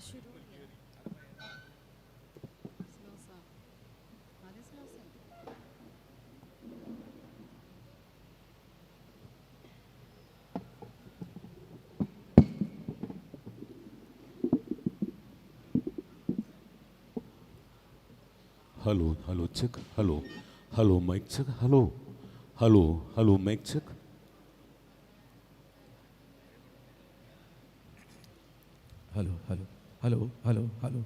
शुरू हो गया स्लो सा आधे स्लो से Hello, hello, check. Hello, hello, mic check. Hello, hello, hello, mic check. Hello hello hello hello hello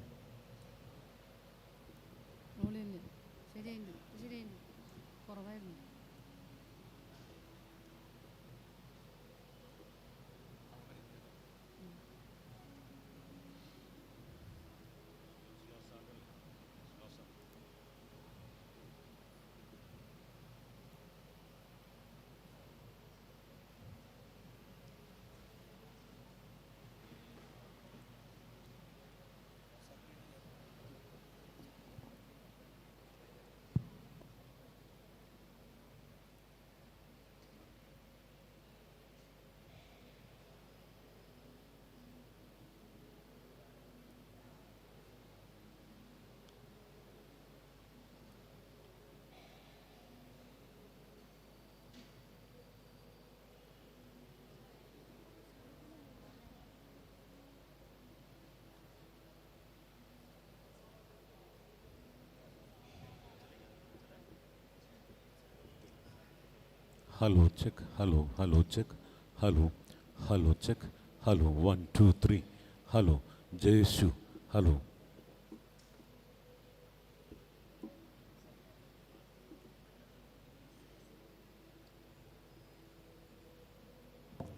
റോളില്ല ശരിയായിരുന്നു ശരിയായിരുന്നു കുറവായിരുന്നു Hello, check. Hello, hello, check. Hello, hello, check. Hello, 1, 2, 3. Hello, Jesu. Hello.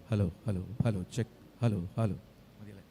Hello hello hello check hello hello മതിയല്ലേ?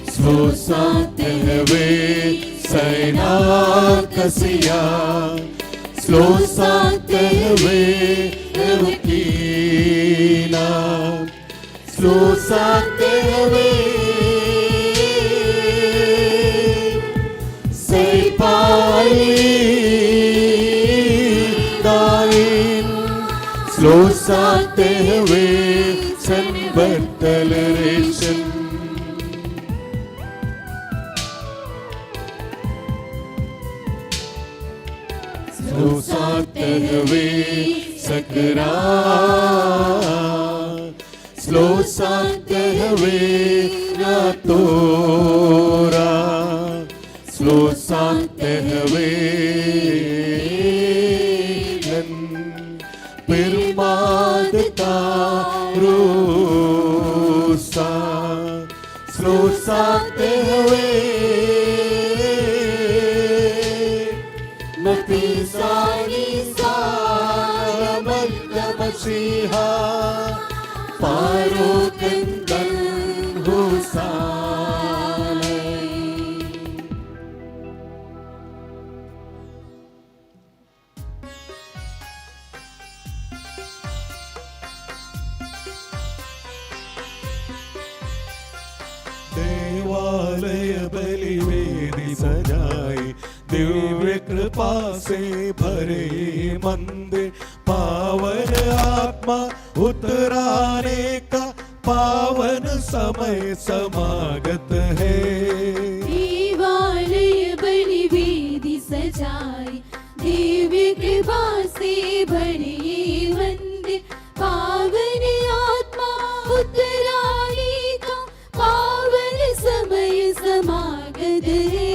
Slosa tehve saina kasiya Slosa tehve evkina Slosa tehve say pali dain Slosa tehve send toleration Slosa tehve sakra Slosa tehve natora Slosa tehve nan pirmadta rusa Slosa tehve Matisani Saramalla Mashiha Parukandan Husale देवालय बलिवेदी सजाई दिव्य कृपा से भरे मंदिर पावन आत्मा उतराने का पावन समय समागत है देवालय बलिवेदी सजाई दिव्य कृपा से से भरे ये मंदिर, पावन आत्मा उतराने का पावन समय समागत है।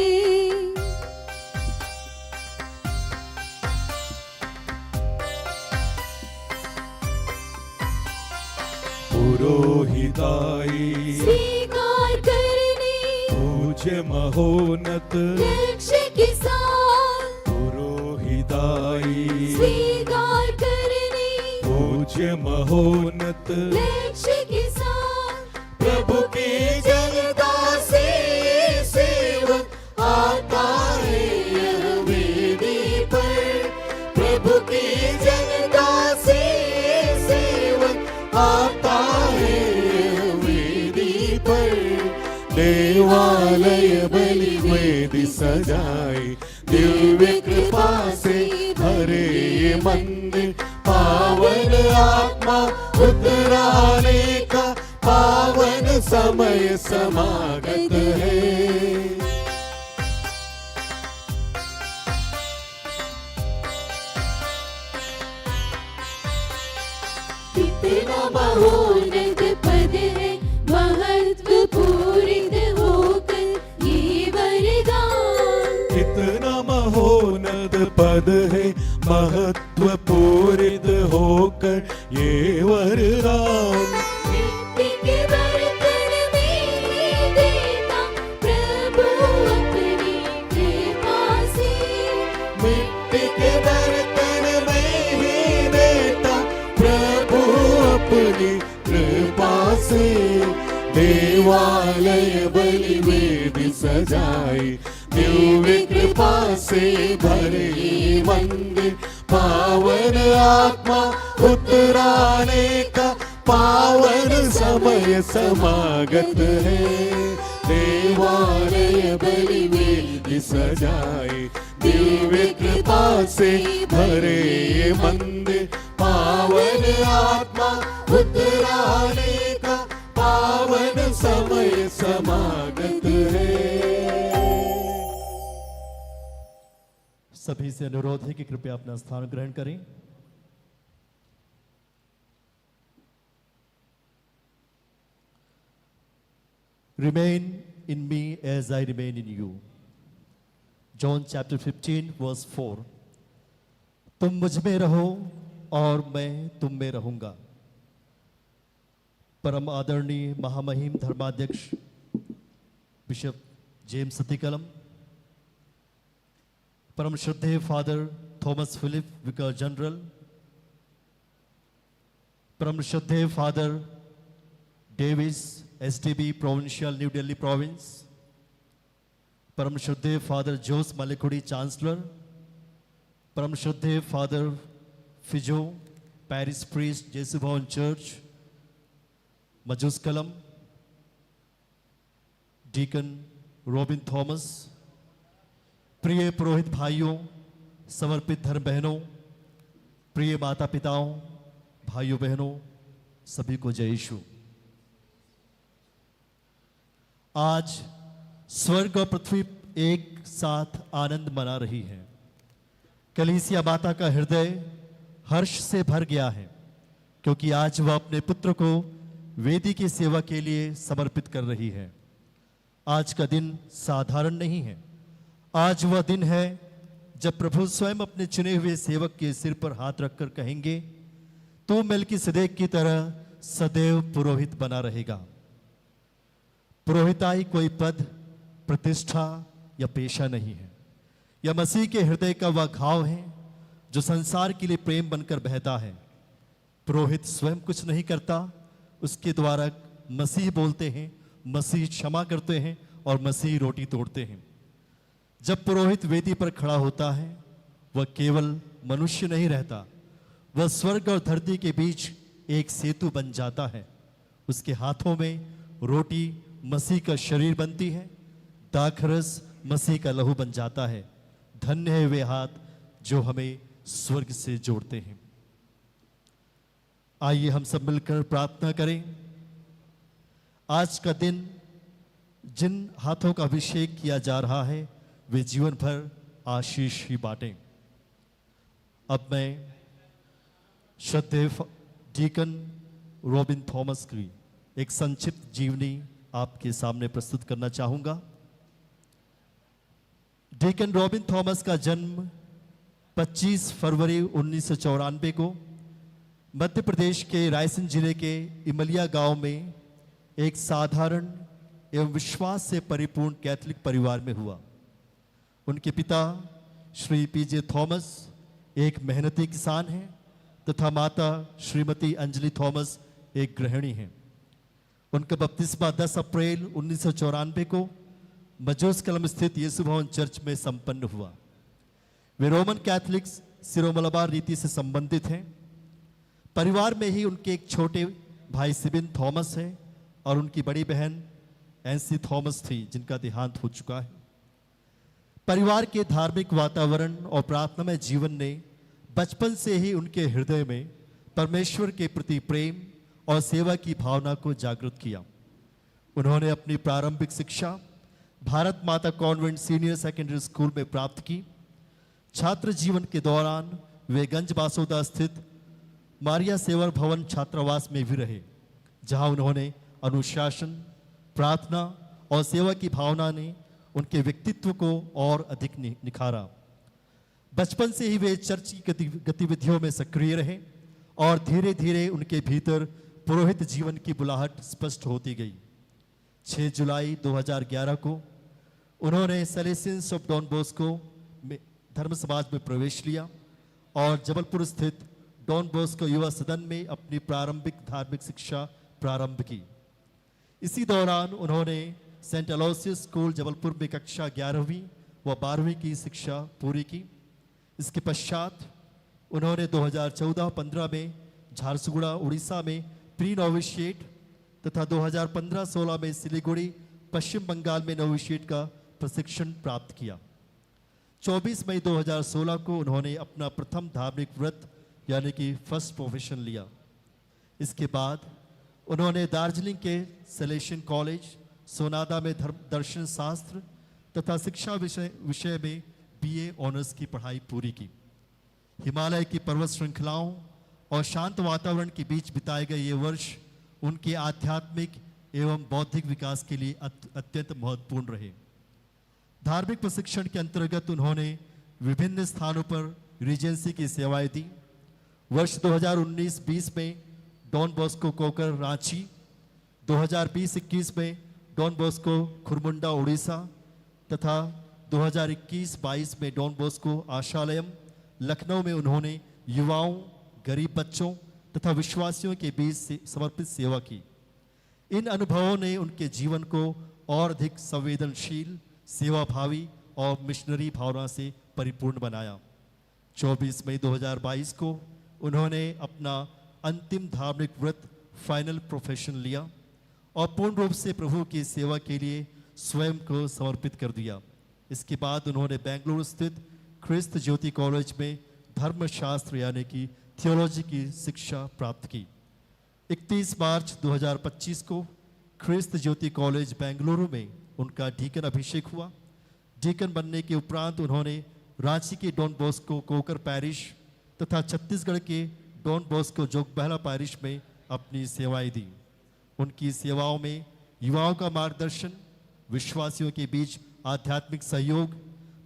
पुरोहिताई स्वीकार करने पूज्य महोन्नत लक्ष्य के साथ, पुरोहिताई स्वीकार करने पूज्य महोन्नत लक्ष्य के साथ, प्रभु की जनता से सेवक आता है यह वेदी पर, प्रभु की जनता से सेवक आता है यह वेदी पर। देवालय बलि वेदी सजाई, दिव्य कृपा से भरे ये मंदिर, पावन आत्मा उतराने का पावन समय समागत है। कितना महोन्नत पद है, महत्व पूरित होकर ये वरदान, कितना महोन्नत पद है, महत्व पूरित होकर ये वरदान। मिट्टी के बर्तन में देता प्रभु अपनी कृपा से, मिट्टी के बर्तन में ही देता प्रभु अपनी कृपा से। देवालय बलि वेदी सजाई, दिव्य कृपा से भरे ये मंदिर, पावन आत्मा उतराने का पावन समय समागत है। देवालय बलि वेदी सजाई, दिव्य कृपा से भरे ये मंदिर, पावन आत्मा उतराने का पावन समय समागत है। सभी से अनुरोध है कि कृपया अपना स्थान ग्रहण करें। Remain in me as I remain in you. John chapter 15 verse 4. तुम मुझ में रहो और मैं तुम में रहूंगा। परम आदरणीय महामहिम धर्माध्यक्ष बिशप जेम्स सतीकलम, परम श्रद्धेय फादर थॉमस फिलिप विकार जनरल, परम श्रद्धेय father Davis STB provincial new Delhi province, परम श्रद्धेय फादर जोस मलिकुड़ी चांसलर, परम श्रद्धेय फादर फिजो पैरिस प्रीस्ट जेसु भवन चर्च मजूसकलम, डीकन रॉबिन थॉमस, प्रिय पुरोहित भाइयों, समर्पित धर्म बहनों, प्रिय माता पिताओं, भाइयों बहनों, सभी को जय यीशु। आज स्वर्ग और पृथ्वी एक साथ आनंद मना रही है। कलीसिया माता का हृदय हर्ष से भर गया है, क्योंकि आज वह अपने पुत्र को वेदी की सेवा के लिए समर्पित कर रही है। आज का दिन साधारण नहीं है। आज वह दिन है जब प्रभु स्वयं अपने चुने हुए सेवक के सिर पर हाथ रखकर कहेंगे, तू मेल्किसेदेक की तरह सदैव पुरोहित बना रहेगा। पुरोहिताई कोई पद, प्रतिष्ठा या पेशा नहीं है। यह मसीह के हृदय का वह घाव है जो संसार के लिए प्रेम बनकर बहता है। पुरोहित स्वयं कुछ नहीं करता, उसके द्वारा मसीह बोलते हैं, मसीह क्षमा करते हैं और मसीह रोटी तोड़ते हैं। जब पुरोहित वेदी पर खड़ा होता है, वह केवल मनुष्य नहीं रहता, वह स्वर्ग और धरती के बीच एक सेतु बन जाता है। उसके हाथों में रोटी मसीह का शरीर बनती है, दाखरस मसीह का लहू बन जाता है। धन्य है वे हाथ जो हमें स्वर्ग से जोड़ते हैं। आइए हम सब मिलकर प्रार्थना करें। आज का दिन जिन हाथों का अभिषेक किया जा रहा है, वे जीवन भर आशीष ही बांटें। अब मैं श्रद्धेय डीकन रॉबिन थॉमस की एक संक्षिप्त जीवनी आपके सामने प्रस्तुत करना चाहूँगा। डीकन रॉबिन थॉमस का जन्म 25 फरवरी 1994 को मध्य प्रदेश के रायसेन जिले के इमलिया गांव में एक साधारण एवं विश्वास से परिपूर्ण कैथोलिक परिवार में हुआ। उनके पिता श्री पीजे थॉमस एक मेहनती किसान हैं तथा माता श्रीमती अंजलि थॉमस एक गृहिणी हैं। उनका बपतिस्मा 10 अप्रैल 1994 को मजूस कलम स्थित यीशु भवन चर्च में संपन्न हुआ। वे रोमन कैथोलिक्स सिरोमलबार रीति से संबंधित हैं। परिवार में ही उनके एक छोटे भाई सिबिन थॉमस हैं और उनकी बड़ी बहन एंसी थॉमस थी जिनका देहांत हो चुका है। परिवार के धार्मिक वातावरण और प्रार्थनामय जीवन ने बचपन से ही उनके हृदय में परमेश्वर के प्रति प्रेम और सेवा की भावना को जागृत किया। उन्होंने अपनी प्रारंभिक शिक्षा भारत माता कॉन्वेंट सीनियर सेकेंडरी स्कूल में प्राप्त की। छात्र जीवन के दौरान वे गंज बासोदा स्थित मारिया सेवा भवन छात्रावास में भी रहे, जहां उन्होंने अनुशासन, प्रार्थना और सेवा की भावना ने उनके व्यक्तित्व को और अधिक निखारा। बचपन से ही वे चर्च की गतिविधियों में सक्रिय रहे और धीरे धीरे उनके भीतर पुरोहित जीवन की बुलाहट स्पष्ट होती गई। 6 जुलाई 2011 को उन्होंने सेलेसियंस ऑफ डॉन बॉस्को में धर्म समाज में प्रवेश लिया और जबलपुर स्थित डॉन बॉस्को युवा सदन में अपनी प्रारंभिक धार्मिक शिक्षा प्रारंभ की। इसी दौरान उन्होंने सेंट अलोसियस स्कूल जबलपुर में कक्षा 11वीं व 12वीं की शिक्षा पूरी की। इसके पश्चात उन्होंने 2014-15 में झारसुगुड़ा उड़ीसा में प्री नोविशिएट तथा 2015-16 में सिलीगुड़ी पश्चिम बंगाल में नोविशिएट का प्रशिक्षण प्राप्त किया। 24 मई 2016 को उन्होंने अपना प्रथम धार्मिक व्रत यानी कि फर्स्ट प्रोफेशन लिया। इसके बाद उन्होंने दार्जिलिंग के सेलेशियन कॉलेज सोनादा में दर्शन शास्त्र तथा शिक्षा विषय में बीए ऑनर्स की पढ़ाई पूरी की। हिमालय की पर्वत श्रृंखलाओं और शांत वातावरण के बीच बिताए गए ये वर्ष उनके आध्यात्मिक एवं बौद्धिक विकास के लिए अत्यंत महत्वपूर्ण रहे। धार्मिक प्रशिक्षण के अंतर्गत उन्होंने विभिन्न स्थानों पर रीजेंसी की सेवाएं दी। वर्ष 2019-20 में डॉन बॉस्को कोकर रांची, 2020-21 में डॉन बॉस्को खुरमुंडा उड़ीसा तथा 2021-22 में डॉन बॉस्को आशालयम लखनऊ में उन्होंने युवाओं, गरीब बच्चों तथा विश्वासियों के बीच समर्पित सेवा की। इन अनुभवों ने उनके जीवन को और अधिक संवेदनशील, सेवाभावी और मिशनरी भावना से परिपूर्ण बनाया। 24 मई 2022 को उन्होंने अपना अंतिम धार्मिक व्रत फाइनल प्रोफेशन लिया और पूर्ण रूप से प्रभु की सेवा के लिए स्वयं को समर्पित कर दिया। इसके बाद उन्होंने बेंगलुरु स्थित ख्रिस्त ज्योति कॉलेज में धर्मशास्त्र यानी कि थियोलॉजी की शिक्षा प्राप्त की। 31 मार्च 2025 को ख्रिस्त ज्योति कॉलेज बेंगलुरु में उनका डीकन अभिषेक हुआ। डीकन बनने के उपरांत उन्होंने रांची के डॉन बॉस्को कोकर पैरिश तथा छत्तीसगढ़ के डॉन बॉस्को जोगबहला पैरिश में अपनी सेवाएं दी। उनकी सेवाओं में युवाओं का मार्गदर्शन, विश्वासियों के बीच आध्यात्मिक सहयोग,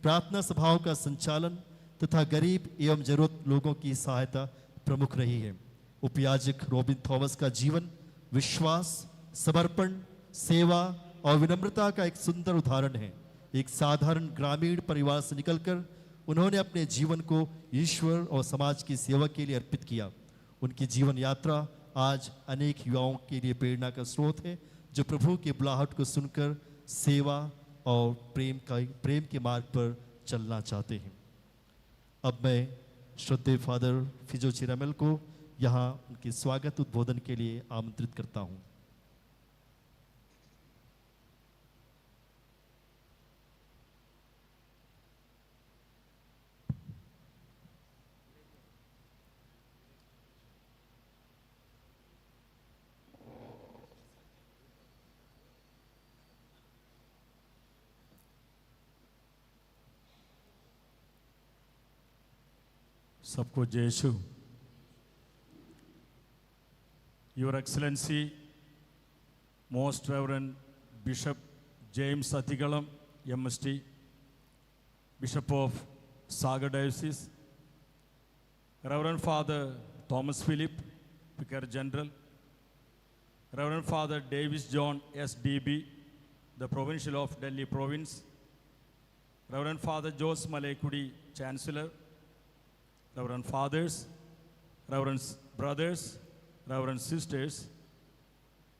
प्रार्थना सभाओं का संचालन तथा गरीब एवं जरूरत लोगों की सहायता प्रमुख रही है। उपयाजक रॉबिन थॉमस का जीवन विश्वास, समर्पण, सेवा और विनम्रता का एक सुंदर उदाहरण है। एक साधारण ग्रामीण परिवार से निकलकर उन्होंने अपने जीवन को ईश्वर और समाज की सेवा के लिए अर्पित किया। उनकी जीवन यात्रा आज अनेक युवाओं के लिए प्रेरणा का स्रोत है, जो प्रभु के बुलाहट को सुनकर सेवा और प्रेम के मार्ग पर चलना चाहते हैं। अब मैं श्रद्धेय फादर फिजो चिरामेल को यहाँ उनके स्वागत उद्बोधन के लिए आमंत्रित करता हूँ। सबको जय यीशु। Your Excellency, Most Reverend Bishop James Athigalam, MST, Bishop of Saga Diocese, Reverend Father Thomas Philip, Vicar General, Reverend Father Davis John SDB, the Provincial of Delhi Province, Reverend Father Jose Malekudi, Chancellor, Reverend Fathers, Reverend Brothers, Reverend Sisters,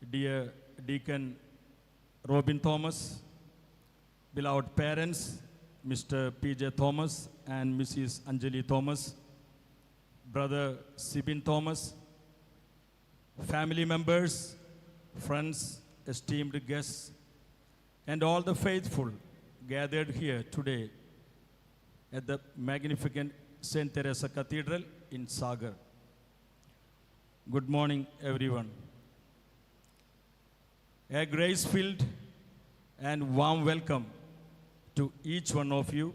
dear Deacon Robin Thomas, beloved parents, Mr. P.J. Thomas and Mrs. Anjali Thomas, Brother Sibin Thomas, family members, friends, esteemed guests, and all the faithful gathered here today at the magnificent St. Teresa Cathedral in Sagar. Good morning, everyone. A grace-filled and warm welcome to each one of you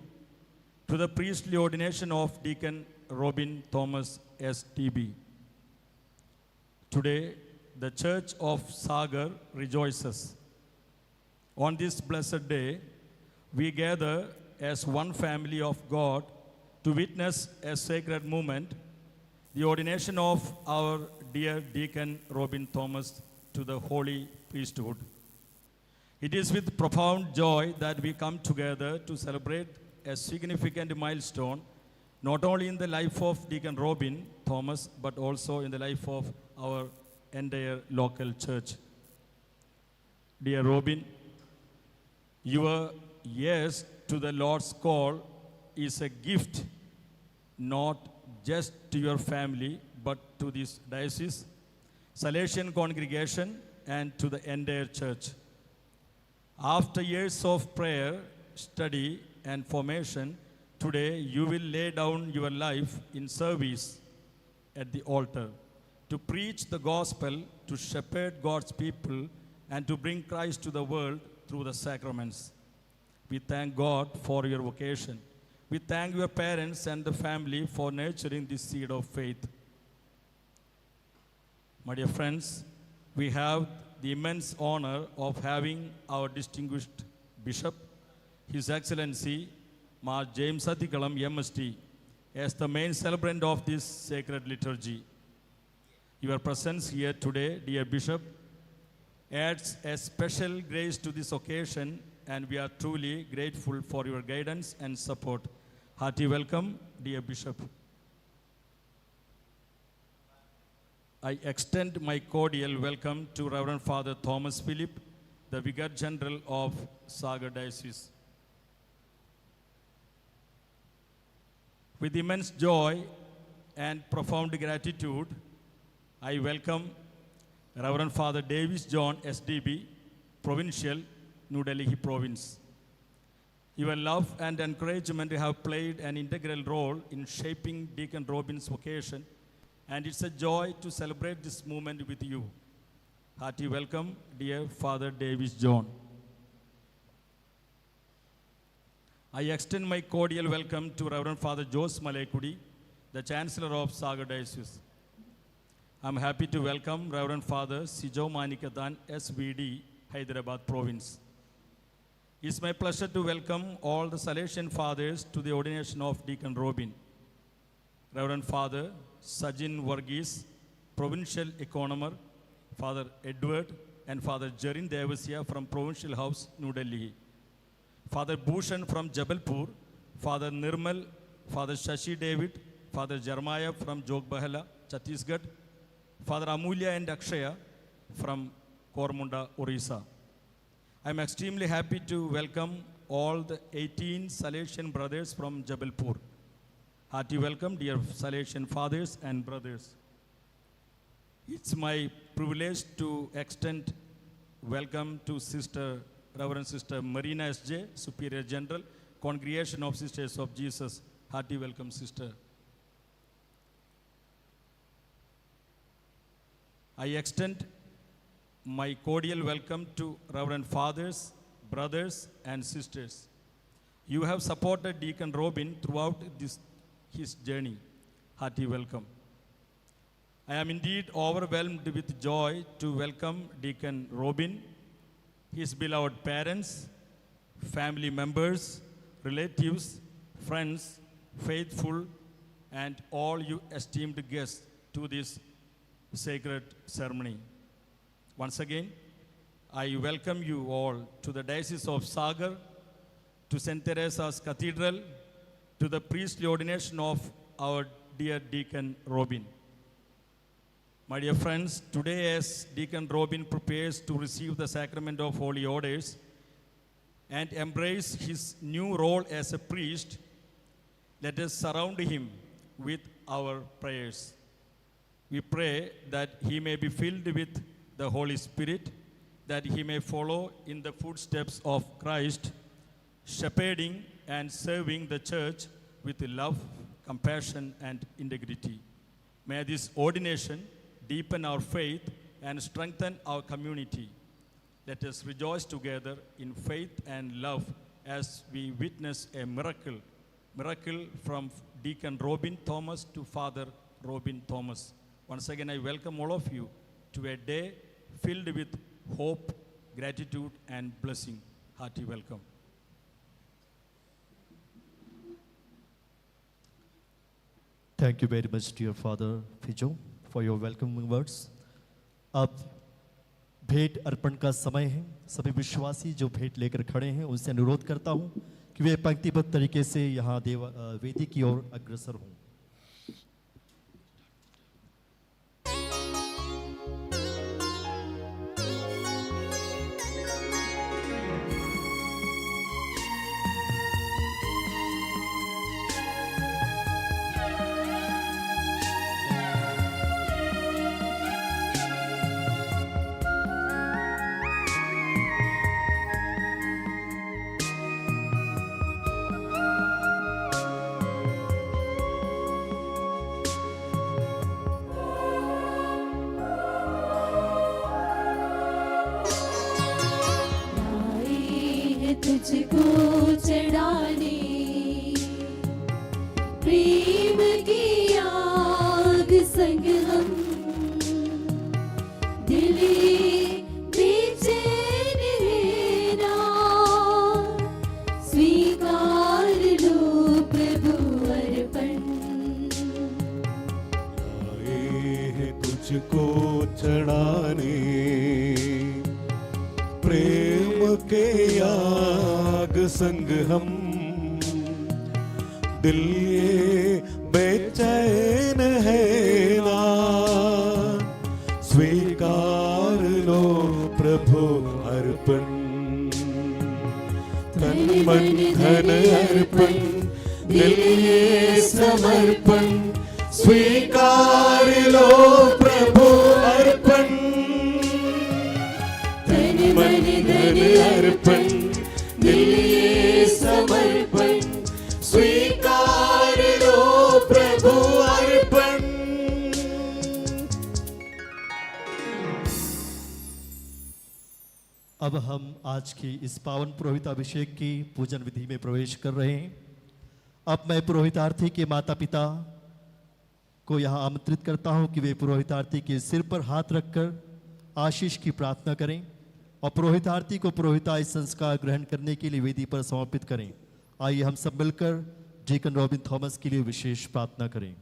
to the priestly ordination of Deacon Robin Thomas STB. Today, the Church of Sagar rejoices. On this blessed day, we gather as one family of God to witness a sacred moment, the ordination of our dear Deacon Robin Thomas to the holy priesthood. It is with profound joy that we come together to celebrate a significant milestone, not only in the life of Deacon Robin Thomas, but also in the life of our entire local church. Dear Robin, your yes to the Lord's call is a gift not just to your family, but to this diocese, Salesian congregation, and to the entire church. After years of prayer, study, and formation, today you will lay down your life in service at the altar to preach the gospel, to shepherd God's people, and to bring Christ to the world through the sacraments. We thank God for your vocation. We thank your parents and the family for nurturing this seed of faith. My dear friends, we have the immense honor of having our distinguished Bishop, His Excellency Mar James Athigalam, MST, as the main celebrant of this sacred liturgy. Your presence here today, dear Bishop, adds a special grace to this occasion, and we are truly grateful for your guidance and support. Hearty welcome, dear Bishop. I extend my cordial welcome to Reverend Father Thomas Philip, the Vicar General of Sagar Diocese. With immense joy and profound gratitude, I welcome Reverend Father Davis John SDB, Provincial, New Delhi Province. Your love and encouragement have played an integral role in shaping Deacon Robin's vocation, and it's a joy to celebrate this moment with you. Hearty welcome, dear Father Davis John. I extend my cordial welcome to Reverend Father Jose Malekudi, the Chancellor of Sagar Diocese. I'm happy to welcome Reverend Father Sijo Manikathan, SVD, Hyderabad Province. It's my pleasure to welcome all the Salesian Fathers to the ordination of Deacon Robin. Reverend Father Sajin Varghese, Provincial Economer, Father Edward, and Father Jarin Devasya from Provincial House, New Delhi. Father Bhushan from Jabalpur, Father Nirmal, Father Shashi David, Father Jeremiah from Jogbahala, Chhattisgarh, Father Amulya and Akshaya from Kormunda, Orissa. I'm extremely happy to welcome all the 18 Salesian brothers from Jabalpur. Hearty welcome, dear Salesian fathers and brothers. It's my privilege to extend welcome to Reverend Sister Marina S.J., Superior General, Congregation of Sisters of Jesus. Hearty welcome, Sister. I extend my cordial welcome to Reverend Fathers, brothers, and sisters. You have supported Deacon Robin throughout his journey. Hearty welcome. I am indeed overwhelmed with joy to welcome Deacon Robin, his beloved parents, family members, relatives, friends, faithful, and all you esteemed guests to this sacred ceremony. Once again, I welcome you all to the Diocese of Sagar, to St. Teresa's Cathedral, to the priestly ordination of our dear Deacon Robin. My dear friends, today as Deacon Robin prepares to receive the sacrament of holy orders and embrace his new role as a priest, let us surround him with our prayers. We pray that he may be filled with the Holy Spirit, that he may follow in the footsteps of Christ, shepherding and serving the church with love, compassion, and integrity. May this ordination deepen our faith and strengthen our community. Let us rejoice together in faith and love as we witness a miracle from Deacon Robin Thomas to Father Robin Thomas. Once again, I welcome all of you to a day filled with hope, gratitude, and blessing. Hearty welcome. Thank you very much, dear Father Fijo, for your welcoming words. अब भेंट अर्पण का समय है। सभी विश्वासी जो भेंट लेकर खड़े हैं उनसे अनुरोध करता हूं कि वे पंक्तिबद्ध तरीके से यहाँ वेदी की ओर अग्रसर हों। तुझको चढ़ाने प्रेम की आग संग हम दिल बेचैन है ना, स्वीकार लो प्रभु अर्पण। आए हैं तुझको चढ़ाने प्रेम के आग संग हम, दिल ये बेचैन है ना, स्वीकार लो प्रभु अर्पण। तन मन धन अर्पण, दिल ये समर्पण, स्वीकार लो प्रभु अर्पण। तन मन धन अर्पण, दिल ये समर्पण, स्वीकार लो प्रभु अर्पण। अब हम आज की इस पावन पुरोहिताभिषेक की पूजन विधि में प्रवेश कर रहे हैं। अब मैं पुरोहितार्थी के माता पिता को यहाँ आमंत्रित करता हूँ कि वे पुरोहितार्थी के सिर पर हाथ रखकर आशीष की प्रार्थना करें और पुरोहितार्थी को पुरोहिताई संस्कार ग्रहण करने के लिए वेदी पर समर्पित करें। आइए हम सब मिलकर डीकन रॉबिन थॉमस के लिए विशेष प्रार्थना करें।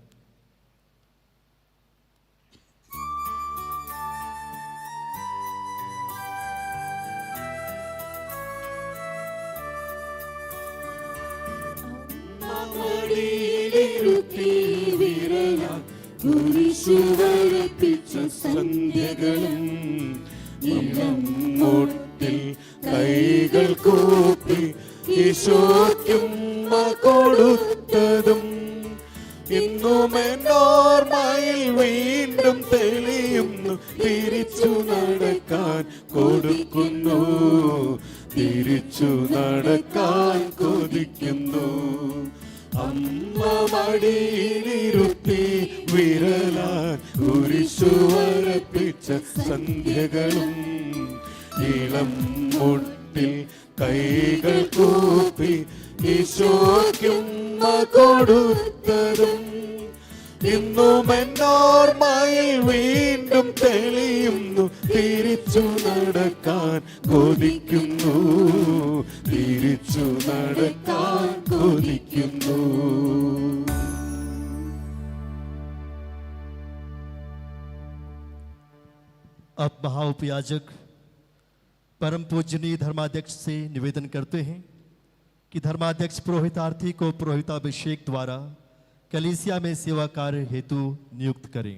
സന്ധ്യകളും ഇളം മുട്ടിൽ കൈകൾ കൂപ്പി ഈശോയ്ക്കുമ്മ കൊടുത്തതും ഇന്നും എന്നോർമ്മയിൽ വീണ്ടും തെളിയുന്നു, തിരിച്ചു നടക്കാൻ കൊടുക്കുന്നു, തിരിച്ചു നടക്കാൻ കൊതിക്കുന്നു. അമ്മ മടിയിലിരുത്തി വിരലാൽ കുരിശു വരപ്പിച്ച സന്ധ്യകളും ഇളം മുട്ടിൽ കൈകൾ കൂപ്പി ഈശോയ്ക്കുമ്മ കൊടുത്തതും ഇന്നും എന്നോർമ്മയിൽ വീണ്ടും തെളിയുന്നു, തിരിച്ചു നടക്കാൻ കൊതിക്കുന്നു, തിരിച്ചു നടക്കാൻ കൊതിക്കുന്നു. अब महाउपयाजक परम पूजनीय धर्माध्यक्ष से निवेदन करते हैं कि धर्माध्यक्ष पुरोहितार्थी को पुरोहिताभिषेक द्वारा कलीसिया में सेवा कार्य हेतु नियुक्त करें।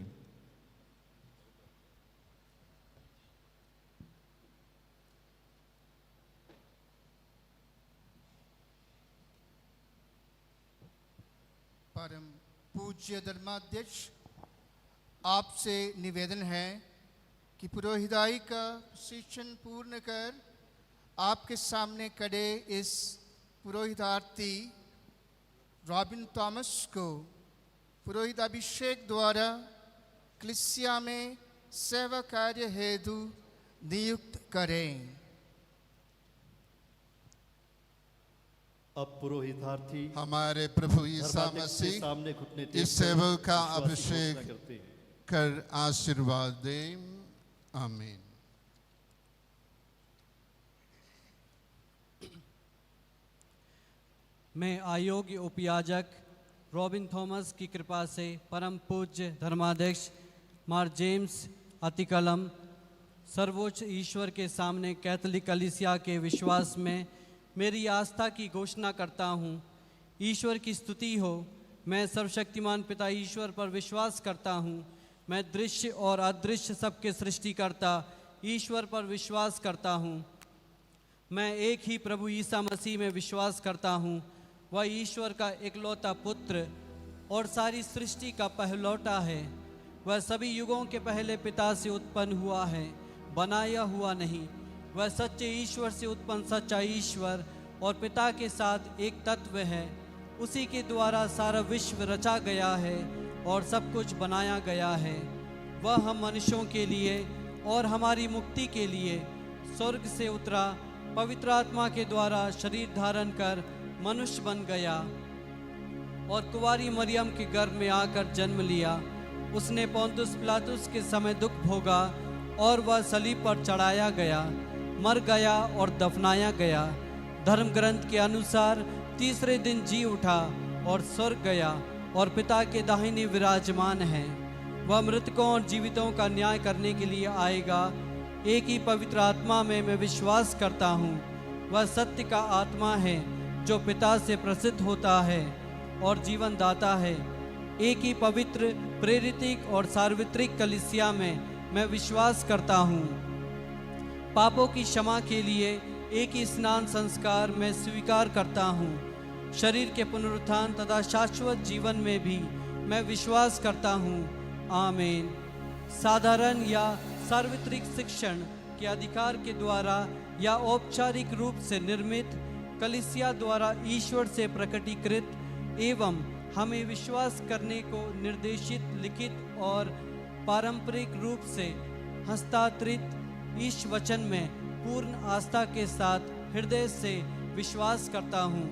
परम पूज्य धर्माध्यक्ष, आपसे निवेदन है कि पुरोहिताई का प्रशिक्षण पूर्ण कर आपके सामने खड़े इस पुरोहितार्थी रॉबिन थॉमस को पुरोहिताभिषेक द्वारा कलीसिया में सेवा कार्य हेतु नियुक्त करें। अब पुरोहितार्थी हमारे प्रभु ईसा धर्माध्यक्ष के मसीह सामने घुटने इस टेक सेवक का विश्वास की अभिषेक घोषणा करते हैं। कर आशीर्वाद दें। आमीन। मैं अयोग्य उपयाजक रॉबिन थॉमस की कृपा से परम पूज्य धर्माध्यक्ष मार जेम्स अतिकलम सर्वोच्च ईश्वर के सामने कैथोलिक कलीसिया के विश्वास में मेरी आस्था की घोषणा करता हूँ। ईश्वर की स्तुति हो। मैं सर्वशक्तिमान पिता ईश्वर पर विश्वास करता हूँ। मैं दृश्य और अदृश्य सबके सृष्टिकर्ता ईश्वर पर विश्वास करता हूँ। मैं एक ही प्रभु ईसा मसीह में विश्वास करता हूँ। वह ईश्वर का इकलौता पुत्र और सारी सृष्टि का पहलौटा है। वह सभी युगों के पहले पिता से उत्पन्न हुआ है, बनाया हुआ नहीं। वह सच्चे ईश्वर से उत्पन्न सच्चा ईश्वर और पिता के साथ एक तत्व है। उसी के द्वारा सारा विश्व रचा गया है और सब कुछ बनाया गया है। वह हम मनुष्यों के लिए और हमारी मुक्ति के लिए स्वर्ग से उतरा, पवित्र आत्मा के द्वारा शरीर धारण कर मनुष्य बन गया और कुंवारी मरियम के गर्भ में आकर जन्म लिया। उसने पोंतुस पिलातुस के समय दुख भोगा और वह सलीब पर चढ़ाया गया, मर गया और दफनाया गया। धर्म ग्रंथ के अनुसार तीसरे दिन जी उठा और स्वर्ग गया और पिता के दाहिने विराजमान है। वह मृतकों और जीवितों का न्याय करने के लिए आएगा। एक ही पवित्र आत्मा में मैं विश्वास करता हूँ। वह सत्य का आत्मा है जो पिता से प्रसिद्ध होता है और जीवन दाता है। एक ही पवित्र, प्रेरित और सार्वत्रिक कलीसिया में मैं विश्वास करता हूँ। पापों की क्षमा के लिए एक ही स्नान संस्कार मैं स्वीकार करता हूँ। शरीर के पुनरुत्थान तथा शाश्वत जीवन में भी मैं विश्वास करता हूँ। आमीन। साधारण या सार्वत्रिक शिक्षण के अधिकार के द्वारा या औपचारिक रूप से निर्मित कलीसिया द्वारा ईश्वर से प्रकटीकृत एवं हमें विश्वास करने को निर्देशित लिखित और पारंपरिक रूप से हस्तांतरित इस वचन में पूर्ण आस्था के साथ हृदय से विश्वास करता हूँ।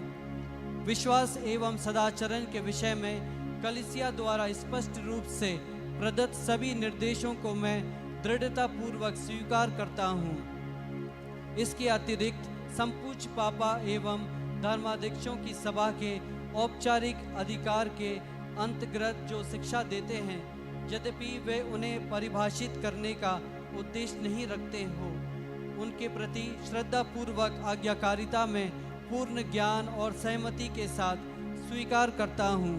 विश्वास एवं सदाचरण के विषय में कलीसिया द्वारा स्पष्ट रूप से प्रदत्त सभी निर्देशों को मैं दृढ़तापूर्वक स्वीकार करता हूँ। इसके अतिरिक्त संपूज्य पापा एवं धर्माध्यक्षों की सभा के औपचारिक अधिकार के अंतर्गत जो शिक्षा देते हैं, यद्यपि वे उन्हें परिभाषित करने का उद्देश्य नहीं रखते हो, उनके प्रति श्रद्धापूर्वक आज्ञाकारिता में पूर्ण ज्ञान और सहमति के साथ स्वीकार करता हूँ।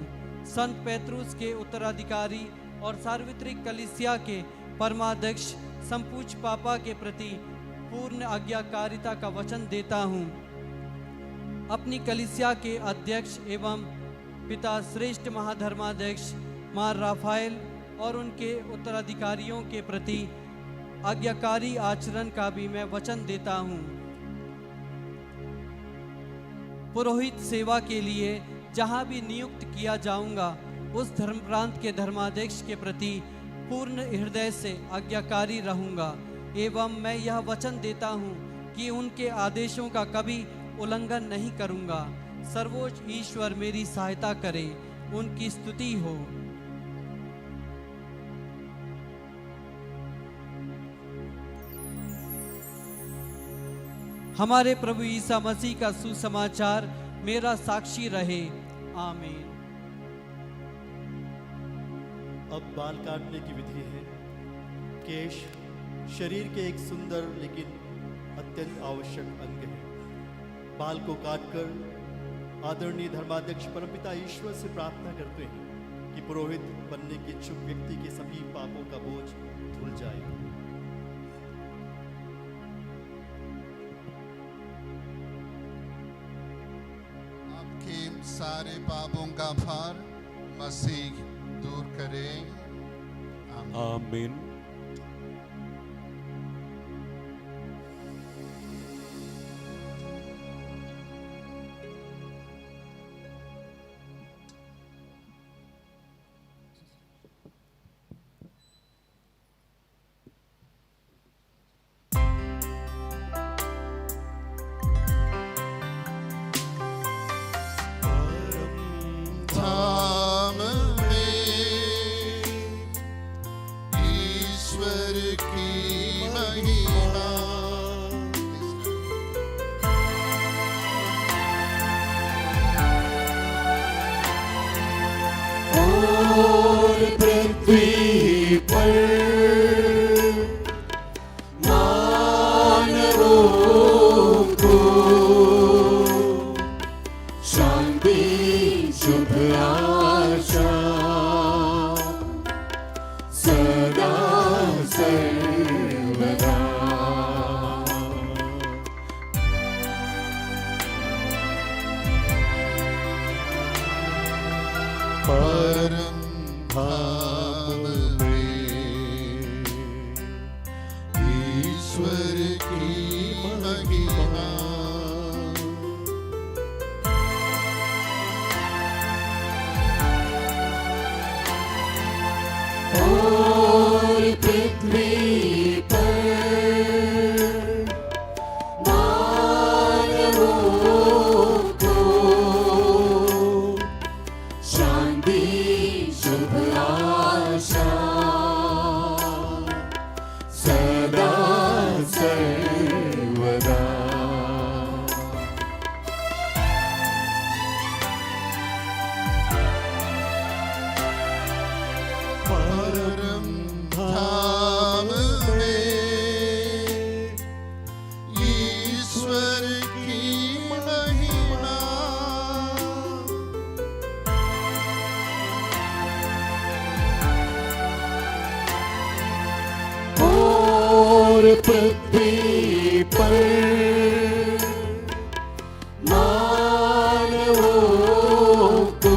संत पेत्रुस के उत्तराधिकारी और सार्वत्रिक कलीसिया के परमाध्यक्ष संपूज्य पापा के प्रति पूर्ण आज्ञाकारिता का वचन देता हूँ। अपनी कलीसिया के अध्यक्ष एवं पिता श्रेष्ठ महाधर्माध्यक्ष मार राफाएल और उनके उत्तराधिकारियों के प्रति आज्ञाकारी आचरण का भी मैं वचन देता हूँ। पुरोहित सेवा के लिए जहाँ भी नियुक्त किया जाऊँगा, उस धर्म प्रांत के धर्माध्यक्ष के प्रति पूर्ण हृदय से आज्ञाकारी रहूँगा एवं मैं यह वचन देता हूँ कि उनके आदेशों का कभी उल्लंघन नहीं करूँगा। सर्वोच्च ईश्वर मेरी सहायता करे। उनकी स्तुति हो। हमारे प्रभु ईसा मसीह का सुसमाचार मेरा साक्षी रहे। आमीन। अब बाल काटने की विधि है। केश शरीर के एक सुंदर लेकिन अत्यंत आवश्यक अंग है। बाल को काटकर आदरणीय धर्माध्यक्ष परमपिता ईश्वर से प्रार्थना करते हैं कि पुरोहित बनने के इच्छुक व्यक्ति के सभी पापों का बोझ धुल जाए। आपके सारे पापों का भार मसीह दूर करे। आमीन। आमीन। धाम में ईश्वर की महिमा। और पृथ्वी पर मानवों को शांति शुभ आशा सदा सर्वदा। परम धाम में ईश्वर की महिमा। और पृथ्वी पर मानवों को शांति शुभ आशा सदा सर्वदा। परम धाम में ईश्वर की महिमा। और पृथ्वी पर मानवों को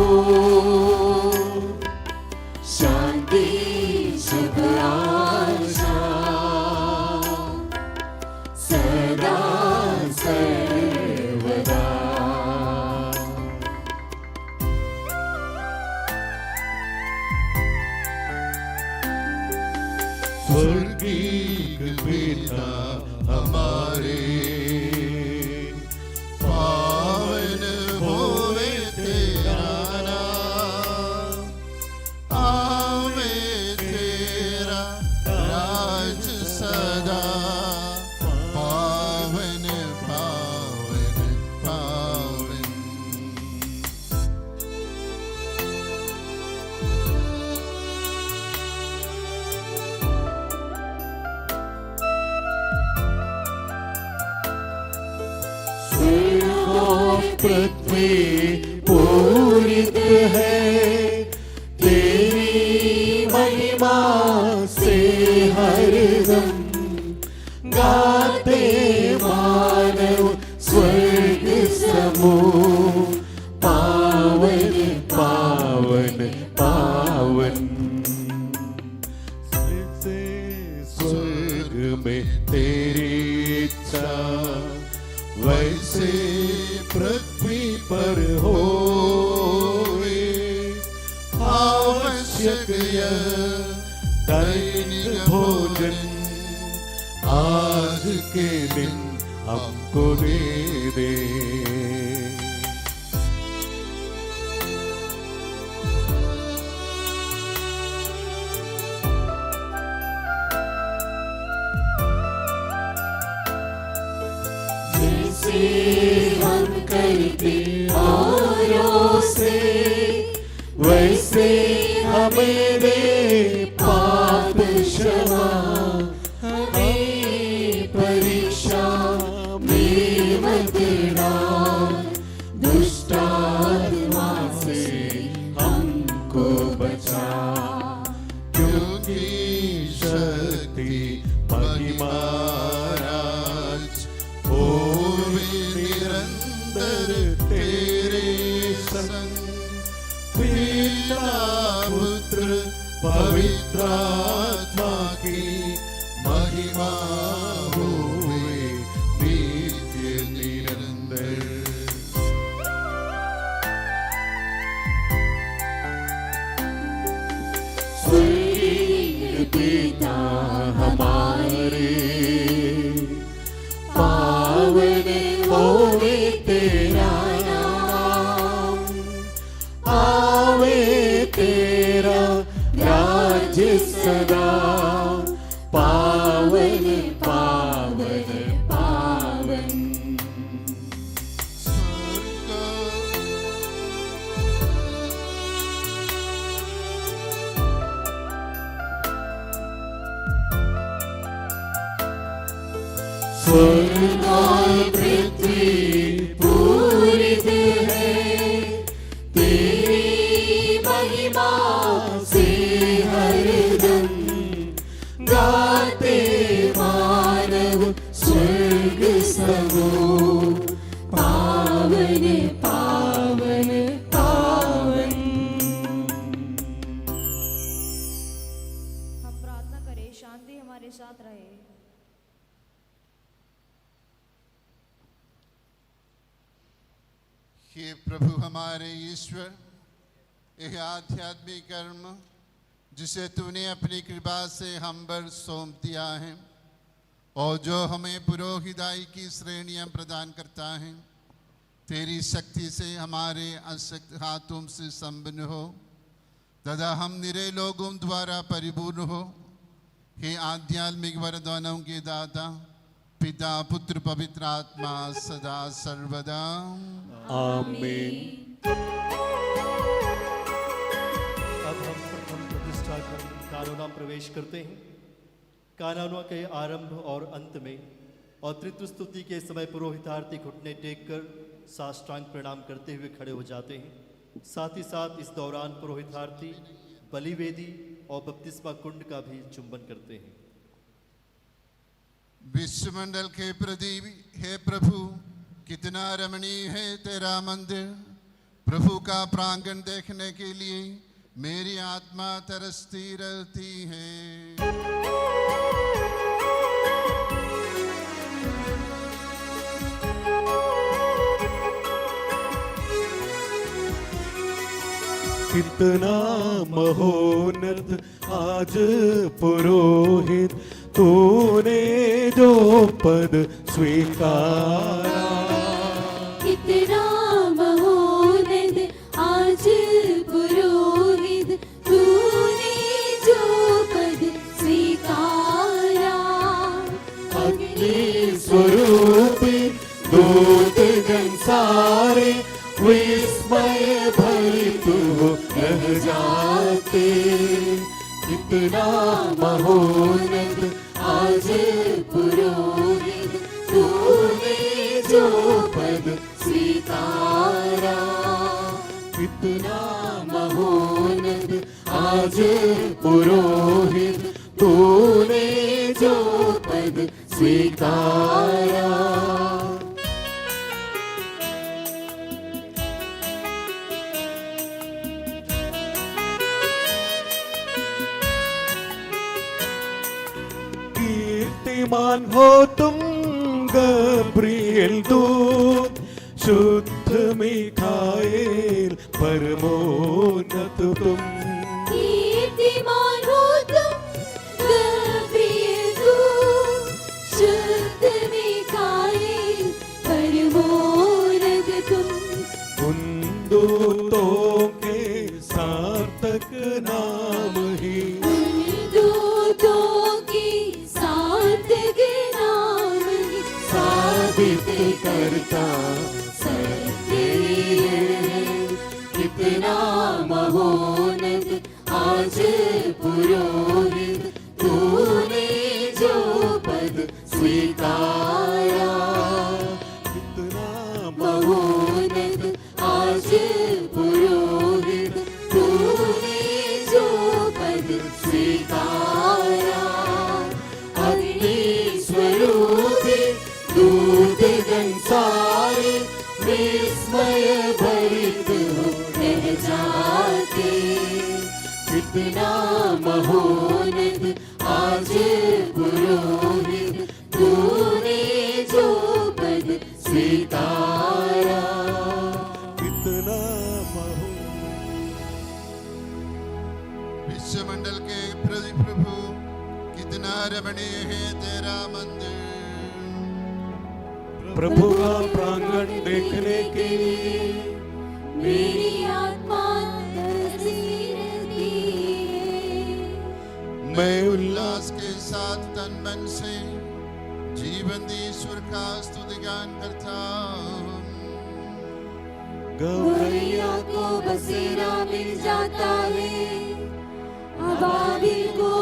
शांति शुभ आशा सदा सर्वदा। स्वर्गीय पिता हमारे, पावन होवे तेरा नाम। आवे तेरा राज सदा। पावन पावन पावन। पृथ्वी पूरित है तेरी महिमा से हरदम। गाते मानव स्वर्ग समूह पावन पावन पावन। स्वर्ग में तेरी इच्छा वैसे पृथ्वी पर होए। आवश्यक यह दैनिक भोजन आज के दिन हमको दे दे। जैसे हम करते औरों से, वैसे हमें दे पाप क्षमा, हमें परीक्षा में मत डाल, दुष्ट आत्मा से हमको बचा। क्योंकि शक्ति महिमा राज होवे निरंतर तेरे संग, पिता पुत्र पवित्र आत्मा की महिमा होवे नित्य निरंतर। स्वर्गीय पिता हमारे, पावन होवे तेरा नाम, आवे तेरा राज्य सदा, पावन पावन पावन। स्वर्ग और पृथ्वी पूरित है तेरी महिमा से हरदम, गाते मानव स्वर्ग समो, पावन पावन पावन। हम प्रार्थना करें, शांति हमारे साथ रहे। हे प्रभु हमारे ईश्वर, यह आध्यात्मिक कर्म जिसे तूने अपनी कृपा से हम पर सौंप दिया है और जो हमें पुरोहिताई की श्रेणियां प्रदान करता है, तेरी शक्ति से हमारे अशक्त हाथों से संपन्न हो तथा हम निरे लोगों द्वारा परिपूर्ण हो। हे आध्यात्मिक वरदानों के दाता, पिता पुत्र पवित्र आत्मा सदा सर्वदा आमीन। अब हम प्रथम प्रतिष्ठा कर कानूना प्रवेश करते हैं। कानूना के आरंभ और अंत में और तृतीय स्तुति के समय पुरोहितार्थी घुटने टेक कर साष्टांग प्रणाम करते हुए खड़े हो जाते हैं। साथ ही साथ इस दौरान पुरोहितार्थी बलिवेदी और बपतिस्मा कुंड का भी चुंबन करते हैं। विश्वमंडल के प्रदीप, हे प्रभु कितना रमणीय है तेरा मंदिर। प्रभु का प्रांगण देखने के लिए मेरी आत्मा तरसती रहती है। कितना महोन्नत आज पुरोहित तूने जो पद स्वीकारा। कितना महोन्नत आज पुरोहित तूने जो पद स्वीकारा। अग्नि स्वरूप दूतगण सारे विस्मय भरित रह जाते। कितना महोन्नत आज पुरोहित तूने जो पद स्वीकारा। कितना महोन्नत आज पुरोहित तूने जो पद स्वीकारा। कीर्तिमान हो तुम गब्रिएल दूत, शुद्ध मिखाएल परमोन्नत तुम। कीर्तिमान हो तुम गब्रिएल दूत, शुद्ध मिखाएल परमोन्नत तुम। उन दूतों के सार्थक नाम ही साबित करते पिता सत्य है। कितना महोन्नत आज पुरोहित तूने जो पद स्वीकारा। कितना महोन्नत आज पुरोहित तूने जो पद स्वीकारा। अग्नि स्वरूपी दूतगण सारे विस्मय भरित हो रह जाते। कितना महोन्नत आज पुरोहित तूने जो पद स्वीकारा। कितना विश्वमंडल के प्रभु कितना रमणीय है तेरा मंदिर। प्रभु का प्रांगण देखने के लिए मेरी आत्मा तरसी रहती है। मैं उल्लास के साथ तन मन से जीवन ईश्वर का स्तुतिगान करता हूँ। गौरैया को बसेरा मिल जाता है, अबाबिल को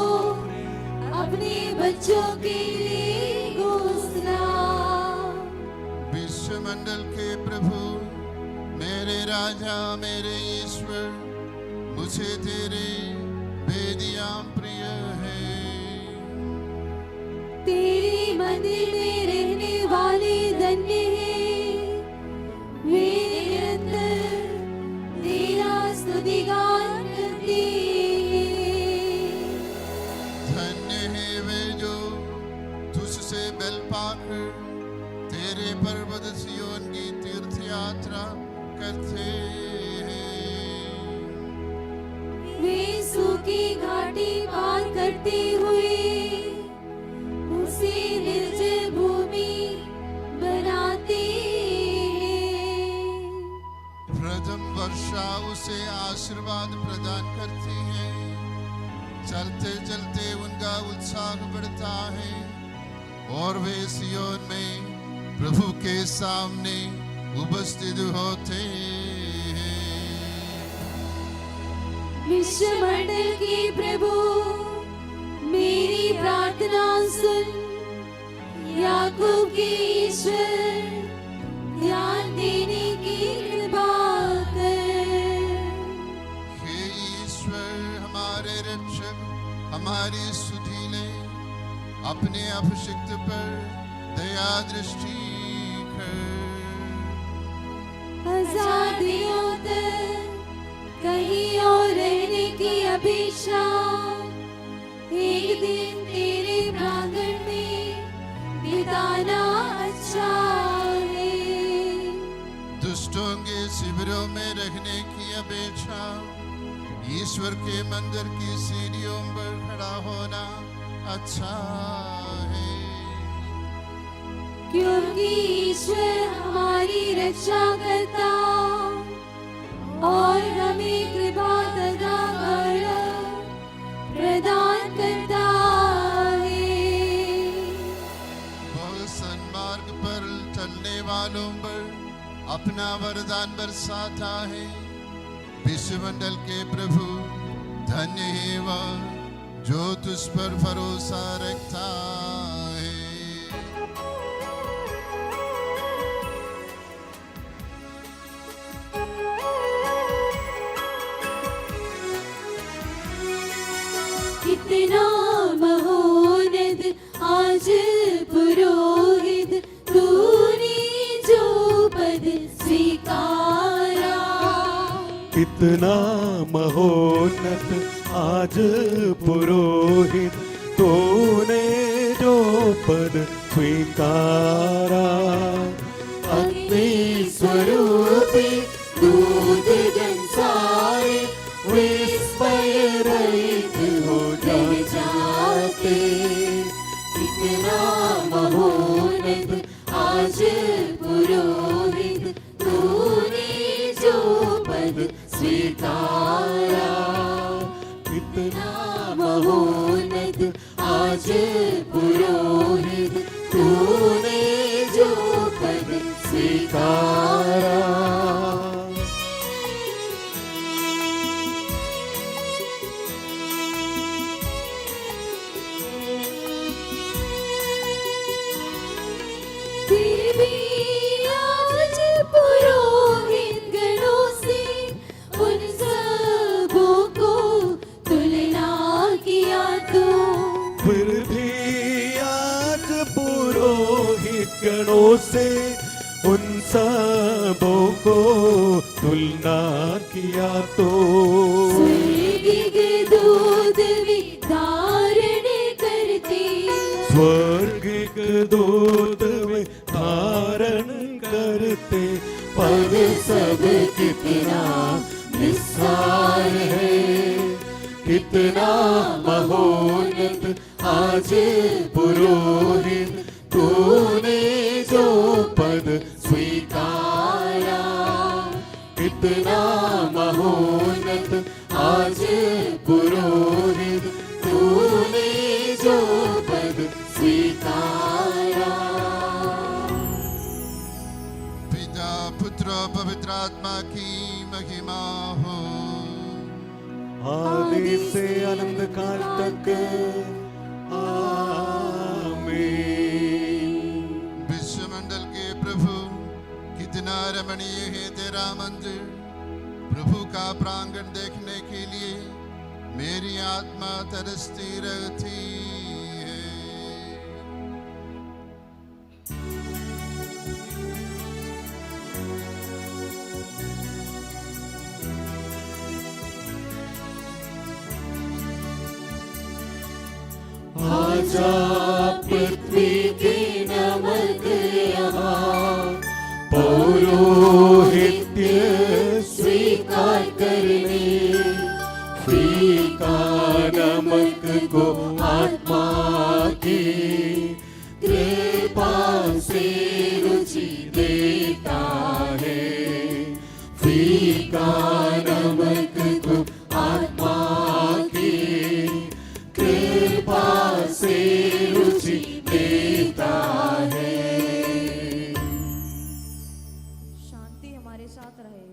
अपने बच्चों के लिए घोंसला। विश्वमंडल के प्रभु मेरे राजा मेरे ईश्वर, मुझे तेरे बेदियां प्रिय है। तेरे मंदिर में रहने वाले धन्य हैं, वे निरंतर तेरा स्तुतिगान करते हैं। धन्य है वे जो तुझसे बल पाकर तेरे पर्वत सिय्योन की तीर्थ यात्रा करते हैं। वे सूखी घाटी पार करते हुए उसे निर्जल भूमि बनाते हैं। प्रथम वर्षा उसे आशीर्वाद प्रदान करती है। चलते चलते उनका उत्साह बढ़ता है और वे सिय्योन में प्रभु के सामने उपस्थित होते हैं। विश्वमंडल के प्रभु मेरी प्रार्थना सुन। याकूब के ईश्वर ध्यान देने की कृपा कर। हे ईश्वर हमारे रक्षक, हमारी स्तुति ले, अपने अभिषिक्त पर दया दृष्टि कर। हजार दिनों तक कहीं और रहने की अपेक्षा एक दिन तेरे प्रांगण में बिताना अच्छा है। दुष्टों के शिविरों में रहने की अपेक्षा ईश्वर के मंदिर की सीढ़ियों पर खड़ा होना अच्छा है। क्योंकि ईश्वर हमारी रक्षा करता और हमें कृपा तथा करुणा प्रदान करता है। वह सन्मार्ग पर चलने वालों पर अपना वरदान बरसाता है। विश्वमंडल के प्रभु धन्य है वह जो तुझ पर भरोसा रखता है। कितना महोन्नत आज पुरोहित तूने जो पद स्वीकारा। कितना महोन्नत आज पुरोहित तूने जो पद स्वीकारा। अग्नि स्वरूपी दूतगण सारे विस्मय रहित हो रह जाते। कितना महोन्नत आज पुरोहित तूने जो पद स्वीकारा। कितना महोन्नत आज पुरोहित तूने जो पद स्वीकारा। फिर भी आज पुरोहित गणों से उन सबों को तुलना किया तो स्वर्गिक दूत भी धारण करते, स्वर्गिक दूत वे धारण करते। पद सब कितना निस्सार है, कितना महोन्नत आज पुरोहित तूने जो पद स्वीकारा। कितना महोन्नत आज पुरोहित तूने जो पद स्वीकारा। पिता पुत्र पवित्र आत्मा की महिमा हो। आदि से अनंत काल तक आमीन। विश्वमंडल के प्रभु कितना रमणीय है तेरा मंदिर। प्रभु का प्रांगण देखने के लिए मेरी आत्मा तरसती रहती है। आजा पृथ्वी के नमक यहाँ पौरोहित्य स्वीकार करने। फीका नमक को आत्मा की कृपा से रुचि देता है। फीका नमक को आत्मा की कृपा से रुचि देता है। शांति हमारे साथ रहे।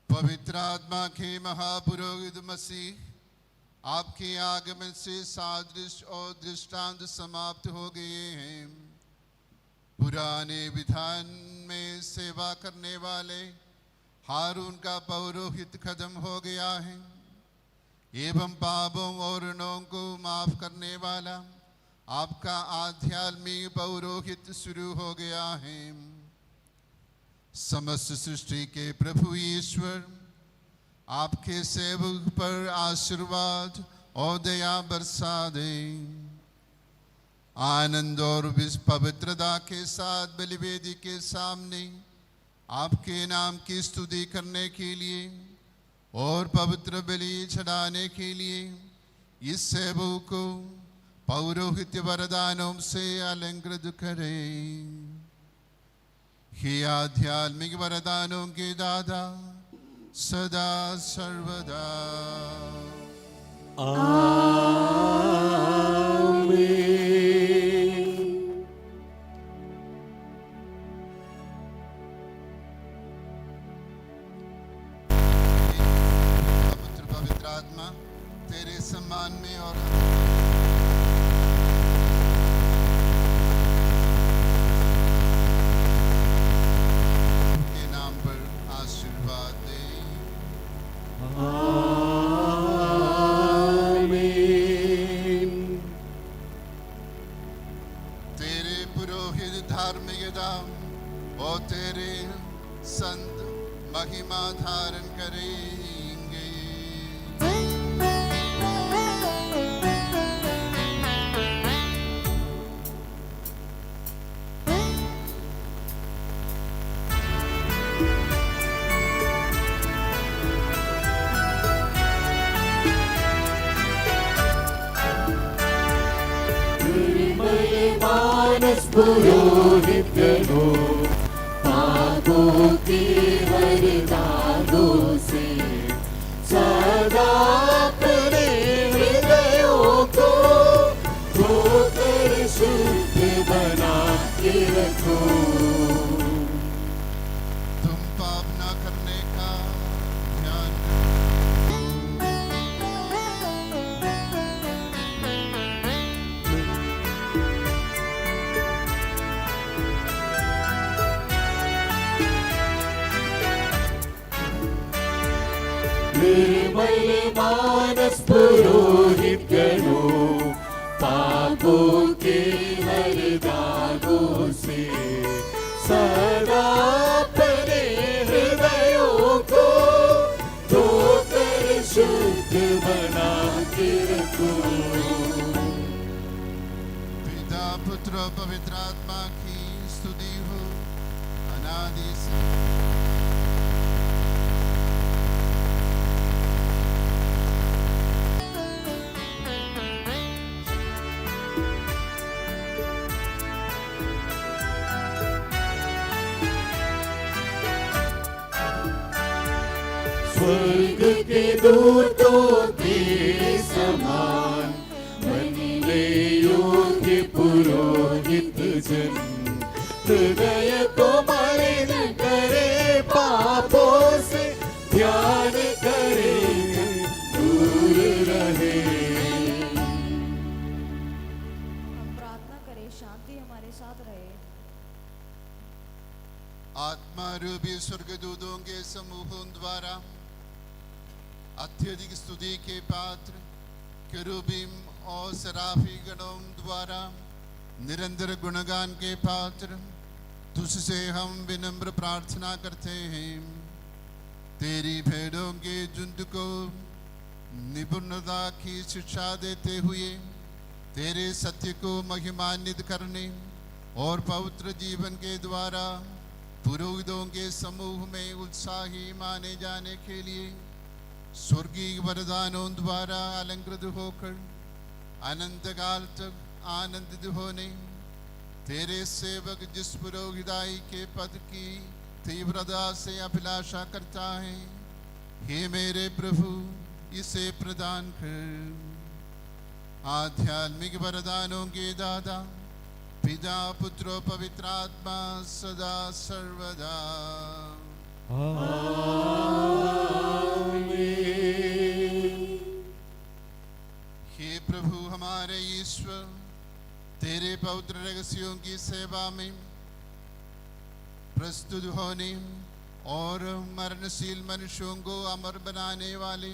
पवित्र आत्मा के महापुरोहित मसीह, आपके आगमन से सादृश्य और दृष्टांत समाप्त हो गए हैं। पुराने विधान में सेवा करने वाले हारून का पौरोहित खत्म हो गया है, एवं पापों और ऋणों को माफ करने वाला आपका आध्यात्मिक पौरोहित शुरू हो गया है। समस्त सृष्टि के प्रभु ईश्वर आपके सेवक पर आशीर्वाद और दया बरसा दे। आनंद और पवित्रता के साथ बलिवेदी के सामने आपके नाम की स्तुति करने के लिए और पवित्र बलि चढ़ाने के लिए इस सेवक को पौरोहित्य वरदानों से अलंकृत करें। हे आध्यात्मिक वरदानों के दादा, सदा सर्वदा आमीन। पुत्र पवित्र आत्मा तेरे सम्मान में और के नाम पर आशीर्वाद दे। आमीन। तेरे पुरोहित धार्मिकता और तेरे संत महिमा धारण करेंगे। मानस पुरोहित गणों, पापों के हर दागों से सदा अपने हृदयों को धोकर शुद्ध बना के रखो। तुम पाप न करने का ध्यान मेरे निर्मल मानस पुरोहित गणों, पापों के हर दागों से सदा अपने हृदयों को धोकर शुद्ध बना के रखो। पिता पुत्र और पवित्र आत्मा की स्तुति हो अनादि से। स्वर्ग के दूतों के समान बनने योग्य पुरोहित जन, हृदय को मलिन करे पापों से, ध्यान करे दूर रहे। हम प्रार्थना करें, शांति हमारे साथ रहे। आत्मा रूपी स्वर्गदूतों के समूहों द्वारा अत्यधिक स्तुति के पात्र केरूबीम और सराफी गणों द्वारा निरंतर गुणगान के पात्र तुझसे हम विनम्र प्रार्थना करते हैं। तेरी भेड़ों के झुंड को निपुणता की शिक्षा देते हुए तेरे सत्य को महिमान्वित करने और पवित्र जीवन के द्वारा पुरोहितों के समूह में उत्साही माने जाने के लिए स्वर्गीय वरदानों द्वारा अलंकृत होकर अनंत काल तक आनंदित होने तेरे सेवक जिस पुरोहिताई के पद की तीव्रता से अभिलाषा करता है, हे मेरे प्रभु इसे प्रदान कर। आध्यात्मिक वरदानों के दाता पिता पुत्र पवित्र आत्मा सदा सर्वदा हे प्रभु हमारे ईश्वर, तेरे पवित्र रहस्यों की सेवा में प्रस्तुत होने और मरणशील मनुष्यों को अमर बनाने वाले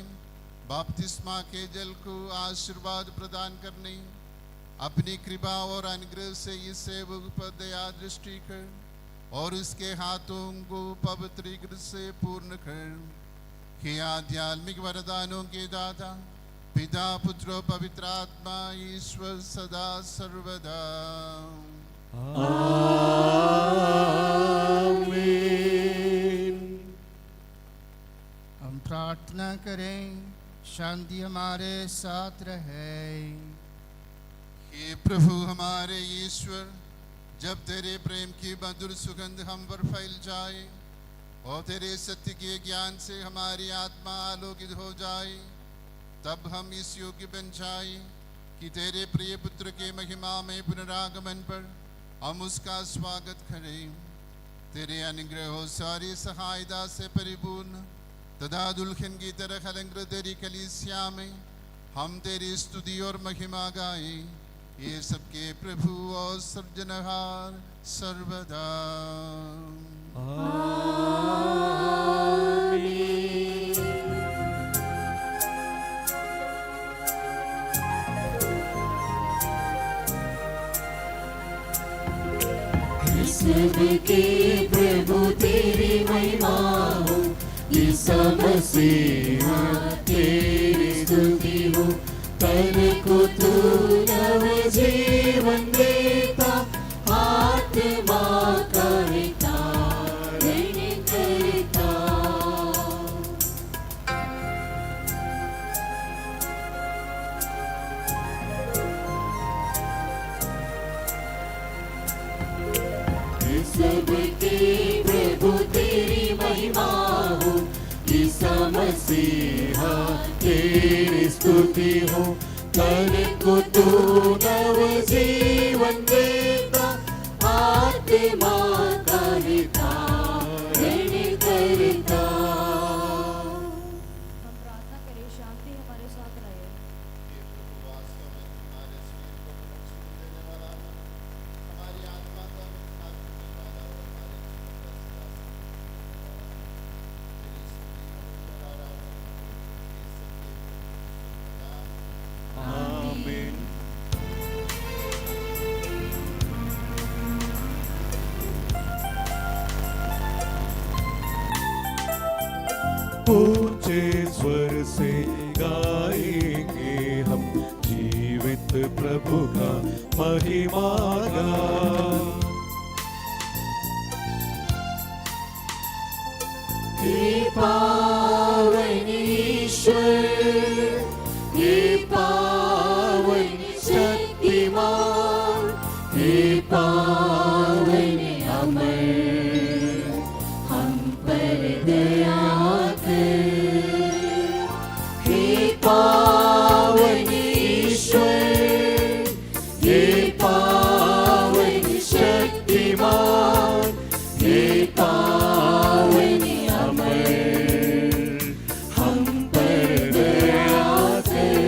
बपतिस्मा के जल को आशीर्वाद प्रदान करने अपनी कृपा और अनुग्रह से इस सेवक पर दया दृष्टि कर और उसके हाथों को पवित्रीकृत से पूर्ण कर। हे आध्यात्मिक वरदानों के दाता पिता पुत्र पवित्र आत्मा ईश्वर सदा सर्वदा आमीन। हम प्रार्थना करें, शांति हमारे साथ रहे। हे प्रभु हमारे ईश्वर, जब तेरे प्रेम की मधुर सुगंध हम पर फैल जाए और तेरे सत्य के ज्ञान से हमारी आत्मा आलोकित हो जाए, तब हम इस योग्य बन जाए कि तेरे प्रिय पुत्र के महिमा में पुनरागमन पर हम उसका स्वागत करें। तेरे अनुग्रह और सारी सहायता से परिपूर्ण तथा दुल्हन की तरह अलंकृत तेरी कलीसिया में हम तेरी स्तुति और महिमा गाएं, ये सबके प्रभु और सृजनहार सर्वदा आमीन। सबके प्रभु तेरी महिमा हो, ईसा मसीहा तेरी स्तुति हो। तन को तू नव जीवन देता, आत्मा का वितारण करता। सबके प्रभु तेरी महिमा हो, ईसा मसीहा तेरी स्तुति हो। तन को तू नव जीवन देता, आत्मा का वितारण करता। हम प्रार्थना करें, शांति हमारे साथ रहे। प्रभु का महिमा गान। हे पावन ईश्वर, हे पावन शक्तिमान, हे पावन अमर, हम पर दया कर। हे पावन ईश्वर, हे पावन शक्तिमान, हे पावन अमर, हम पर दया कर।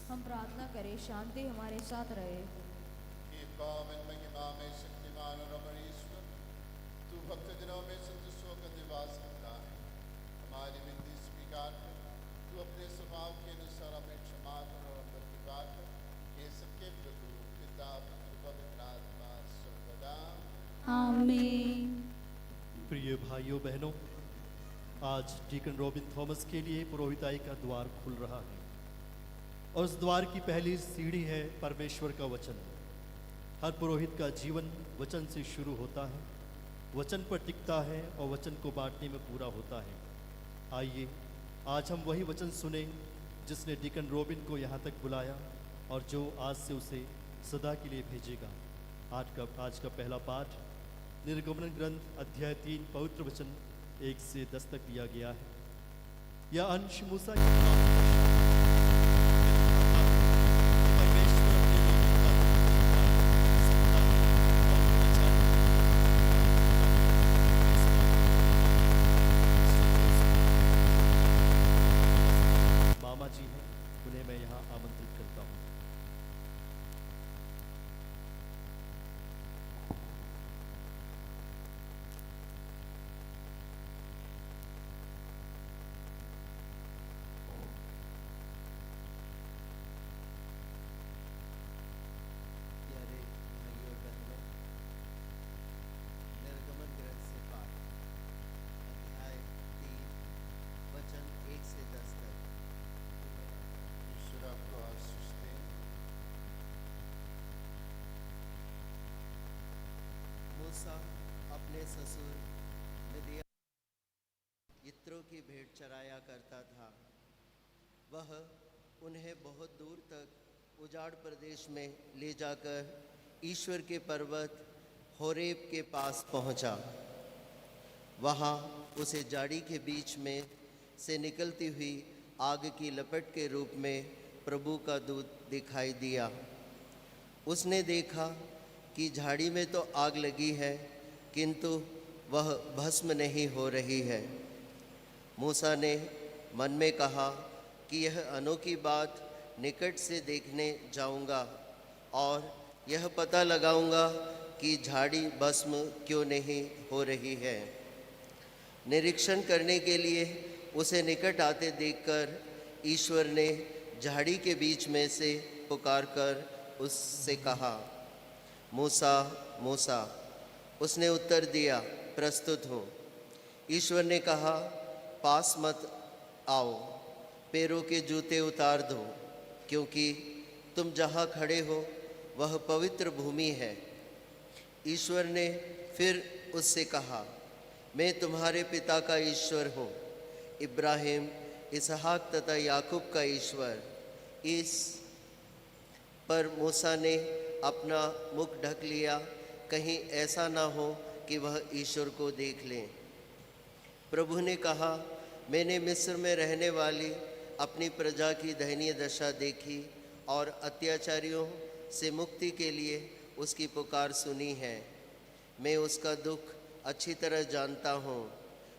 हम प्रार्थना करें शांति हमारे साथ रहे। हे पावन महिमा में शक्तिमान और अमर ईश्वर, तू भक्त जनों में संतोषों का निवास करता है। हमारी विनती स्वीकार कर, तू अपने स्वभाव के अनुसार हमें क्षमा कर और हम पर कृपा कर। ये सबके प्रभु पिता पुत्र पवित्र आत्मा सर्वदा। आमीन। प्रिय भाइयों बहनों, आज डीकन रॉबिन थॉमस के लिए पुरोहिताई का द्वार खुल रहा है और उस द्वार की पहली सीढ़ी है परमेश्वर का वचन। हर पुरोहित का जीवन वचन से शुरू होता है, वचन पर टिकता है और वचन को बांटने में पूरा होता है। आइए आज हम वही वचन सुने जिसने डीकन रॉबिन को यहाँ तक बुलाया और जो आज से उसे सदा के लिए भेजेगा। आज का पहला पाठ निर्गमन ग्रंथ अध्याय 3 पवित्र वचन 1 से 10 तक दिया गया है। यह अंश मूसा के मामा जी हैं, उन्हें मैं यहाँ आमंत्रित करता हूँ। प्यारे भाइयों और बहनों, निर्गमन ग्रंथ से पाठ अध्याय 3 वचन 1 से 10 तक। ईश्वर आपको आशीष दें। मूसा अपने ससुर मिदियान यित्रो की भेंट चराया करता था। वह उन्हें बहुत दूर तक उजाड़ प्रदेश में ले जाकर ईश्वर के पर्वत होरेब के पास पहुंचा। वहां उसे झाड़ी के बीच में से निकलती हुई आग की लपट के रूप में प्रभु का दूत दिखाई दिया। उसने देखा कि झाड़ी में तो आग लगी है, किंतु वह भस्म नहीं हो रही है। मूसा ने मन में कहा कि यह अनोखी बात निकट से देखने जाऊंगा और यह पता लगाऊंगा कि झाड़ी भस्म क्यों नहीं हो रही है। निरीक्षण करने के लिए उसे निकट आते देखकर ईश्वर ने झाड़ी के बीच में से पुकारकर उससे कहा, मूसा मूसा। उसने उत्तर दिया, प्रस्तुत हूँ। ईश्वर ने कहा, पास मत आओ, पैरों के जूते उतार दो, क्योंकि तुम जहाँ खड़े हो वह पवित्र भूमि है। ईश्वर ने फिर उससे कहा, मैं तुम्हारे पिता का ईश्वर हूँ, इब्राहिम, इसहाक तथा याकूब का ईश्वर। इस पर मूसा ने अपना मुख ढक लिया, कहीं ऐसा ना हो कि वह ईश्वर को देख लें। प्रभु ने कहा, मैंने मिस्र में रहने वाली अपनी प्रजा की दयनीय दशा देखी और अत्याचारियों से मुक्ति के लिए उसकी पुकार सुनी है। मैं उसका दुख अच्छी तरह जानता हूँ।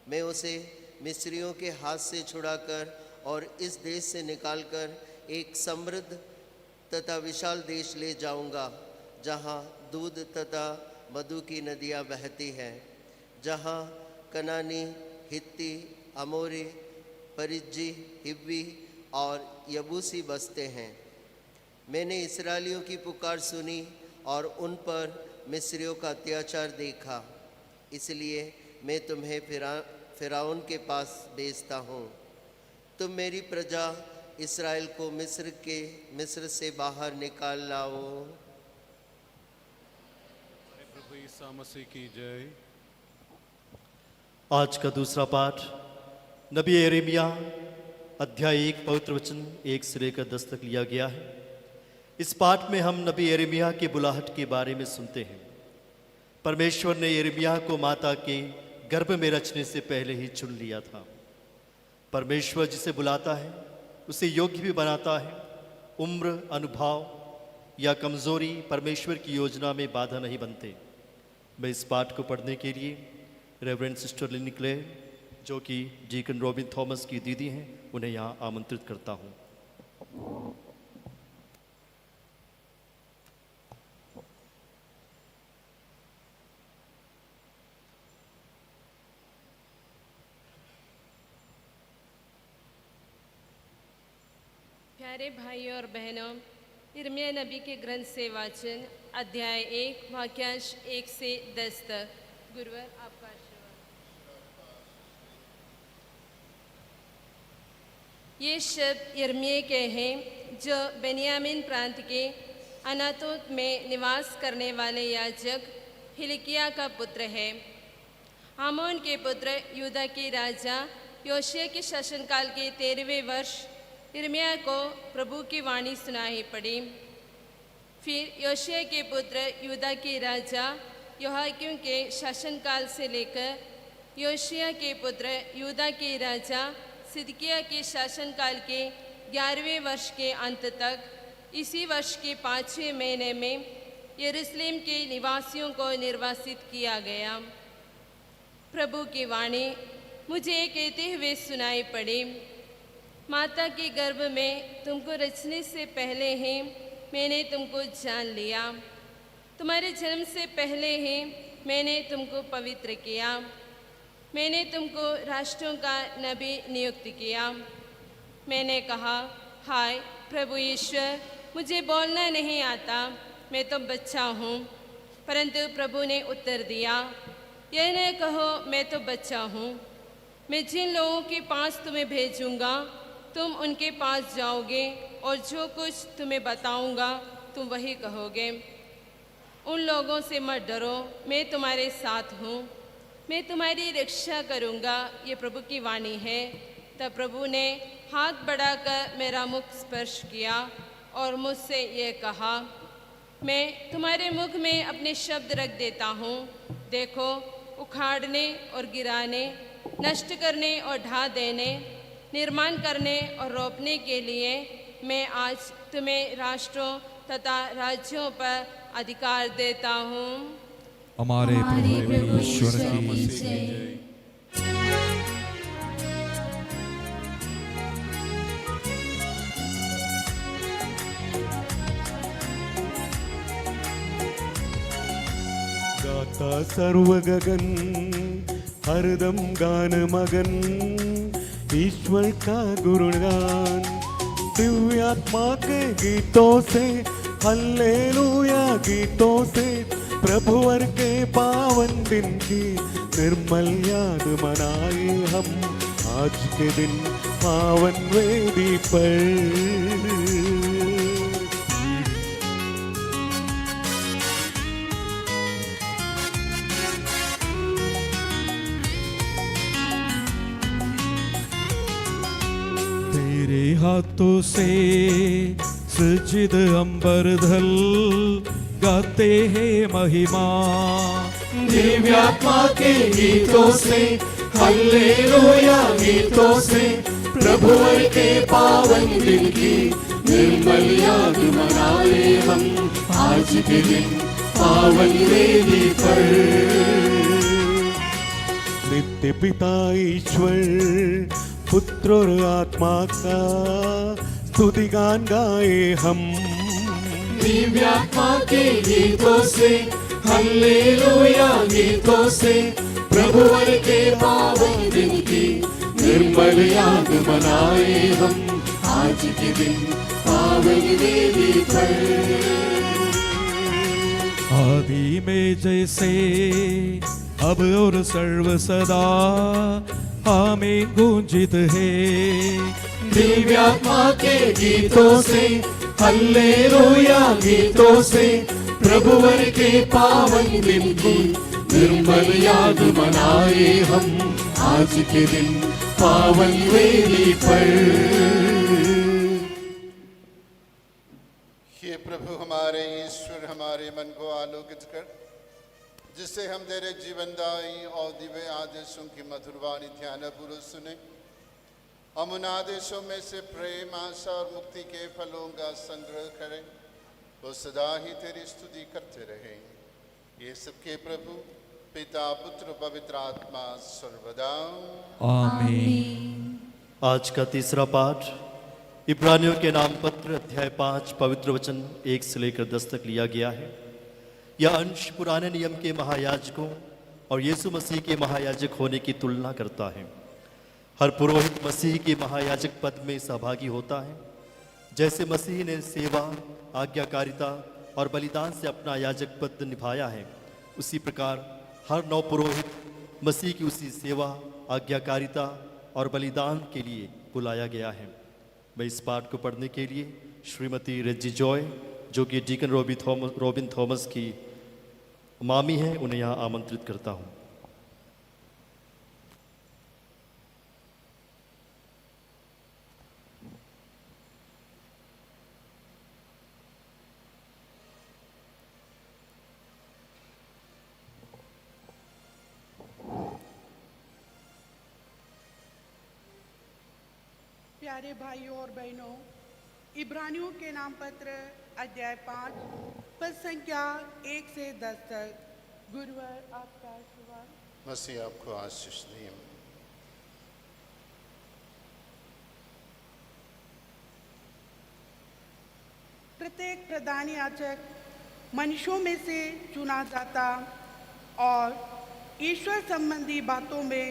मैं उसे मिस्रियों के हाथ से छुड़ाकर और इस देश से निकालकर एक समृद्ध तथा विशाल देश ले जाऊंगा, जहाँ दूध तथा मधु की नदियाँ बहती हैं, जहाँ कनानी, हित्ती, अमोरी, परिज्जी, हिब्बी और यबूसी बसते हैं। मैंने इस्राएलियों की पुकार सुनी और उन पर मिस्रियों का अत्याचार देखा, इसलिए मैं तुम्हें फिरौन के पास भेजता हूँ। तुम मेरी प्रजा इस्राएल को मिस्र से बाहर निकाल लाओ। प्रभु ईसा मसीह की जय। आज का दूसरा पाठ नबी यिर्मयाह अध्याय 1 पवित्र वचन 1 से लेकर 10 तक लिया गया है। इस पाठ में हम नबी यिर्मयाह की बुलाहट के बारे में सुनते हैं। परमेश्वर ने यिर्मयाह को माता के गर्भ में रचने से पहले ही चुन लिया था। परमेश्वर जिसे बुलाता है उसे योग्य भी बनाता है। उम्र, अनुभव या कमजोरी परमेश्वर की योजना में बाधा नहीं बनते। मैं इस पाठ को पढ़ने के लिए रेवरेंड सिस्टर लिनी क्लेयर, जो कि डीकन रॉबिन थॉमस की दीदी हैं, उन्हें यहाँ आमंत्रित करता हूँ। प्यारे भाइयों और बहनों, यिर्मयाह नबी के ग्रंथ से वाचन अध्याय 1 वाक्यांश 1 से 10 तक। गुरुवर आपका आशीर्वाद। ये शब्द यिर्मयाह के हैं जो बेन्यामीन प्रांत के अनातोत में निवास करने वाले याजक हिलकिय्याह का पुत्र है। आमोन के पुत्र यूदा के राजा योशिय्याह के शासनकाल के 13वें वर्ष यिर्मयाह को प्रभु की वाणी सुनाई पड़ी। फिर योशिय्याह के पुत्र यूदा के राजा यहोयाकीम के शासनकाल से लेकर योशिय्याह के पुत्र यूदा के राजा सिदकिय्याह के शासनकाल के 11वें वर्ष के अंत तक, इसी वर्ष के 5वें महीने में यरूशलेम के निवासियों को निर्वासित किया गया। प्रभु की वाणी मुझे कहते हुए सुनाई पड़ी, माता के गर्भ में तुमको रचने से पहले ही मैंने तुमको जान लिया। तुम्हारे जन्म से पहले ही मैंने तुमको पवित्र किया। मैंने तुमको राष्ट्रों का नबी नियुक्त किया। मैंने कहा, हाय प्रभु ईश्वर, मुझे बोलना नहीं आता, मैं तो बच्चा हूँ। परंतु प्रभु ने उत्तर दिया, यह न कहो मैं तो बच्चा हूँ। मैं जिन लोगों के पास तुम्हें भेजूँगा तुम उनके पास जाओगे और जो कुछ तुम्हें बताऊंगा तुम वही कहोगे। उन लोगों से मत डरो, मैं तुम्हारे साथ हूँ, मैं तुम्हारी रक्षा करूँगा, ये प्रभु की वाणी है। तब प्रभु ने हाथ बढ़ाकर मेरा मुख स्पर्श किया और मुझसे ये कहा, मैं तुम्हारे मुख में अपने शब्द रख देता हूँ। देखो, उखाड़ने और गिराने, नष्ट करने और ढा देने, निर्माण करने और रोपने के लिए मैं आज तुम्हें राष्ट्रों तथा राज्यों पर अधिकार देता हूँ। हमारे प्रभु ईश्वर की जय। गाता सर्व गगन हरदम गान मगन, ईश्वर का गुणगान दिव्य आत्मा के गीतों से, हल्लेलुया गीतों से, प्रभुवर के पावन दिन की निर्मल याद मनाए हम आज के दिन पावन वेदी पर। तेरे हाथों से सजिद अंबर धल, गाते हैं महिमा दिव्य आत्मा के गीतों से, हल्लेलुया गीतों से, प्रभुवर के पावन दिन की निर्मल याद मनाए हम आज के दिन पावन वेदी पर। नित्य पिता ईश्वर पुत्र और आत्मा का स्तुति गान गाए हम दिव्य आत्मा के गीतों से, हल्लेलुया गीतों से, प्रभुवर के पावन दिन की निर्मल याद मनाए हम आज के दिन पावन वेदी पर। आदि में जैसे अब और सर्व सदा आमीन गूंजित है। दिव्यात्मा के गीतों से, हल्लेलुया गीतों से, प्रभुवर के पावन दिन की निर्मल याद मनाए हम आज के दिन पावन वेदी पर। हे प्रभु हमारे ईश्वर, हमारे मन को आलोकित कर, जिससे हम तेरे जीवनदायी और दिव्य आदेशों की मधुर वाणी ध्यानपूर्वक सुने। हम उन आदेशों में से प्रेम, आशा और मुक्ति के फलों का संग्रह करें, वो सदा ही तेरी स्तुति करते रहें। ये सबके प्रभु पिता, पुत्र, पवित्र आत्मा सर्वदा आमीन। आज का तीसरा पाठ इब्रानियों के नाम पत्र अध्याय 5 पवित्र वचन 1 से लेकर 10 तक लिया गया है। यह अंश पुराने नियम के महायाजकों और यीशु मसीह के महायाजक होने की तुलना करता है। हर पुरोहित मसीह के महायाजक पद में सहभागी होता है। जैसे मसीह ने सेवा, आज्ञाकारिता और बलिदान से अपना याजक पद निभाया है, उसी प्रकार हर नौ पुरोहित मसीह की उसी सेवा, आज्ञाकारिता और बलिदान के लिए बुलाया गया है। मैं इस पाठ को पढ़ने के लिए श्रीमती रेजी जॉय, जो कि डीकन रॉबिन थॉमस की मामी हैं, उन्हें यहाँ आमंत्रित करता हूँ। प्यारे भाइयों और बहनों, इब्रानियों के नाम पत्र अध्याय 5 पद संख्या 1 से 10 तक। गुरुवार आपका आशीर्वाद। मसीह आपको आशीष दे। प्रत्येक प्रधान याजक मनुष्यों में से चुना जाता और ईश्वर संबंधी बातों में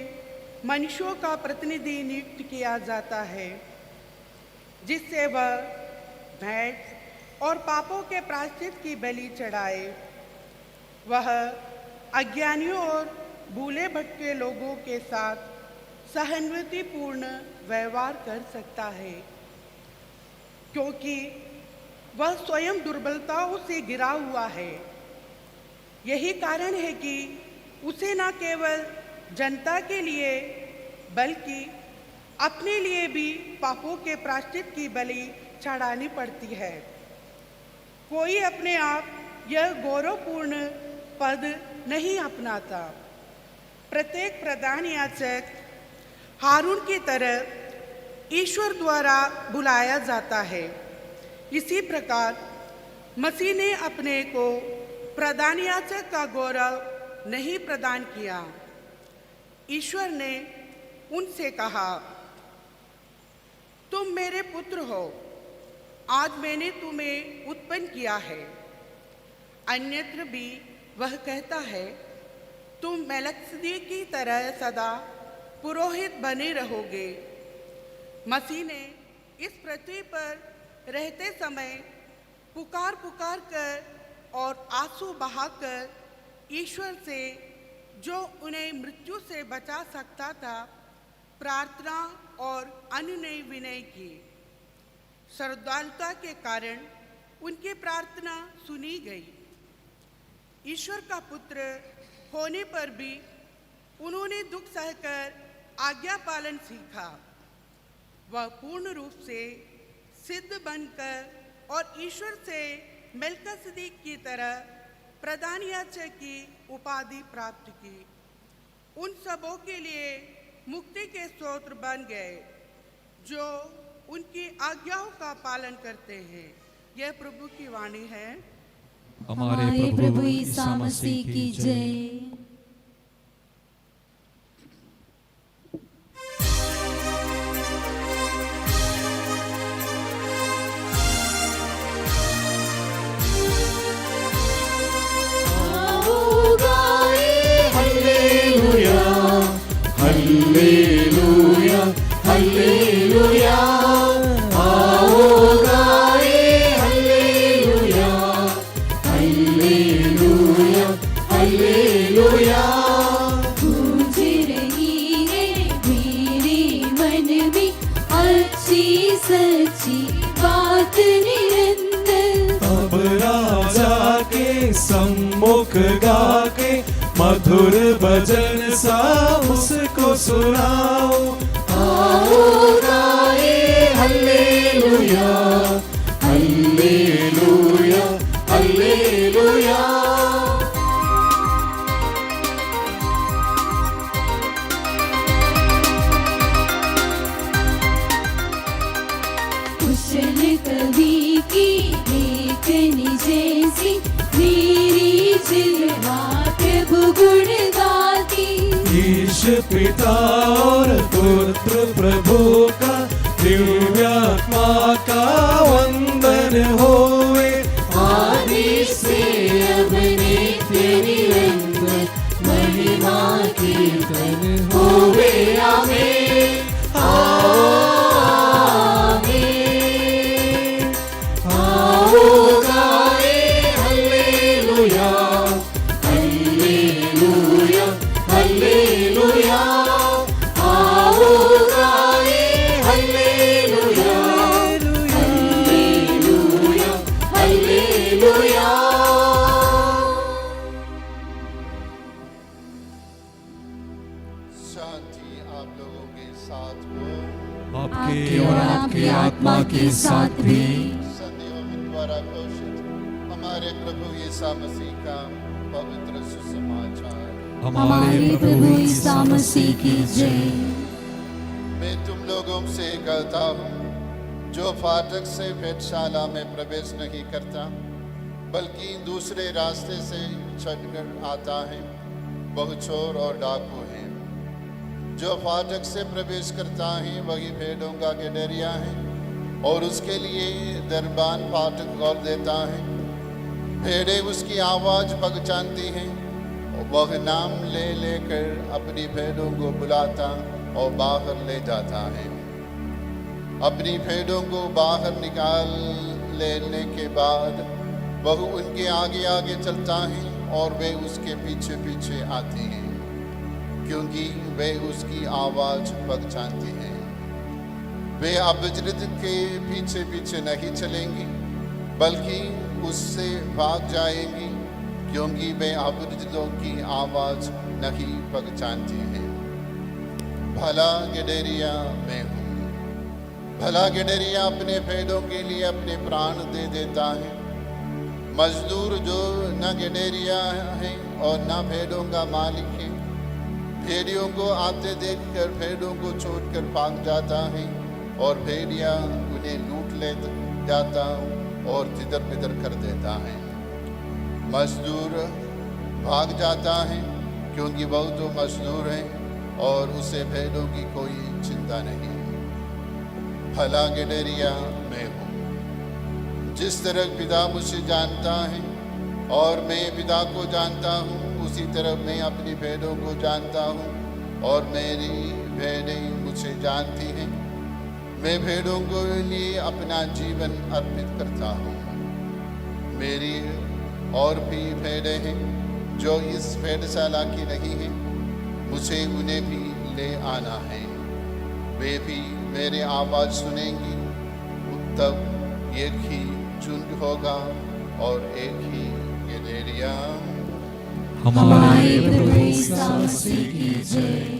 मनुष्यों का प्रतिनिधि नियुक्त किया जाता है, जिससे वह भेंट और पापों के प्रायश्चित की बलि चढ़ाए। वह अज्ञानियों और भूले भटके लोगों के साथ सहानुभूतिपूर्ण व्यवहार कर सकता है, क्योंकि वह स्वयं दुर्बलताओं से घिरा हुआ है। यही कारण है कि उसे न केवल जनता के लिए बल्कि अपने लिए भी पापों के प्रायश्चित की बलि चढ़ानी पड़ती है। कोई अपने आप यह गौरवपूर्ण पद नहीं अपनाता। प्रत्येक प्रधान याजक हारून की तरह ईश्वर द्वारा बुलाया जाता है। इसी प्रकार मसीह ने अपने को प्रधान याजक का गौरव नहीं प्रदान किया। ईश्वर ने उनसे कहा, तुम मेरे पुत्र हो, आज मैंने तुम्हें उत्पन्न किया है। अन्यत्र भी वह कहता है, तुम मेलकिसेदेक की तरह सदा पुरोहित बने रहोगे। मसीह ने इस पृथ्वी पर रहते समय पुकार पुकार कर और आंसू बहाकर ईश्वर से, जो उन्हें मृत्यु से बचा सकता था, प्रार्थना और अनुनय विनय की। श्रद्धालुता के कारण उनकी प्रार्थना सुनी गई। ईश्वर का पुत्र होने पर भी उन्होंने दुख सहकर आज्ञा पालन सीखा। वह पूर्ण रूप से सिद्ध बनकर और ईश्वर से मेलकिसेदेक की तरह प्रधान याजक की उपाधि प्राप्त की। उन सबों के लिए मुक्ति के स्रोत बन गए जो उनकी आज्ञाओं का पालन करते हैं। यह प्रभु की वाणी है। हमारे प्रभु ईसा मसीह की जय। हालेलुया हालेलुया, आओ गाए हालेलुया हालेलुया हालेलुया। सच्ची बात निरंतर। अब राजा के सम्मुख गाके मधुर भजन सा उसको सुनाओ। आओ गाए हल्लेलुया हल्लेलुया हल्लेलुया। कुशल कवि की लेखनी जैसी मेरी जिह्वा प्रभु गुण गाती। ईश पिता और पुत्र प्रभु का दिव्यात्मा का वंदन होवे। आदि से अब नित्य निरंतर महिमा कीर्तन होवे आमीन आमीन। आओ गाए हल्लेलुया हल्लेलुया हल्लेलुया। आओ गाए हल्लेलुया हल्लेलुया हल्लेलुया। शांति आप लोगों के साथ हो। आपके और आपके आत्मा के साथ भी। संदेहों द्वारा घोषित हमारे प्रभु यीशु मसीह का पवित्र सुसमाचार। हमारे प्रभु यीशु मसीह की जय। मैं तुम लोगों से कहता हूँ, जो फाटक से भेंटशाला में प्रवेश नहीं करता बल्कि दूसरे रास्ते से चढ़कर आता है, वह चोर और डाकू है। जो फाटक से प्रवेश करता है वही भेड़ों का गिरहरिया है, और उसके लिए दरबान फाटक खोल देता है। भेड़ें उसकी आवाज़ पहचानती हैं, और वह नाम ले लेकर अपनी भेड़ों को बुलाता और बाहर ले जाता है। अपनी भेड़ों को बाहर निकाल लेने के बाद वह उनके आगे आगे चलता है, और वे उसके पीछे पीछे आती हैं, क्योंकि वे उसकी आवाज़ पहचानती हैं। वे अपरिचित के पीछे पीछे नहीं चलेंगी बल्कि उससे भाग जाएंगी, क्योंकि वे अपरिचितों की आवाज़ नहीं पहचानती हैं। भला गिरहरिया मैं हूँ। भला गिरहरिया अपने भेड़ों के लिए अपने प्राण दे देता है। मजदूर जो न गिरहरिया है और न भेड़ों का मालिक है, भेड़ियों को आते देखकर भेड़ों को छोड़कर भाग जाता है, और भेड़िया उन्हें लूट ले जाता और तितर बितर कर देता है। मजदूर भाग जाता है क्योंकि वह तो मजदूर है और उसे भेड़ों की कोई चिंता नहीं। भला गिरहरिया मैं हूँ। जिस तरह पिता मुझे जानता है और मैं पिता को जानता हूँ, उसी तरह मैं अपनी भेड़ों को जानता हूँ और मेरी भेड़ें मुझे जानती हैं। मैं भेड़ों के लिए अपना जीवन अर्पित करता हूँ। मेरी और भी भेड़ें हैं जो इस भेड़शाला की नहीं हैं, मुझे उन्हें भी ले आना है। वे भी मेरे आवाज़ सुनेंगी, तब एक ही झुंड होगा और एक ही गिरहरिया। हमारे प्रभु यीशु मसीह की जय।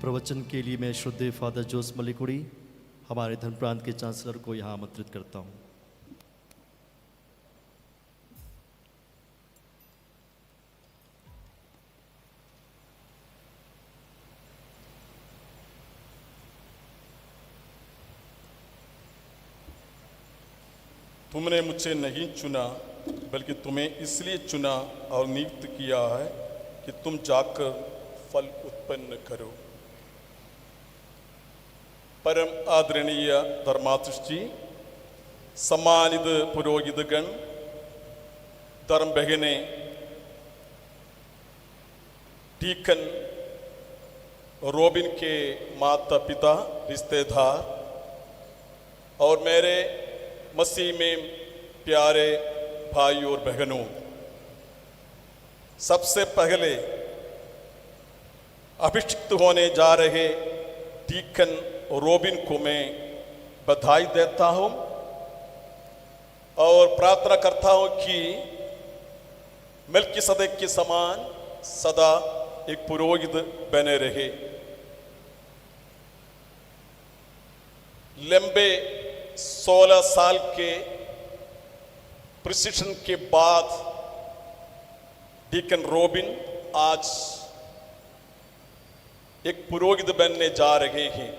प्रवचन के लिए मैं श्रद्धेय फादर जोस मलिकुड़ी, हमारे धर्म प्रांत के चांसलर को यहाँ आमंत्रित करता हूँ। तुमने मुझे नहीं चुना बल्कि तुम्हें इसलिए चुना और नियुक्त किया है कि तुम जाकर फल उत्पन्न करो। परम आदरणीय धर्माध्यक्ष जी, सम्मानित पुरोहितगण, धर्म बहने, डीकन, रॉबिन के माता पिता, रिश्तेदार और मेरे मसीह में प्यारे भाई और बहनों, सबसे पहले अभिषिक्त होने जा रहे डीकन रॉबिन को मैं बधाई देता हूं और प्रार्थना करता हूं कि मेल्किसदेक के समान सदा एक पुरोहित बने रहे। लंबे 16 साल के प्रशिक्षण के बाद डीकन रॉबिन आज एक पुरोहित बनने जा रहे हैं।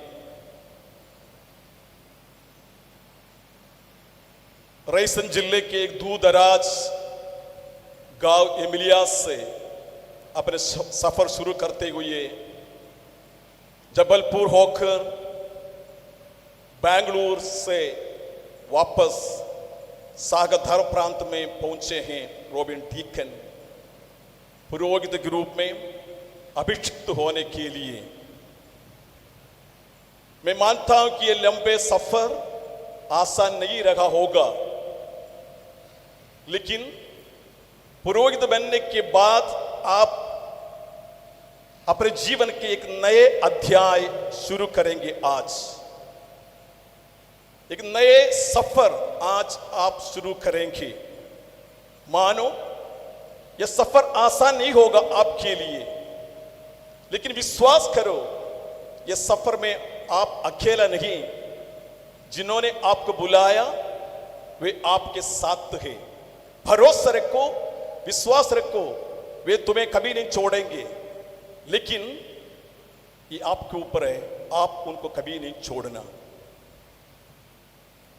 रायसेन जिले के एक दूर दराज गांव एमिलियास से अपने सफर शुरू करते हुए जबलपुर होकर बेंगलुरु से वापस सागर प्रांत में पहुंचे हैं रॉबिन डीकन पुरोहित के रूप में अभिषिक्त होने के लिए। मैं मानता हूं कि ये लंबे सफर आसान नहीं रहा होगा, लेकिन पुरोहित बनने के बाद आप अपने जीवन के एक नए अध्याय शुरू करेंगे। आज एक नए सफर आज आप शुरू करेंगे। मानो यह सफर आसान नहीं होगा आपके लिए, लेकिन विश्वास करो यह सफर में आप अकेला नहीं, जिन्होंने आपको बुलाया वे आपके साथ हैं। भरोसा रखो, विश्वास रखो, वे तुम्हें कभी नहीं छोड़ेंगे। लेकिन ये आपके ऊपर है, आप उनको कभी नहीं छोड़ना,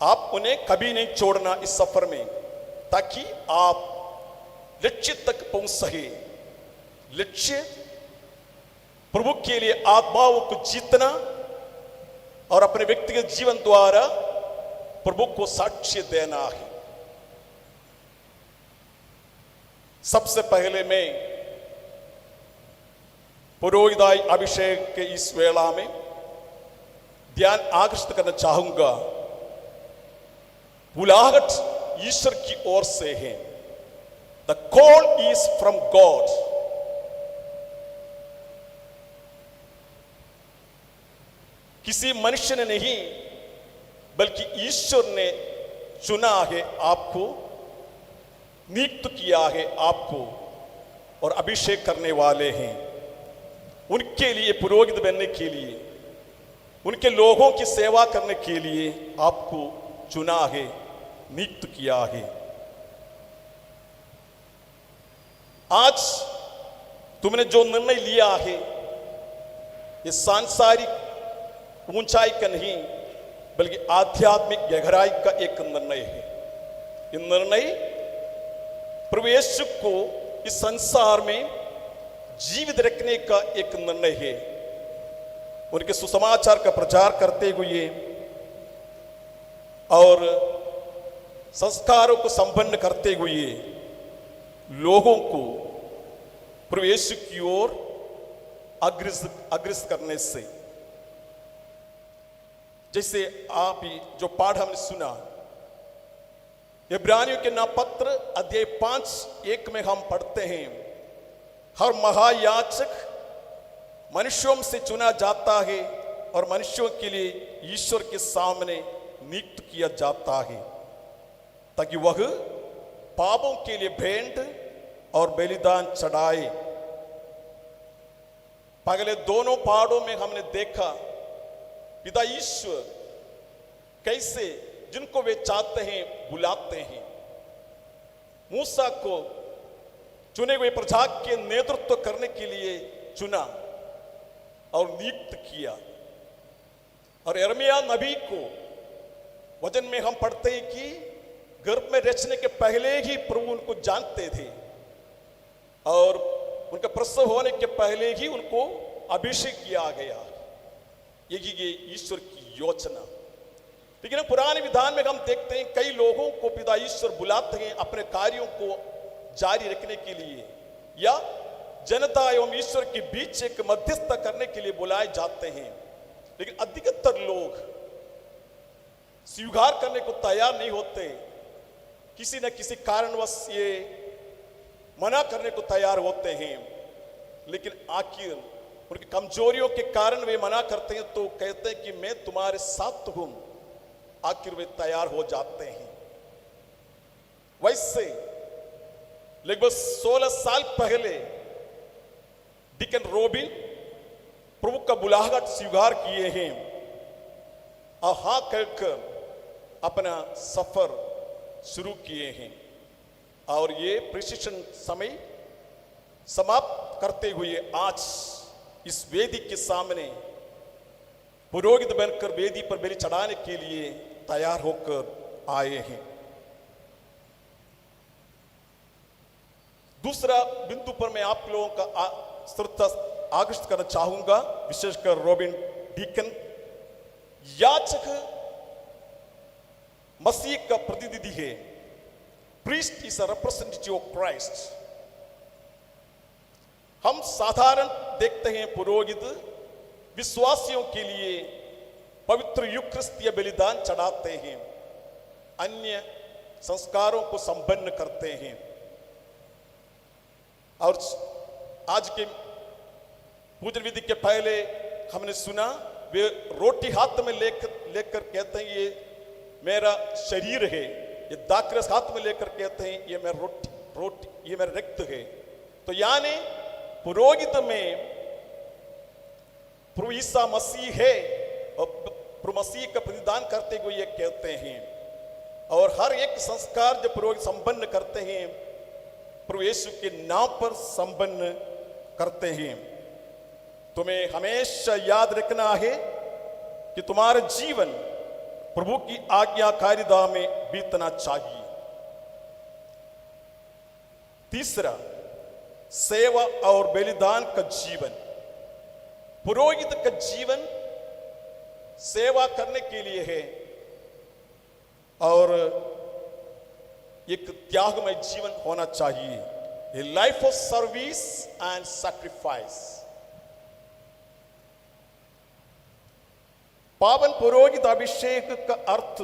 आप उन्हें कभी नहीं छोड़ना इस सफर में, ताकि आप लक्ष्य तक पहुंच सके। लक्ष्य प्रभु के लिए आत्माओं को जीतना और अपने व्यक्तिगत जीवन द्वारा प्रभु को साक्ष्य देना है। सबसे पहले मैं पुरोहिताई अभिषेक के इस वेला में ध्यान आकर्षित करना चाहूंगा। बुलाहट ईश्वर की ओर से है। The call is from God. किसी मनुष्य ने नहीं, बल्कि ईश्वर ने चुना है आपको, नियुक्त किया है आपको, और अभिषेक करने वाले हैं। उनके लिए पुरोहित बनने के लिए, उनके लोगों की सेवा करने के लिए आपको चुना है, नियुक्त किया है। आज तुमने जो निर्णय लिया है ये सांसारिक ऊंचाई का नहीं, बल्कि आध्यात्मिक गहराई का एक निर्णय है। ये निर्णय प्रभु यीशु को इस संसार में जीवित रखने का एक निर्णय है। उनके सुसमाचार का प्रचार करते हुए और संस्कारों को संपन्न करते हुए लोगों को प्रभु यीशु की ओर अग्रसर करने से, जैसे आप ही जो पाठ हमने सुना इब्रानियों के नापत्र अध्याय 5:1 में हम पढ़ते हैं, हर महायाजक मनुष्यों से चुना जाता है और मनुष्यों के लिए ईश्वर के सामने नियुक्त किया जाता है, ताकि वह पापों के लिए भेंट और बलिदान चढ़ाए। पहले दोनों पहाड़ों में हमने देखा पिता ईश्वर कैसे जिनको वे चाहते हैं बुलाते हैं। मूसा को चुने हुए प्रजा के नेतृत्व करने के लिए चुना और नियुक्त किया, और यिर्मयाह नबी को वचन में हम पढ़ते हैं कि गर्भ में रचने के पहले ही प्रभु उनको जानते थे और उनका प्रसव होने के पहले ही उनको अभिषेक किया गया। ये ईश्वर की योजना। लेकिन पुराने विधान में हम देखते हैं कई लोगों को पिता ईश्वर बुलाते हैं अपने कार्यों को जारी रखने के लिए, या जनता एवं ईश्वर के बीच एक मध्यस्थ करने के लिए बुलाए जाते हैं। लेकिन अधिकतर लोग स्वीकार करने को तैयार नहीं होते, किसी न किसी कारणवश ये मना करने को तैयार होते हैं। लेकिन आखिर उनकी कमजोरियों के कारण वे मना करते हैं, तो कहते हैं कि मैं तुम्हारे साथ हूं, आखिर वे तैयार हो जाते हैं। वैसे लगभग 16 साल पहले डिकन रॉबिन प्रभु का बुलाहट स्वीकार किए हैं और हाँ कहकर अपना सफर शुरू किए हैं। और ये प्रशिक्षण समय समाप्त करते हुए आज इस वेदी के सामने पुरोहित बनकर वेदी पर बलि चढ़ाने के लिए तैयार होकर आए हैं। दूसरा बिंदु पर मैं आप लोगों का श्रद्धा आकर्षित करना चाहूंगा, विशेषकर रॉबिन डीकन। याजक मसीह का प्रतिनिधि है। Priest is a representative of Christ. हम साधारण देखते हैं पुरोहित विश्वासियों के लिए पवित्र यूक्रिस्ट या बलिदान चढ़ाते हैं, अन्य संस्कारों को संपन्न करते हैं। और आज के पूजन विधि के पहले हमने सुना वे रोटी हाथ में लेकर कहते हैं ये मेरा शरीर है, ये दाखरस हाथ में लेकर कहते हैं ये मेरा रोटी ये मेरा रक्त है। तो यानी पुरोहित में प्रभु ईसा मसीह है और प्रभु मसीह का प्रतिदान करते हुए ये कहते हैं। और हर एक संस्कार जो पुरोहित संपन्न करते हैं प्रभु यीशु के नाम पर संपन्न करते हैं। तुम्हें हमेशा याद रखना है कि तुम्हारा जीवन प्रभु की आज्ञाकारिता में बीतना चाहिए। तीसरा, सेवा और बलिदान का जीवन। पुरोहित का जीवन सेवा करने के लिए है और एक त्यागमय जीवन होना चाहिए। ए life of service and sacrifice. पावन पुरोहित अभिषेक का अर्थ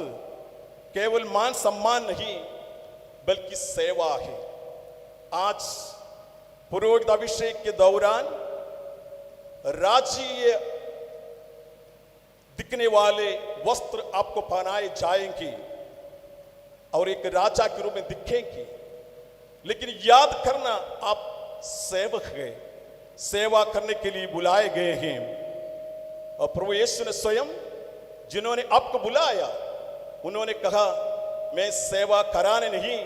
केवल मान सम्मान नहीं बल्कि सेवा है। आज पुरोहित अभिषेक के दौरान राजीय दिखने वाले वस्त्र आपको पहनाए जाएंगे और एक राजा के रूप में दिखेंगे, लेकिन याद करना आप सेवक हैं, सेवा करने के लिए बुलाए गए हैं। और प्रभु यीशु ने स्वयं जिन्होंने आपको बुलाया उन्होंने कहा मैं सेवा कराने नहीं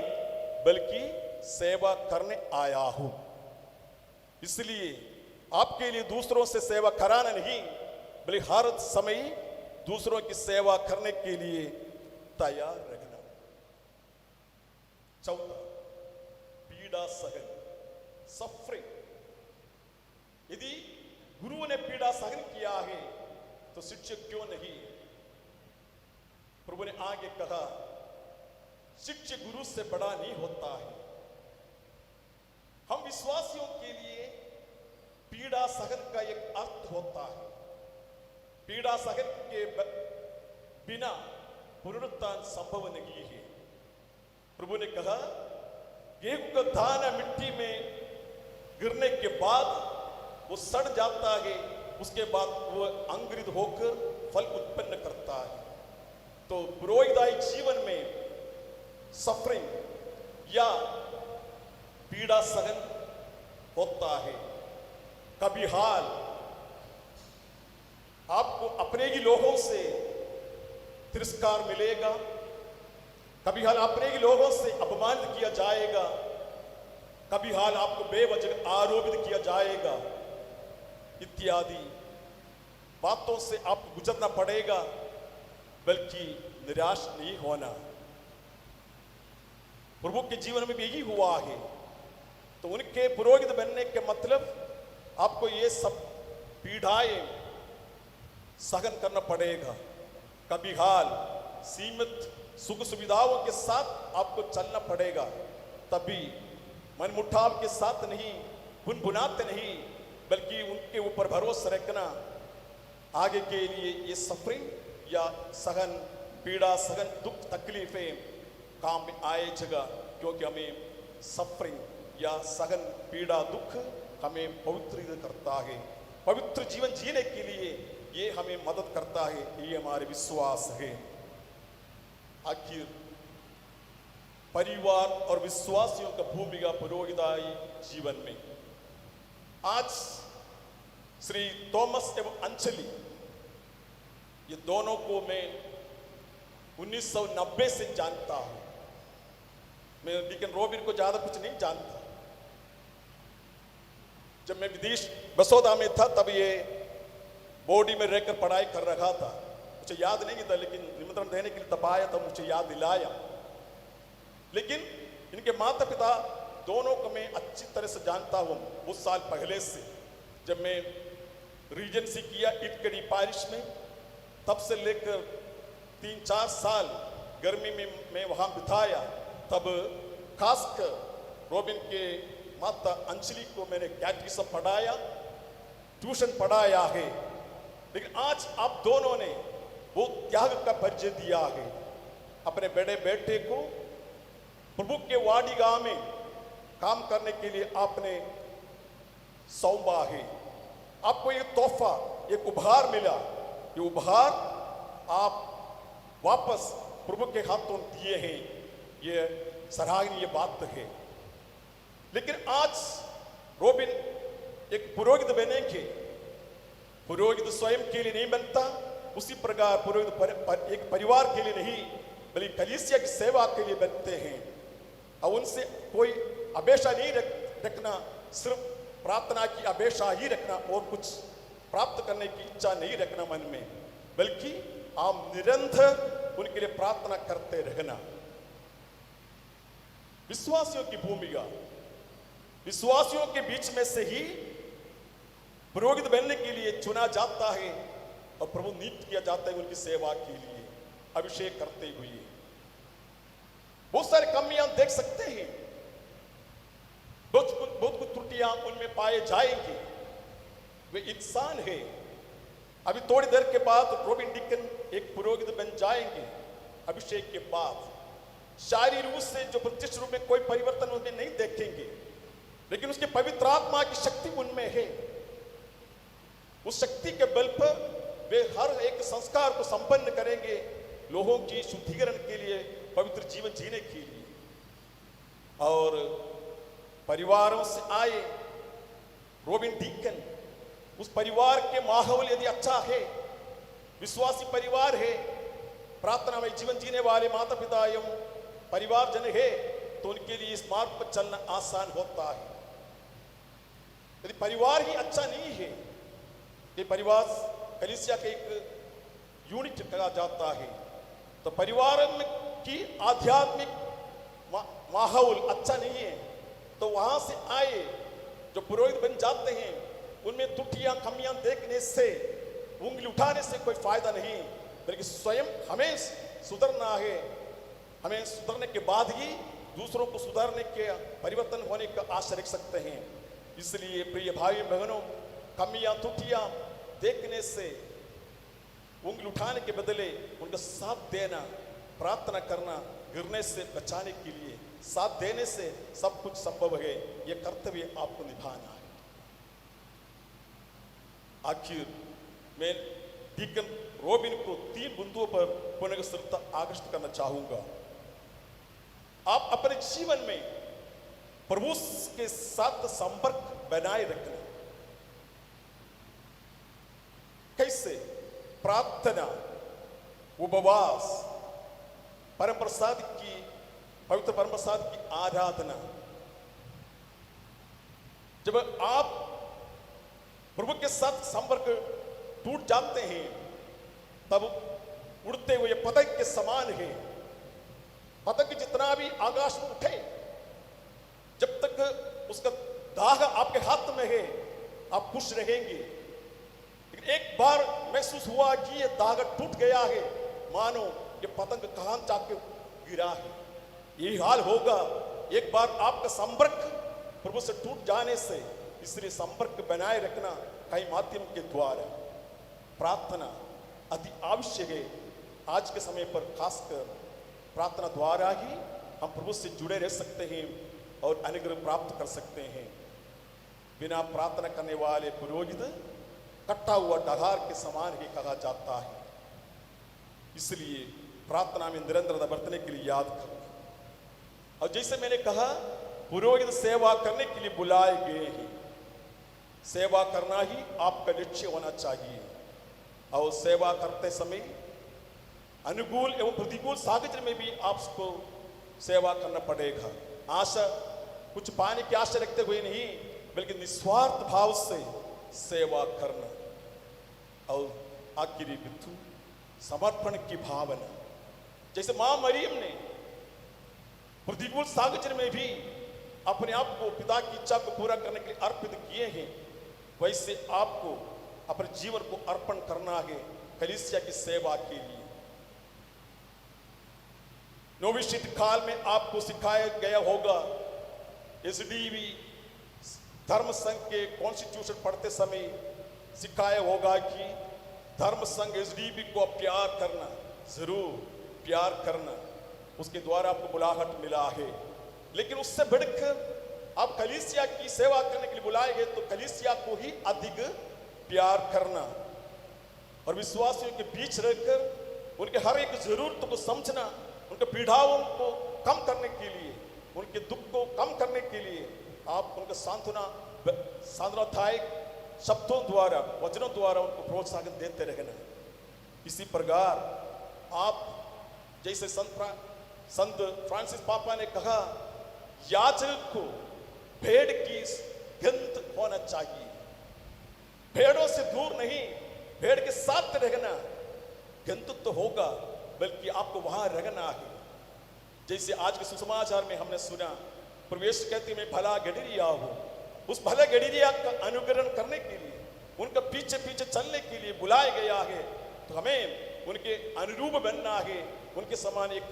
बल्कि सेवा करने आया हूं। इसलिए आपके लिए दूसरों से सेवा कराना नहीं बल्कि हर समय दूसरों की सेवा करने के लिए तैयार रहना। चौथा, पीड़ा सहन, सफरिंग। यदि गुरु ने पीड़ा सहन किया है तो शिक्षक क्यों नहीं? प्रभु ने आगे कहा शिक्षक गुरु से बड़ा नहीं होता है। हम विश्वासियों के लिए पीड़ा सहन का एक अर्थ होता है। पीड़ा सहन के बिना पुनरुत्थान संभव नहीं है। प्रभु ने कहा गेहूं का दाना मिट्टी में गिरने के बाद वो सड़ जाता है, उसके बाद वो अंकुरित होकर फल उत्पन्न करता है। तो पुरोहिताई जीवन में सफरिंग या पीड़ा सहन होता है। कभी हाल आपको अपने ही लोगों से तिरस्कार मिलेगा, कभी हाल अपने ही लोगों से अपमानित किया जाएगा, कभी हाल आपको बेवजह आरोपित किया जाएगा, इत्यादि बातों से आपको गुजरना पड़ेगा, बल्कि निराश नहीं होना। प्रभु के जीवन में भी यही हुआ है। तो उनके पुरोहित बनने के मतलब आपको ये सब पीड़ाएं सहन करना पड़ेगा। कभी हाल सीमित सुख सुविधाओं के साथ आपको चलना पड़ेगा, तभी मनमुटाव के साथ नहीं, भुनभुनाते नहीं, बल्कि उनके ऊपर भरोसा रखना। आगे के लिए ये सफरिंग या सहन, पीड़ा सहन, दुख तकलीफें काम में आएगा, क्योंकि हमें सफरिंग या सहन, पीड़ा, दुख हमें पवित्र करता है। पवित्र जीवन जीने के लिए ये हमें मदद करता है, ये हमारे विश्वास है। आखिर परिवार और विश्वासियों का भूमिका पुरोहिताई जीवन में। आज श्री थॉमस एवं अंजलि, ये दोनों को मैं 1990 से जानता हूं। मैं डीकन रॉबिन को ज्यादा कुछ नहीं जानता। जब मैं विदेश बसोदा में था तब ये बॉडी में रहकर पढ़ाई कर रहा था, मुझे याद नहीं था, लेकिन निमंत्रण देने के लिए तब आया तो मुझे याद दिलाया। लेकिन इनके माता पिता दोनों को मैं अच्छी तरह से जानता हूं उस साल पहले से, जब मैं रीजेंसी किया इटकड़ी पारिश में। तब से लेकर 3-4 साल गर्मी में मैं वहां बिताया। तब खासकर रॉबिन के माता अंजलि को मैंने कैटेकिज्म पढ़ाया, ट्यूशन पढ़ाया है। लेकिन आज आप दोनों ने वो त्याग का परिचय दिया है। अपने बड़े बेटे को प्रभु के वाड़ी गांव में काम करने के लिए आपने सौंपा है। आपको ये तोहफा, एक उपहार मिला। ये उपहार आप वापस प्रभु के हाथों दिए हैं, ये सराहनीय बात है। लेकिन आज रॉबिन एक पुरोहित बनेंगे। पुरोहित स्वयं के लिए नहीं बनता, उसी प्रकार पुरोहित एक परिवार के लिए नहीं बल्कि कलीसिया की सेवा के लिए बनते हैं। और उनसे कोई अपेक्षा नहीं रखना, सिर्फ प्रार्थना की अपेक्षा ही रखना और कुछ प्राप्त करने की इच्छा नहीं रखना मन में, बल्कि आप निरंतर उनके लिए प्रार्थना करते रहना। विश्वासियों की भूमिका, विश्वासियों के बीच में से ही पुरोहित बनने के लिए चुना जाता है और प्रभु नियुक्त किया जाता है उनकी सेवा के लिए अभिषेक करते हुए। बहुत सारी कमियां देख सकते हैं, बहुत कुछ त्रुटियां उनमें पाए जाएंगे। वे इंसान है। अभी थोड़ी देर के बाद रॉबिन डीकन एक पुरोहित बन जाएंगे अभिषेक के बाद। शारीरिक रूप से जो प्रत्यक्ष रूप में कोई परिवर्तन उनमें नहीं देखेंगे, लेकिन उसके पवित्र आत्मा की शक्ति उनमें है। उस शक्ति के बल पर वे हर एक संस्कार को संपन्न करेंगे लोगों की शुद्धिकरण के लिए, पवित्र जीवन जीने के लिए। और परिवारों से आए रॉबिन डीकन, उस परिवार के माहौल यदि अच्छा है, विश्वासी परिवार है, प्रार्थना में जीवन जीने वाले माता पिता एवं परिवारजन है, तो उनके लिए इस मार्ग पर चलना आसान होता है। यदि परिवार ही अच्छा नहीं है, ये परिवार कलीसिया के एक यूनिट कहा जाता है, तो परिवार में की आध्यात्मिक माहौल अच्छा नहीं है, तो वहां से आए जो पुरोहित बन जाते हैं उनमें त्रुटियां कमियां देखने से, उंगली उठाने से कोई फायदा नहीं, बल्कि स्वयं हमें सुधरना है। हमें सुधरने के बाद ही दूसरों को सुधारने के, परिवर्तन होने का आशा रख सकते हैं। इसलिए प्रिय भाई बहनों, कमियां त्रुटियां देखने से उंगली उठाने के बदले उनका साथ देना, प्रार्थना करना, गिरने से बचाने के लिए साथ देने से सब कुछ संभव है। यह कर्तव्य आपको निभाना है। आखिर मैं डीकन रॉबिन को 3 बिंदुओं पर पुनः आकर्षित करना चाहूंगा। आप अपने जीवन में प्रभु के साथ संपर्क बनाए रखना। कैसे? प्रार्थना, उपवास, परम प्रसाद की, पवित्र परम प्रसाद की आराधना। जब आप प्रभु के साथ संपर्क टूट जाते हैं, तब उड़ते हुए पतंग के समान है। पतंग जितना भी आकाश में उठे, जब तक उसका दाग आपके हाथ में है, आप खुश रहेंगे। लेकिन एक बार महसूस हुआ कि ये दाग टूट गया है, मानो ये पतंग कहां जाके गिरा है। यही हाल होगा एक बार आपका संपर्क प्रभु से टूट जाने से। इसलिए संपर्क बनाए रखना कई माध्यम के द्वारा। प्रार्थना अति आवश्यक है। आज के समय पर खासकर प्रार्थना द्वारा ही हम प्रभु से जुड़े रह सकते हैं और अनुग्रह प्राप्त कर सकते हैं। बिना प्रार्थना करने वाले पुरोहित कटा हुआ डगार के समान ही कहा जाता है। इसलिए प्रार्थना में निरंतरता बरतने के लिए याद करूंगा। और जैसे मैंने कहा, पुरोहित सेवा करने के लिए बुलाए गए हैं। सेवा करना ही आपका लक्ष्य होना चाहिए। और सेवा करते समय अनुकूल एवं प्रतिकूल साहचर्य में भी आपको सेवा करना पड़ेगा। आशा कुछ पाने की आशा रखते हुए नहीं, बल्कि निस्वार्थ भाव से सेवा करना। और आखिरी बिंदु समर्पण की भावना। जैसे मां मरियम ने प्रतिकूल साहचर्य में भी अपने आप को पिता की इच्छा को पूरा करने के लिए अर्पित किए हैं, वैसे आपको अपने जीवन को अर्पण करना है कलीसिया की सेवा के लिए। नोविशित काल में आपको सिखाया गया होगा, एसडीवी धर्म संघ के कॉन्स्टिट्यूशन पढ़ते समय सिखाया होगा कि धर्म संघ एसडीवी को प्यार करना, जरूर प्यार करना, उसके द्वारा आपको बुलाहट मिला है। लेकिन उससे बढ़कर आप कलीसिया की सेवा करने के लिए बुलाए गए, तो कलीसिया को ही अधिक प्यार करना और विश्वासियों के बीच रहकर उनके हर एक जरूरत को समझना, उनके पीड़ाओं को कम करने के लिए, उनके दुख को कम करने के लिए आप उनको सांत्वनादायक शब्दों द्वारा, वचनों द्वारा उनको प्रोत्साहन देते रहना। इसी प्रकार आप जैसे संत फ्रांसिस पापा ने कहा, याजक को भेड़ की गंध होना चाहिए। भेड़ों से दूर नहीं, भेड़ के साथ रहना। गंध तो होगा, बल्कि आपको वहां रहना है। जैसे आज के सुसमाचार में हमने सुना, प्रवेश कहते मैं भला गडरिया हूं। उस भला गडरिया का अनुकरण करने के लिए, उनका पीछे पीछे चलने के लिए बुलाया गया है। तो हमें उनके अनुरूप बनना है। उनके समान एक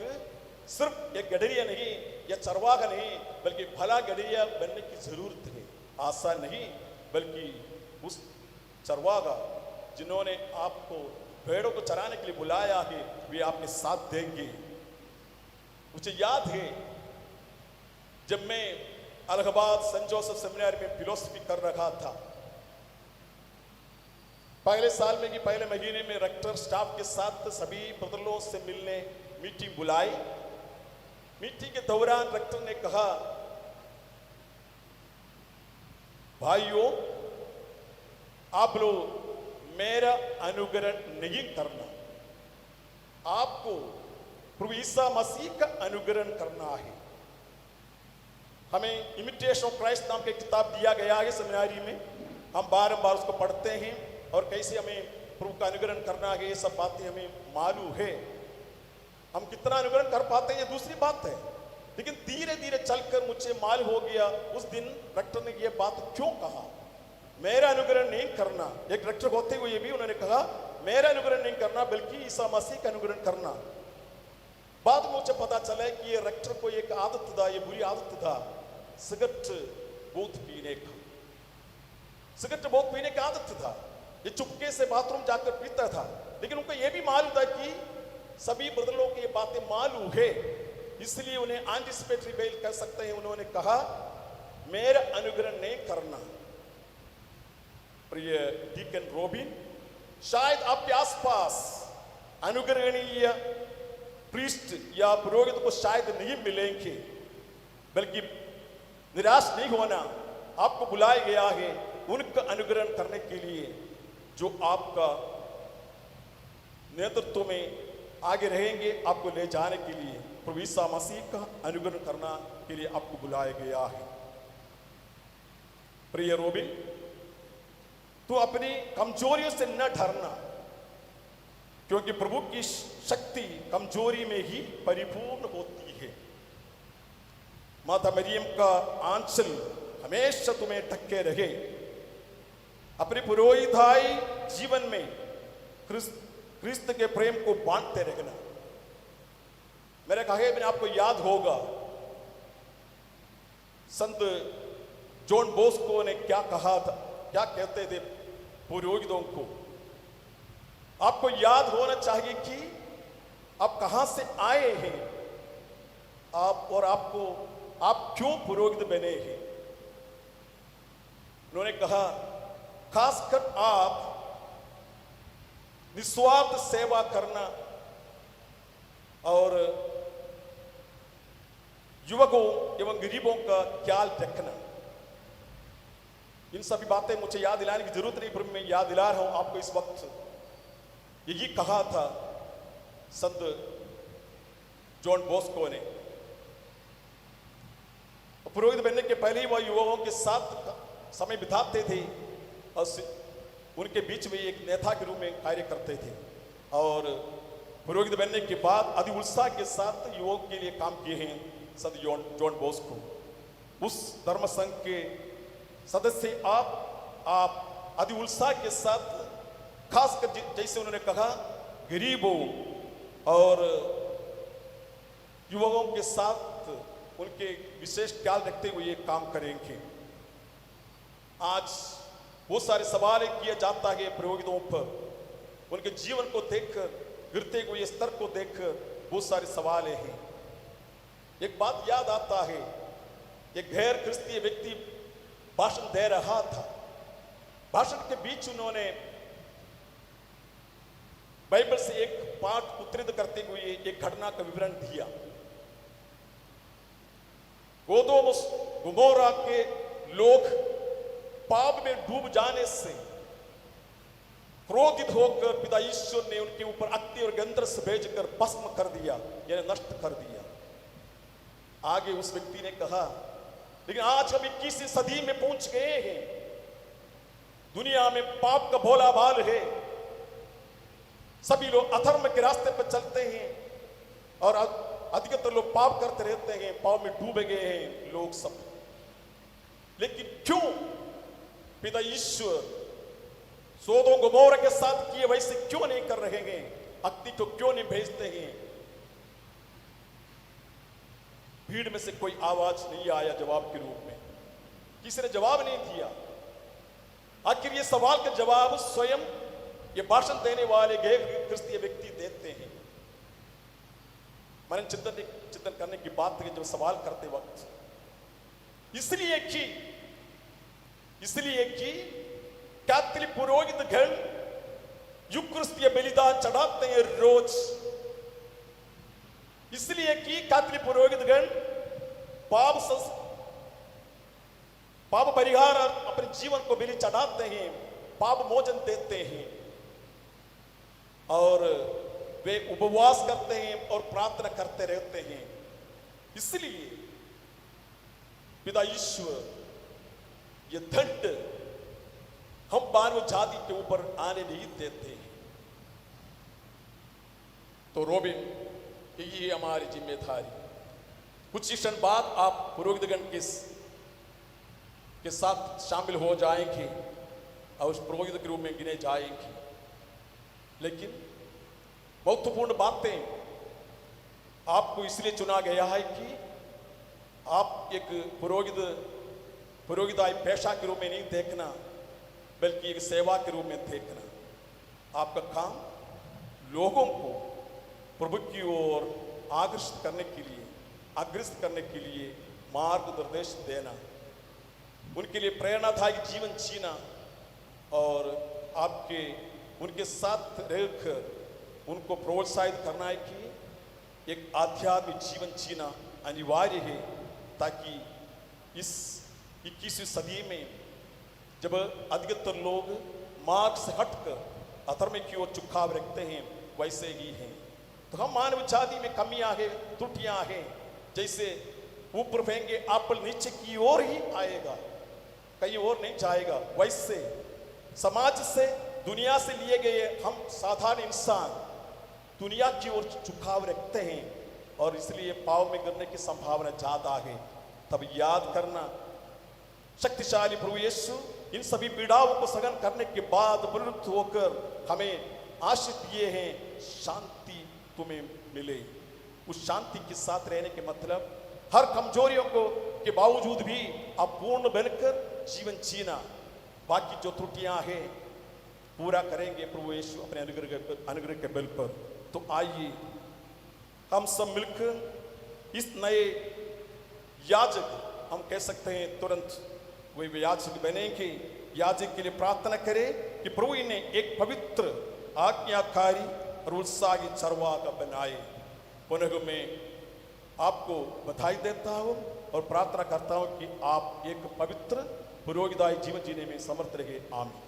सिर्फ एक गडरिया नहीं या चरवाहा नहीं, बल्कि भला गडरिया बनने की जरूरत है। आशा नहीं, बल्कि उस चरवाहा जिन्होंने आपको भेड़ों को चराने के लिए बुलाया है, वे आपके साथ देंगे। मुझे याद है, जब मैं इलाहाबाद सेंट जोसेफ सेमिनारी में फिलोसफी कर रहा था, पहले साल में कि पहले महीने में रेक्टर स्टाफ के साथ सभी ब्रदरों से मिलने मीटिंग बुलाई। मीटिंग के दौरान रेक्टर ने कहा, भाइयों आप लोग मेरा अनुकरण नहीं करना, आपको प्रभु ईसा मसीह का अनुकरण करना है। हमें इमिटेशन ऑफ क्राइस्ट नाम की किताब दिया गया है सेमिनारी में। हम बारंबार उसको पढ़ते हैं और कैसे हमें प्रभु का अनुकरण करना है, ये सब बातें हमें मालूम है। हम कितना अनुकरण कर पाते हैं ये दूसरी बात है, लेकिन धीरे धीरे चलकर मुझे मालूम हो गया, उस दिन रेक्टर ने ये बात क्यों कहा, मेरा अनुकरण नहीं करना। एक रेक्टर होते हुए भी उन्होंने कहा मेरा अनुकरण नहीं करना, बल्कि ईसा मसीह का अनुकरण करना। बाद में मुझे पता चला कि ये रेक्टर को एक आदत था, ये बुरी आदत था, सिगरेट बहुत पीने का। सिगरेट बहुत पीने की आदत था। ये चुपके से बाथरूम जाकर पीता था, लेकिन उनको ये भी मालूम था कि सभी ब्रदरों को ये बातें मालूम है, इसलिए उन्हें एंटिसिपेटरी बेल कर सकते हैं। उन्होंने कहा मेरा अनुकरण नहीं करना। प्रिय डीकन रोबिन, शायद आपके आसपास अनुकरणीय प्रीस्ट या पुरोहित को शायद नहीं मिलेंगे, बल्कि निराश नहीं होना। आपको बुलाया गया है उनका अनुकरण करने के लिए, जो आपका नेतृत्व में आगे रहेंगे, आपको ले जाने के लिए। प्रभु ईसा मसीह का अनुकरण करना के लिए आपको बुलाया गया है। प्रिय रोबिन, तो अपनी कमजोरियों से न डरना, क्योंकि प्रभु की शक्ति कमजोरी में ही परिपूर्ण होती है। माता मरियम का आंचल हमेशा तुम्हें ढके रहे। अपने पुरोहिताई जीवन में क्रिस्त के प्रेम को बांटते रहना। मेरे कहे मैंने आपको याद होगा, संत जॉन बोस्को ने क्या कहा था, क्या कहते थे पुरोहितों को। आपको याद होना चाहिए कि आप कहां से आए हैं, आप और आप क्यों पुरोहित बने हैं। उन्होंने कहा खासकर आप निस्वार्थ सेवा करना और युवकों एवं गरीबों का ख्याल रखना। इन सभी बातें मुझे याद दिलाने की जरूरत नहीं, पर मैं याद दिला रहा हूं आपको इस वक्त। यही कहा था संत जॉन बॉस्को ने। पुरोहित बनने के पहले ही वह युवाओं के साथ समय बिताते थे और उनके बीच में एक नेता के रूप में कार्य करते थे, और पुरोहित बनने के बाद अति उत्साह के साथ युवाओं के लिए काम किए हैं संत जॉन बॉस्को। उस धर्म संघ के सदस्य आप अति उत्साह के साथ, खासकर जैसे उन्होंने कहा, गरीबों और युवाओं के साथ उनके विशेष ख्याल रखते हुए ये काम करेंगे। आज बहुत सारे सवाल किया जाता है पुरोहितों पर, उनके जीवन को देखकर, गिरते हुए स्तर को देखकर बहुत सारे सवाल हैं। एक बात याद आता है, एक गैर क्रिस्तीय व्यक्ति भाषण दे रहा था। भाषण के बीच उन्होंने बाइबल से एक पाठ उद्धृत करते हुए एक घटना का विवरण दिया। गोदोम गुमोरा के लोग पाप में डूब जाने से क्रोधित होकर पिता ईश्वर ने उनके ऊपर अग्नि और गंधरस भेजकर भस्म कर दिया, यानी नष्ट कर दिया। आगे उस व्यक्ति ने कहा, लेकिन आज हम 21वीं सदी में पहुंच गए हैं, दुनिया में पाप का भोला भाल है, सभी लोग अधर्म के रास्ते पर चलते हैं और अधिकतर लोग पाप करते रहते हैं, पाप में डूबे गए हैं लोग सब। लेकिन क्यों पिता ईश्वर सोदोम गोमोरा के साथ किए वैसे क्यों नहीं कर रहे हैं? अग्नि को क्यों नहीं भेजते हैं? भीड़ में से कोई आवाज नहीं आया जवाब के रूप में, किसी ने जवाब नहीं दिया। आखिर ये सवाल का जवाब स्वयं ये भाषण देने वाले गैर क्रिस्तीय व्यक्ति देते हैं। मैंने चिंतन करने की बात है, जब सवाल करते वक्त इसलिए कि कैथोलिक पुरोहित गण यूकरिस्तीय बलिदान चढ़ाते हैं रोज, इसलिए कि कैथोलिक पुरोहित गण पाप परिहार अपने जीवन को बलि चढ़ाते हैं, पाप मोचन देते हैं, और वे उपवास करते हैं और प्रार्थना करते रहते हैं। इसलिए पिता ईश्वर ये दंड हम मानव जाति के ऊपर आने नहीं देते हैं। तो रोबिन, ये हमारी जिम्मेदारी। कुछ क्षण बाद आप पुरोहितगण के साथ शामिल हो जाएंगे और उस पुरोहित के रूप में गिने जाएंगे। लेकिन महत्वपूर्ण बातें आपको इसलिए चुना गया है कि आप एक पुरोहिताई पेशा के रूप में नहीं देखना, बल्कि एक सेवा के रूप में देखना। आपका काम लोगों को प्रभु की ओर आकर्षित करने के लिए, अग्रसर करने के लिए मार्गदर्श देना, उनके लिए प्रेरणादायक जीवन जीना और उनके साथ रहकर उनको प्रोत्साहित करना है कि एक आध्यात्मिक जीवन जीना अनिवार्य है, ताकि इस 21वीं सदी में जब अधिकतर लोग मार्ग से हटकर अधर्म की ओर झुकाव रखते हैं वैसे ही हैं। तो हम मानव जाति में कमियां हैं, त्रुटियां हैं। जैसे ऊपर फेंगे एप्पल नीचे की ओर ही आएगा, कहीं और नहीं जाएगा, वैसे समाज से, दुनिया से लिए गए हम साधारण इंसान दुनिया की ओर झुकाव रखते हैं और इसलिए पाप में गिरने की संभावना ज्यादा है। तब याद करना, शक्तिशाली प्रभु यीशु इन सभी पीड़ाओं को सहन करने के बाद प्रवृत्त होकर हमें आशीष दिए हैं, शांति तुम्हें मिले। उस शांति के साथ रहने के मतलब हर कमजोरियों के बावजूद भी आप पूर्ण बनकर जीवन जीना। बाकी जो त्रुटियां हैं पूरा करेंगे प्रभु यीशु अपने अनुग्रह के बल पर। तो आइए हम सब मिलकर इस नए याजक, हम कह सकते हैं तुरंत वे याजक बनेंगे, याजक के लिए प्रार्थना करें कि प्रभु इन्हें एक पवित्र, आज्ञाकारी और उत्साही चरवाहा बनाए। पुनः मैं आपको बधाई देता हूँ और प्रार्थना करता हूँ कि आप एक पवित्र पुरोहितदायी जीवन जीने में समर्थ रहे। आमीन।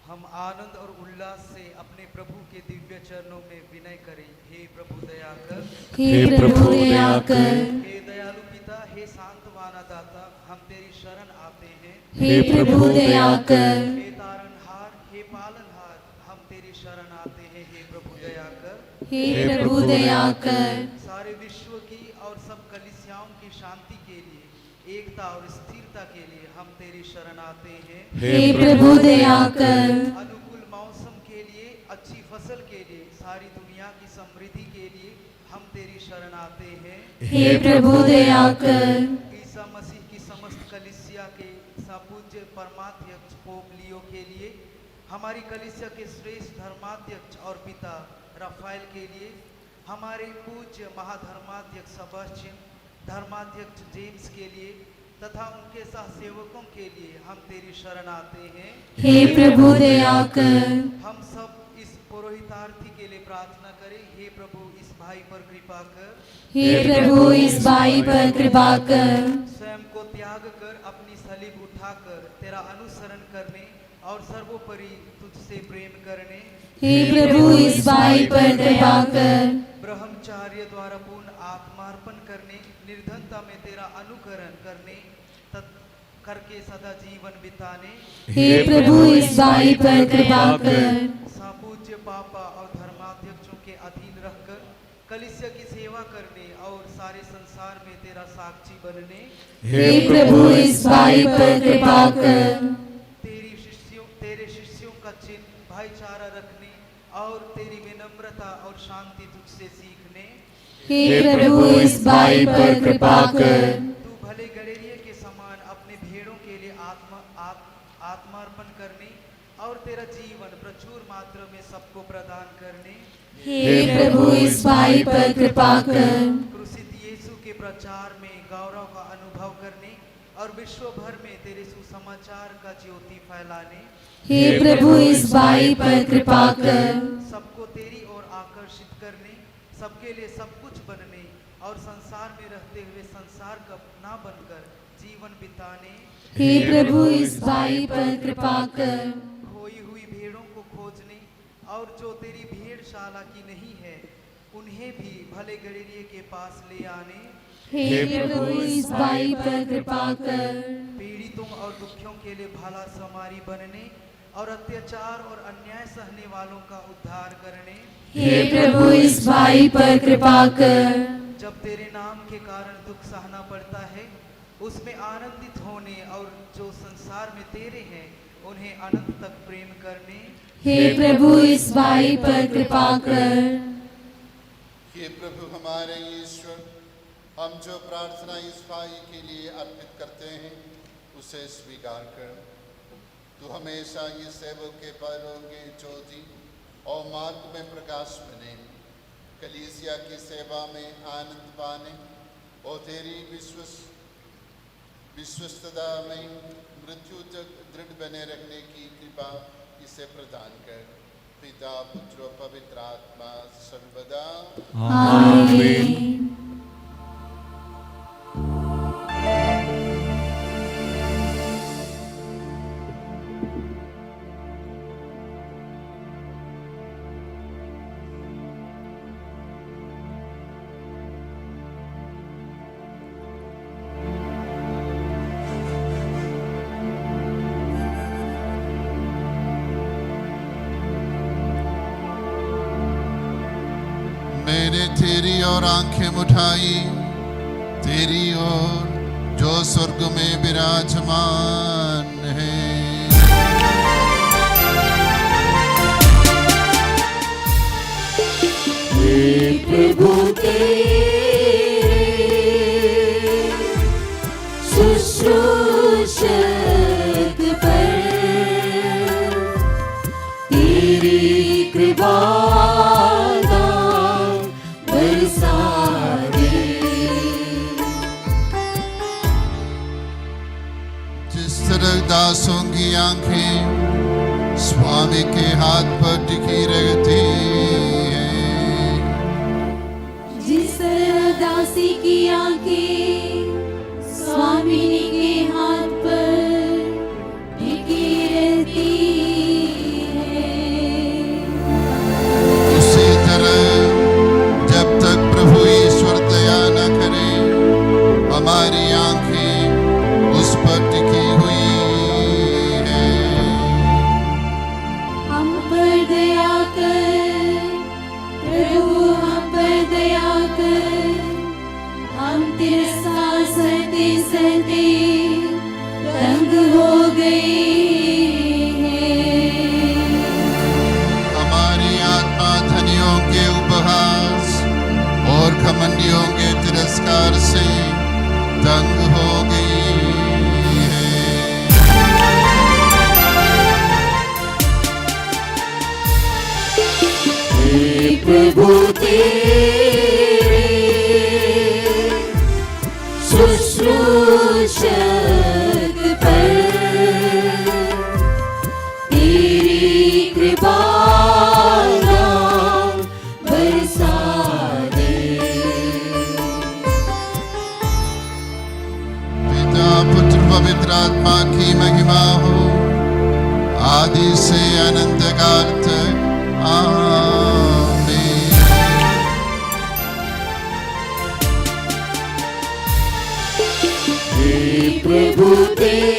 हम आनंद और उल्लास से अपने प्रभु के दिव्य चरणों में विनय करें। हे प्रभु दया कर, हे प्रभु दया कर, हे दयालु पिता, हे शांतवाना दाता, हम तेरी शरण आते हैं। हे प्रभु दया कर, हे तारनहार, हे पालनहार, हम तेरी शरण आते हैं। हे प्रभु दया कर, हे प्रभु दया कर, सारे विश्व की और सब कलीसियाओं की शांति के लिए, एकता और स्थिरता के लिए हम तेरी शरण आते हैं। हे प्रभु दया कर, अनुकूल मौसम के लिए, अच्छी फसल के लिए, सारी दुनिया की समृद्धि के लिए हम तेरी शरण आते हैं। हे प्रभु दया कर, ईसा मसीह की समस्त कलीसिया के पूज्य परमाध्यक्ष पोप लियो के लिए, हमारी कलीसिया के श्रेष्ठ धर्माध्यक्ष और पिता राफेल के लिए, हमारे पूज्य महाधर्माध्यक्ष सेबास्टियन, धर्माध्यक्ष जेम्स के लिए तथा उनके सहसेवकों के लिए हम तेरी शरण आते हैं। हे प्रभु दया कर, हम सब इस पुरोहितार्थी के लिए प्रार्थना करें। हे प्रभु इस भाई पर कृपा कर, हे प्रभु इस भाई पर कृपा कर, स्वयं को त्याग कर अपनी सलीब उठाकर तेरा अनुसरण करने और सर्वोपरि तुझसे प्रेम करने, हे प्रभु इस भाई पर कृपा कर, ब्रह्मचार्य द्वारा पूर्ण आत्मार्पण करने, निर्धनता में तेरा अनुकरण करने करके सदा जीवन बिताने, हे प्रभु इस भाई पर कृपा कर, सापूज्य पापा और धर्माध्यक्षों के अधीन रहकर कलीसिया की सेवा करने और सारे संसार में तेरा साक्षी बनने, हे प्रभु इस भाई पर कृपा कर, तेरे शिष्यों का चिन्ह भाईचारा रखने और तेरी विनम्रता और शांति तुझसे सीखने, हे प्रभु इस भाई पर कृपा कर, तू भले गड़ेरिये के समान अपने भेड़ों के लिए आत्मार्पण करने और तेरा जीवन प्रचुर मात्रा में सबको प्रदान करने, हे प्रभु इस भाई पर कृपा कर, क्रूसित यीशु के प्रचार में गौरव का अनुभव करने और विश्व भर में तेरे सुसमाचार का ज्योति फैलाने, हे प्रभु इस भाई पर कृपा कर, सबको तेरी ओर आकर्षित करने, सबके लिए सब कुछ बनने और संसार में रहते हुए संसार का ना बनकर जीवन बिताने, हे प्रभु इस भाई पर कृपा कर, खोई हुई भेड़ों को खोजने और जो तेरी भेड़शाला की नहीं है उन्हें भी भले गड़ेरिये के पास ले आने, हे प्रभु इस भाई पर कृपा कर, पीड़ितों और दुखियों के लिए भला समारी बनने और अत्याचार और अन्याय सहने वालों का उद्धार करने, हे प्रभु इस भाई पर कृपा कर, जब तेरे नाम के कारण दुख सहना पड़ता है उसमें आनंदित होने और जो संसार में तेरे हैं उन्हें अनंत तक प्रेम करने, हे प्रभु इस भाई पर कृपा कर, हे प्रभु हमारे ईश्वर, हम जो प्रार्थना इस भाई के लिए अर्पित करते हैं उसे स्वीकार कर। तू हमेशा ये सेवक के पैरों की ज्योति और मार्ग में प्रकाश बने, कलीसिया की सेवा में आनंद पाने और तेरी विश्वस्तता में मृत्यु तक दृढ़ बने रहने की कृपा इसे प्रदान कर। पिता पुत्र और पवित्र आत्मा सर्वदा आमीन। मैंने तेरी ओर आंखें उठाई, तेरी ओर जो स्वर्ग में विराजमान है। हे प्रभु तेरे दान बरसा दे। जिस तरह दासों की आंखें स्वामी के हाथ पर टिकी रहती है, जिस तरह दासी की आंखें स्वामिनी के हाथ पर टिकी रहती है, उसी तरह जब तक प्रभु ईश्वर दया न करे हमारी आंखें उस पर टिकी हुई है। हम पर दया कर प्रभु, हम पर दया कर, हम तिरस्कार सहते सहते तंग हो गए हैं। हमारी आत्मा धनियों के उपहास और घमंडियों के तिरस्कार से तंग हो गई है। हे प्रभु तेरे शुश्रूषक पर तेरी कृपा दान बरसा दे। पिता पुत्र पवित्र आत्मा की महिमा हो आदि से अनंत काल तक। आमीन। हे प्रभु तेरे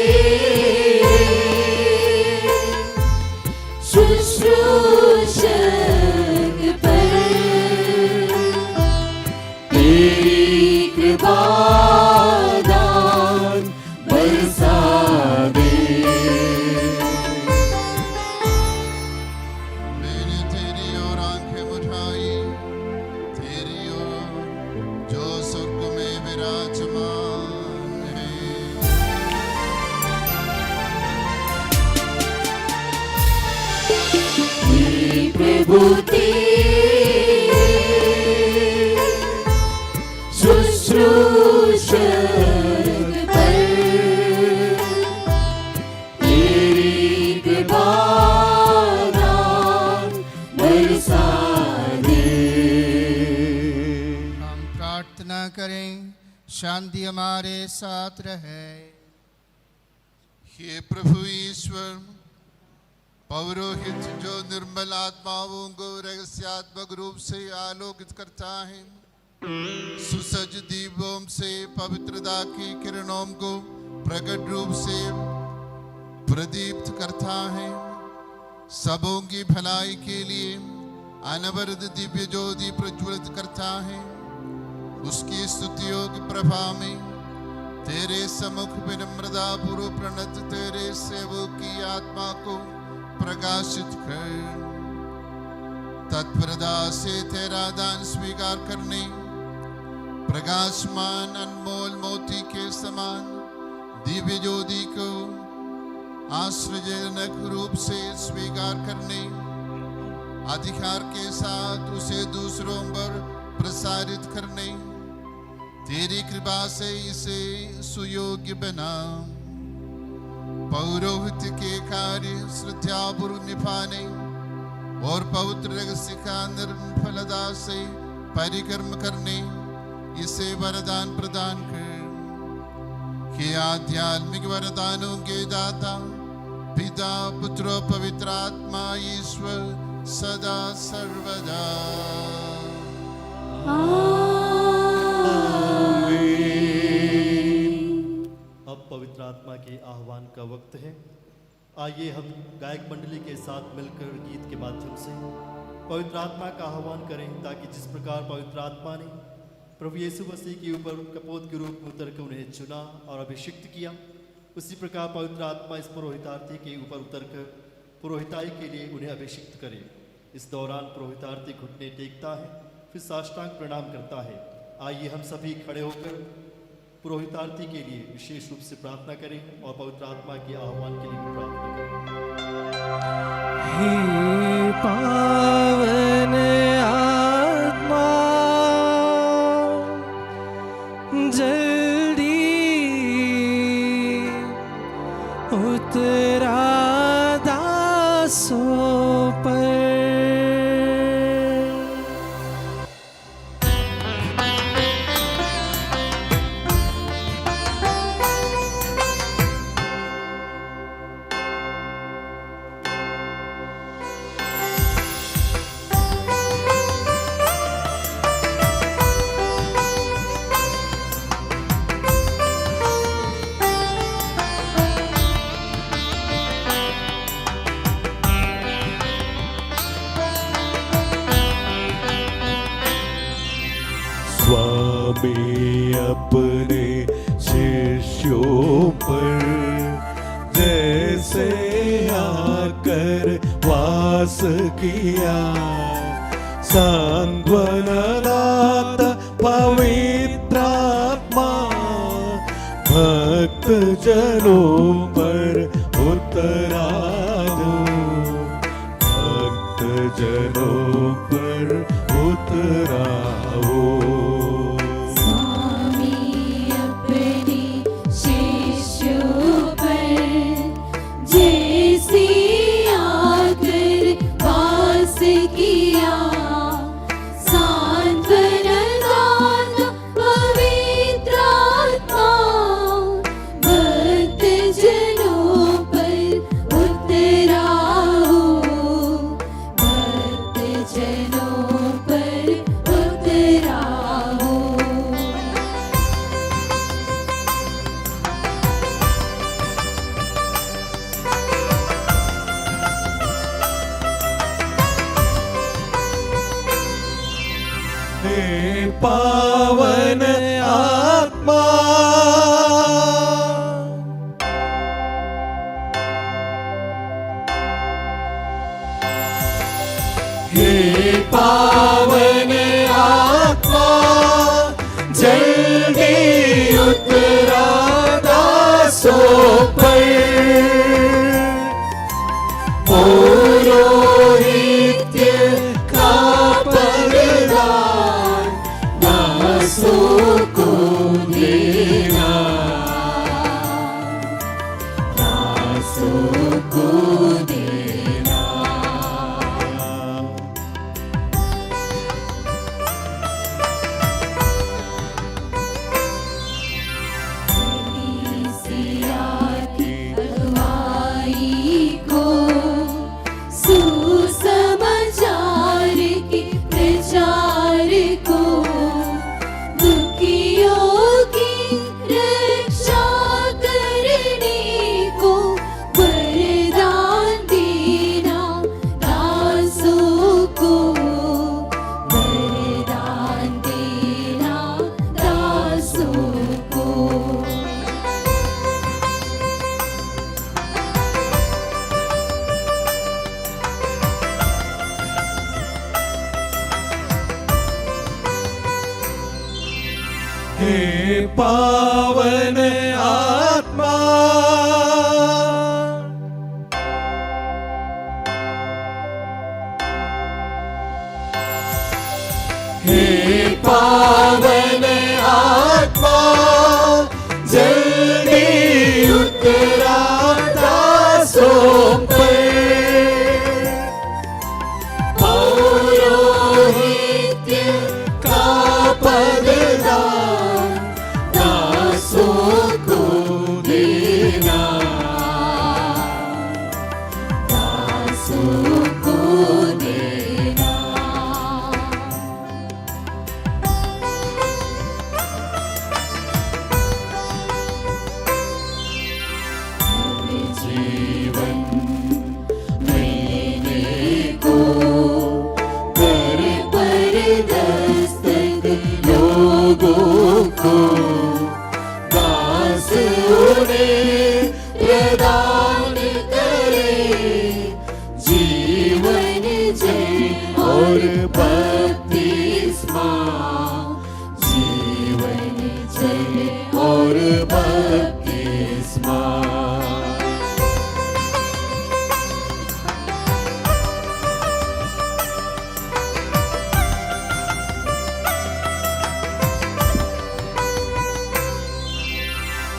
शुश्रूषक पर तेरी कृपा दान बरसा दे। मैंने तेरी ओर आंखें उठाई, तेरी ओर जो स्वर्ग में विराजमान है। हे प्रभु तेरे शुश्रूषक पर तेरी कृपा दान बरसा दे। हम प्रार्थना करें, शांति हमारे साथ रहे। हे प्रभु ईश्वर, पौरोहित जो निर्मल आत्माओं को रहस्यात्मक रूप से आलोकित करता है, सुसज्ज दीपों से पवित्रता की किरणों को प्रकट रूप से प्रदीप्त करता है, सबों की भलाई के लिए अनवरत दिव्य ज्योति प्रज्वलित करता है, उसकी स्तुतियों की प्रभा में तेरे सम्मुख विनम्रता पूर्व प्रणत तेरे सेवक की आत्मा को प्रकाशित कर। तत्परता से तेरा दान स्वीकार करने, प्रकाशमान अनमोल मोती के समान दिव्य ज्योति को आश्चर्यजनक रूप से स्वीकार करने, अधिकार के साथ उसे दूसरों पर प्रसारित करने, तेरी कृपा से इसे सुयोग्य बना। पौरोहित के कार्य श्रद्धापूर्वक निभाने और पवित्र रहस्य का निर्मलता से परिक्रम करने इसे वरदान प्रदान कर। कि आध्यात्मिक वरदानों के दाता पिता पुत्र पवित्र आत्मा ईश्वर सदा सर्वदा। अब पवित्र आत्मा के आह्वान का वक्त है। आइए हम गायक मंडली के साथ मिलकर गीत के माध्यम से पवित्र आत्मा का आह्वान करें, ताकि जिस प्रकार पवित्र आत्मा ने प्रभु यीशु मसीह के ऊपर कपोत के रूप में उतर कर उन्हें चुना और अभिषिक्त किया, उसी प्रकार पवित्र आत्मा इस पुरोहितार्थी के ऊपर उतरकर पुरोहिताई के लिए उन्हें अभिषिक्त करे। इस दौरान पुरोहितार्थी घुटने टेकता है, फिर साष्टांग प्रणाम करता है। आइए हम सभी खड़े होकर पुरोहितार्थी के लिए विशेष रूप से प्रार्थना करें और पवित्र आत्मा के आह्वान के लिए भी प्रार्थना करें। हे पावन आत्मा जल्दी उतरा दासों पर। स्वामी अपने शिष्यों पर जैसे आकर वास किया, सांत्वनदाता पवित्र आत्मा भक्त जनों पर उतरा दो, भक्त जनों पर उतराओ। पावन आत्मा हे पावन आत्मा जल्दी उतरा दासों पर। पौरोहित्य का पगदान दासों को देना, दासों को देना। कलीसिया की अगुवाई को सुसमाचार के प्रचार को, दुखियों की रक्षा करने को वरदान देना दासों को, वरदान देना दासों को। हे पावन आत्मा हे पावन आत्मा जल्दी उतरा दासों पर। पौरोहित्य का पगदान दासों को देना, दासों को देना। जीवन महीने को कर पर दस्तक लोगों को दास उन्हें प्रदान करे, जीवन जय और बपतिस्मा, जीवन जय और बपतिस्मा।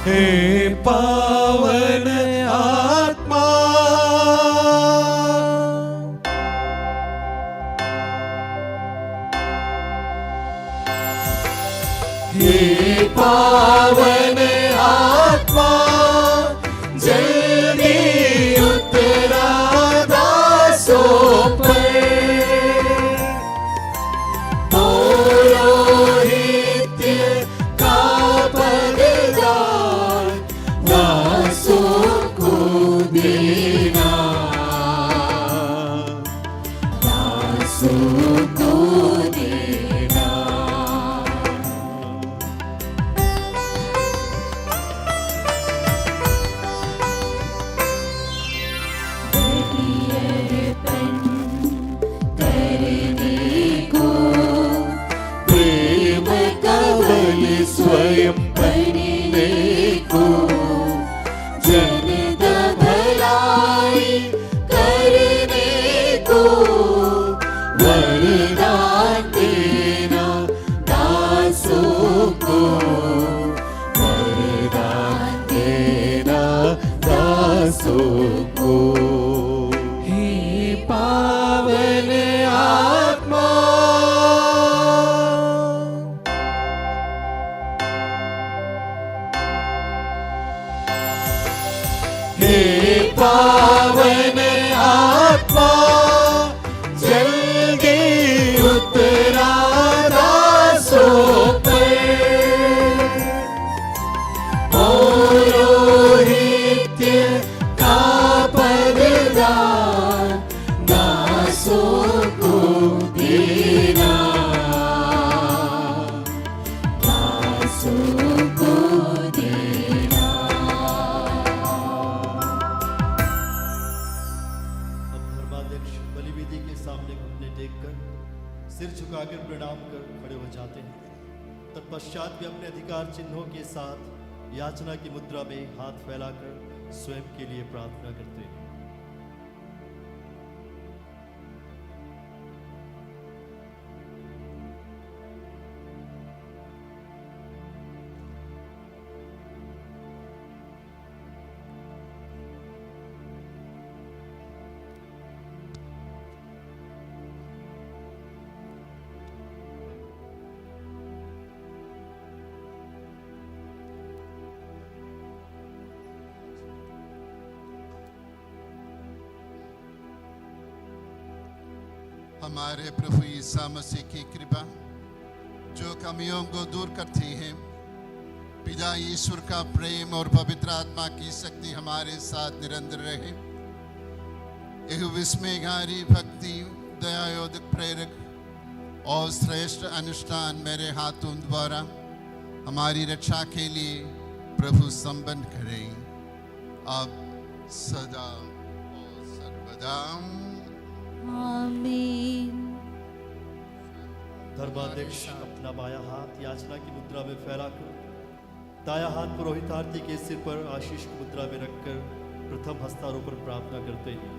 हे पावन आत्मा, हे पावन आत्मा, जल्दी उतरा दासों पर। पौरोहित्य का पददान दासों को देना, दासों को देना। प्रेम का बल स्वयं बनने को, जनता भलाई करने को, वरदान देना दासों को, वरदान देना दासों को। हे पावन आत्मा, हे पावन आत्मा, जल्दी उतरा दासों पर। पौरोहित्य का पददान दासों को देना, दासों को देना। अब धर्माध्यक्ष बलिवेदी के सामने घुटने टेककर सिर झुकाकर प्रणाम कर खड़े हो जाते हैं। तत्पश्चात वे अपने अधिकार चिन्हों के साथ याचना की मुद्रा में हाथ फैलाकर स्वयं के लिए प्रार्थना करते हैं। हमारे प्रभु ईसा मसीह की कृपा जो कमियों को दूर करती है, पिता ईश्वर का प्रेम और पवित्र आत्मा की शक्ति हमारे साथ निरंतर रहे। यह विस्मयकारी भक्ति, दयायोधक प्रेरक और श्रेष्ठ अनुष्ठान मेरे हाथों द्वारा हमारी रक्षा के लिए प्रभु संपन्न करें, अब सदा और सर्वदा। आमीन। धर्माध्यक्ष अपना बायां हाथ याचना की मुद्रा में फैलाकर दायां हाथ पुरोहितार्थी के सिर पर आशीष की मुद्रा में रखकर प्रथम हस्तारोपण प्रार्थना करते हैं।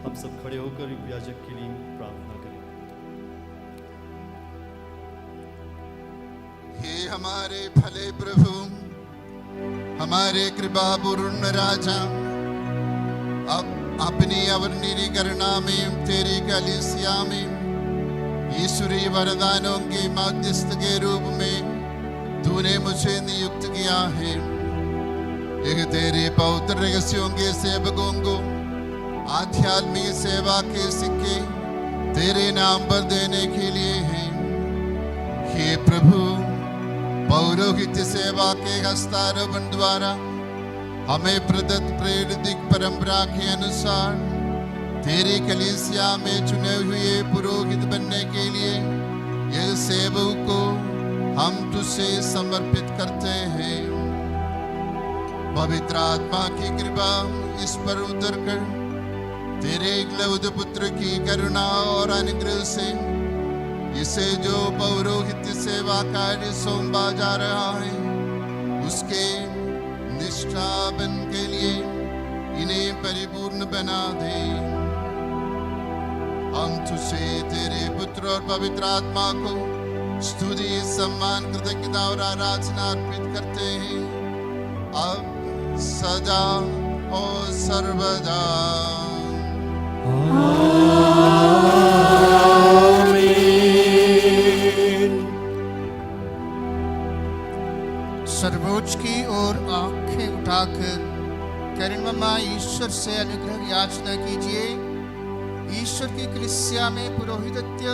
हम सब खड़े होकर याजक के लिए प्रार्थना करें। हे हमारे भले प्रभु, हमारे कृपापूर्ण राजा, अब अपनी अवर्णनीय करुणा में तेरी कलीसिया में ईश्वरीय वरदानों के मध्यस्थ के रूप में तूने मुझे नियुक्त किया है। यह तेरे पवित्र रहस्यों के सेवकों को आध्यात्मिक सेवा के सिक्के तेरे नाम पर देने के लिए है। हे प्रभु, पौरोहित्य सेवा के हस्तारोपण द्वारा हमें प्रदत्त प्रेरित परंपरा के अनुसार तेरी कलीसिया में चुने हुए पुरोहित बनने के लिए यह सेवक को हम तुझसे समर्पित करते हैं। पवित्र आत्मा की कृपा इस पर उतर कर तेरे एकलौत पुत्र की करुणा और अनुग्रह से इसे जो पौरोहित्य सेवा कार्य सौंपा जा रहा है उसके प्रतिष्ठापन के लिए इन्हें परिपूर्ण बना दे। हम तुझसे तेरे पुत्र और पवित्र आत्मा को स्तुति, सम्मान, कृतज्ञता और आराधना अर्पित करते हैं, अब सदा और सर्वदा। आमीन। सर्वोच्च की ओर आंखें उठाकर करुणामय ईश्वर से अनुग्रह याचना कीजिए। ईश्वर की कलीसिया में पुरोहितत्व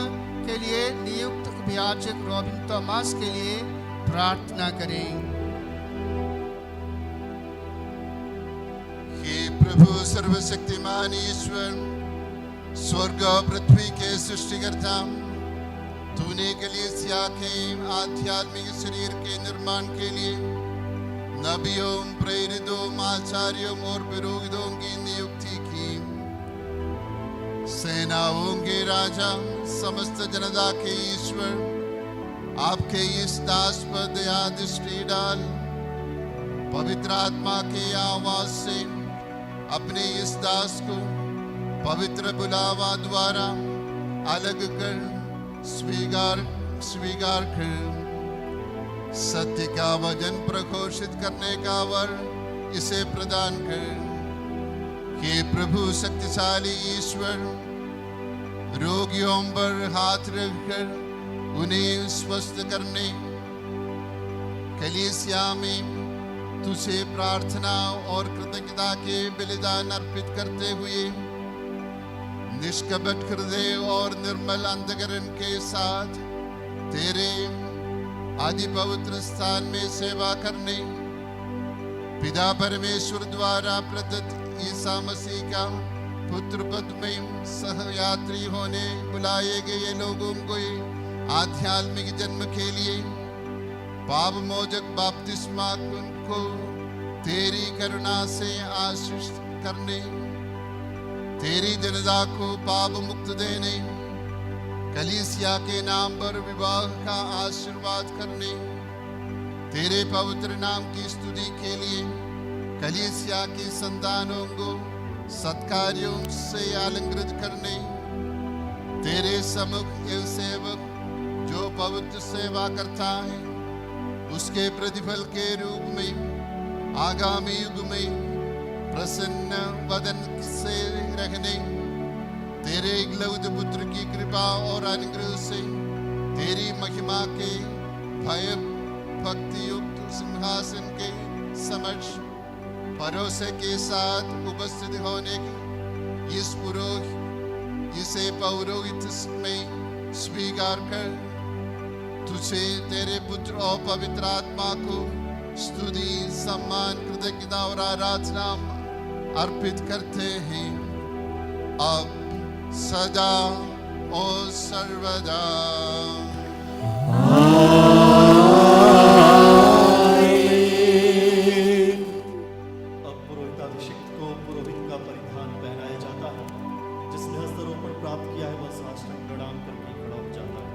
के लिए नियुक्त उपयाजक रॉबिन थॉमस के लिए प्रार्थना करें। हे प्रभु सर्वशक्तिमान ईश्वर, स्वर्ग और पृथ्वी के सृष्टिकर्ता, तूने कलीसिया के आध्यात्मिक शरीर के निर्माण के लिए नबियों, प्रेरितों, आचार्यों और पुरोहितों की नियुक्ति की। सेनाओं के राजा, समस्त जनता के ईश्वर, आपके इस दास पर दया दृष्टि डाल। पवित्र आत्मा के आवाज से अपने इस दास को पवित्र बुलावा द्वारा अलग कर स्वीकार कर सत्य का वचन प्रघोषित करने का वर इसे प्रदान कर। हे प्रभु शक्तिशाली ईश्वर, रोगियों पर हाथ रखकर उन्हें स्वस्थ करने कलीसिया में तुझे प्रार्थना और कृतज्ञता के बलिदान अर्पित करते हुए निष्कपट हृदय और निर्मल अंतःकरण के साथ तेरे आदि पवित्र स्थान में सेवा करने पिता परमेश्वर द्वारा प्रदत्त ईसा मसीह का पुत्र पद में सहयात्री होने बुलाए गए लोगों को आध्यात्मिक जन्म के लिए पाप मोचक बपतिस्मा को तेरी करुणा से आशीष करने, तेरी जनता को पाप मुक्त देने, कलीसिया के नाम पर विवाह का आशीर्वाद करने, तेरे पवित्र नाम की स्तुति के लिए कलीसिया की संतानों को सत्कार्यों से अलंकृत करने, तेरे सम्मुख एक सेवक जो पवित्र सेवा करता है उसके प्रतिफल के रूप में आगामी युग में प्रसन्न वदन से रहने, तेरे एकलौत पुत्र की कृपा और अनुग्रह से तेरी महिमा के भय भक्ति युक्त सिंहासन के समक्ष भरोसे के साथ उपस्थित होने की इसे पौरोहित में स्वीकार कर तुझे तेरे पुत्र और पवित्र आत्मा को स्तुति, सम्मान, कृतज्ञता और आराधना अर्पित करते हैं, अब सदा और सर्वदा। अब पुरोहिताभिषिक्त को पुरोहित का परिधान पहनाया जाता है। जिसने हस्तारोपण प्राप्त किया है वह साष्टांग प्रणाम करके खड़ा हो जाता है।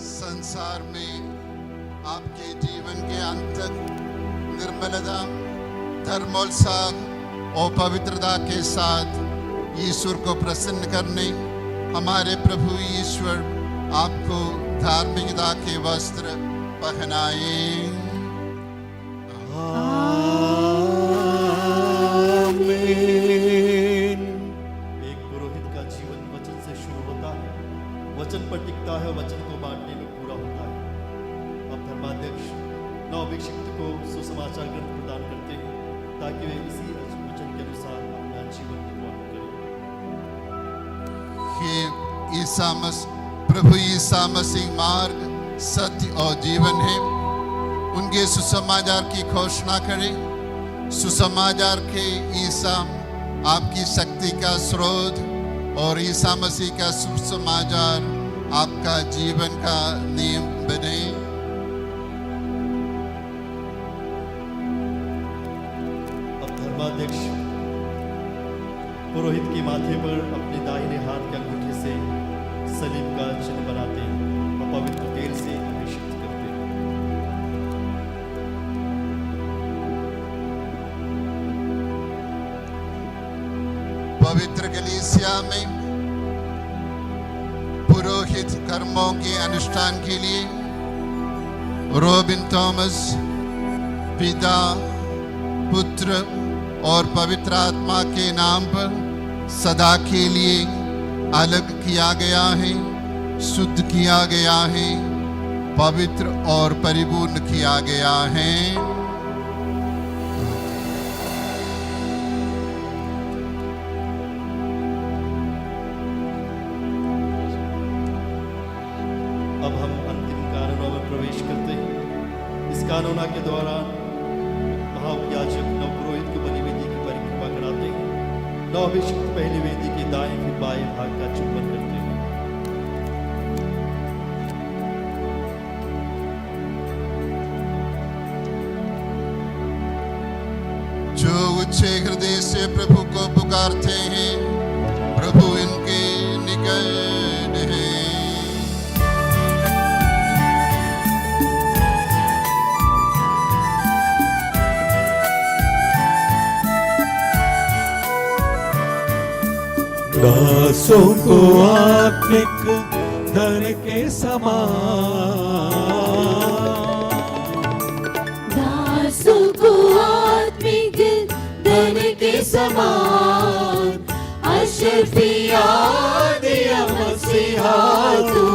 संसार में आपके जीवन के अंत तक निर्मलता, धर्मोत्साह और पवित्रता के साथ ईश्वर को प्रसन्न करने हमारे प्रभु ईश्वर आपको धार्मिकता के वस्त्र पहनाए। कि वे इसी वचन के अनुसार अपना जीवन निर्वाह करें। प्रभु ईसा मसीह मार्ग, सत्य और जीवन है। उनके सुसमाचार की घोषणा करें। सुसमाचार के ईसा आपकी शक्ति का स्रोत और ईसा मसीह का सुसमाचार आपका जीवन का नियम बने। अब धर्माध्यक्ष पुरोहित के माथे पर अपने दाहिने हाथ के अंगूठे से सलीब का चिन्ह बनाते हैं और पवित्र तेल से अभिषेक करते हैं। पवित्र कलीसिया में पुरोहित कर्मों के अनुष्ठान के लिए रॉबिन थॉमस पिता, पुत्र और पवित्र आत्मा के नाम पर सदा के लिए अलग किया गया है, शुद्ध किया गया है, पवित्र और परिपूर्ण किया गया है। अब हम अंतिम कानूनों में प्रवेश करते हैं। इस कानूना के दौरान महायाजक नवपुरोहित को बनी वेदी की परिक्रमा कराते हैं। नवाभिषिक्त पहली वेदी के दाएं फिर बाएं भाग का चुंबन करते हैं। जो उच्चे हृदय से प्रभु को पुकारते हैं, प्रभु इनके निकट है। दासों को आत्मिक धन के समान, दासों को आत्मिक धन के समान, अशरफिया दिया मसीहा तू,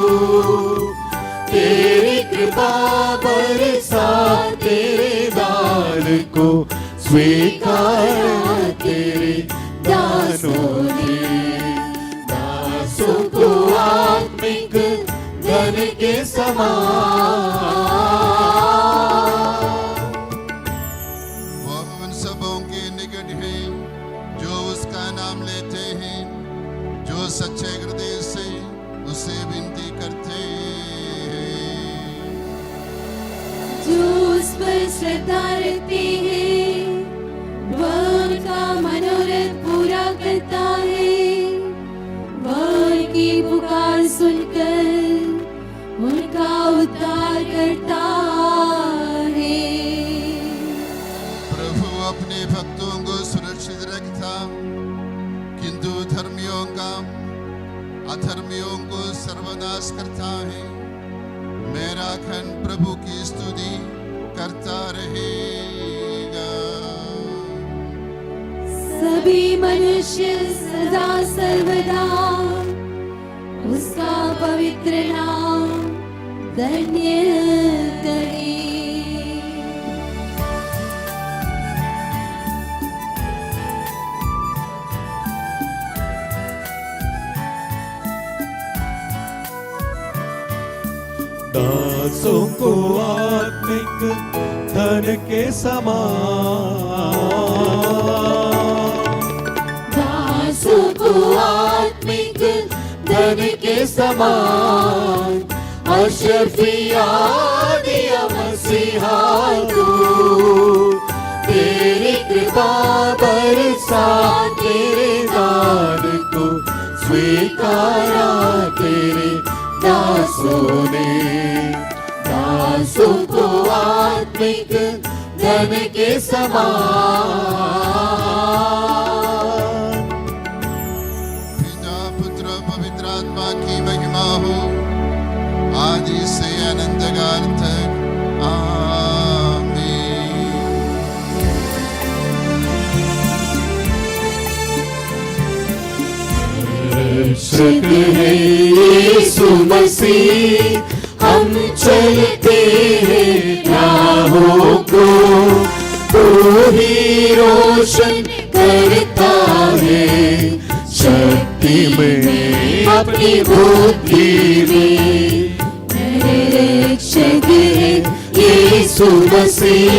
तेरी कृपा बरसा, तेरे दान को स्वीकारा तेरे दासों ने। दासों को आत्मिक धन के समान, वो उन सबों के निकट है जो उसका नाम लेते हैं, जो सच्चे हृदय से उसे विनती करते हैं। जो उस पर श्रद्धा रखते हैं, वह उनका मनोरथ पूरा करता है। वह उनकी पुकार सुनकर उनका उद्धार करता है। प्रभु अपने भक्तों को सुरक्षित रखता, किंतु अधर्मियों को सर्वनाश करता है। मेरा खन प्रभु की स्तुति करता रहेगा। सभी मनुष्य सदा सर्वदा उसका पवित्र नाम धन्य करे। दासों को आत्मिक धन के समान, दासों को आत्मिक धन के समान, अशरफिया दिया मसीहा तू, तेरी कृपा बरसा, तेरे दान को स्वीकारा तेरे दासों ने। दासों को आत्मिक धन के समान, पिता, पुत्र, पवित्र आत्मा की महिमा हो, आदि से अनंत काल तक। आमीन। रक्षक है यीशु मसीह, हम चलते हैं राहों को तू ही रोशन करता है, शक्ति में अपनी बुद्धि में। मेरे रक्षक है यीशु मसीह।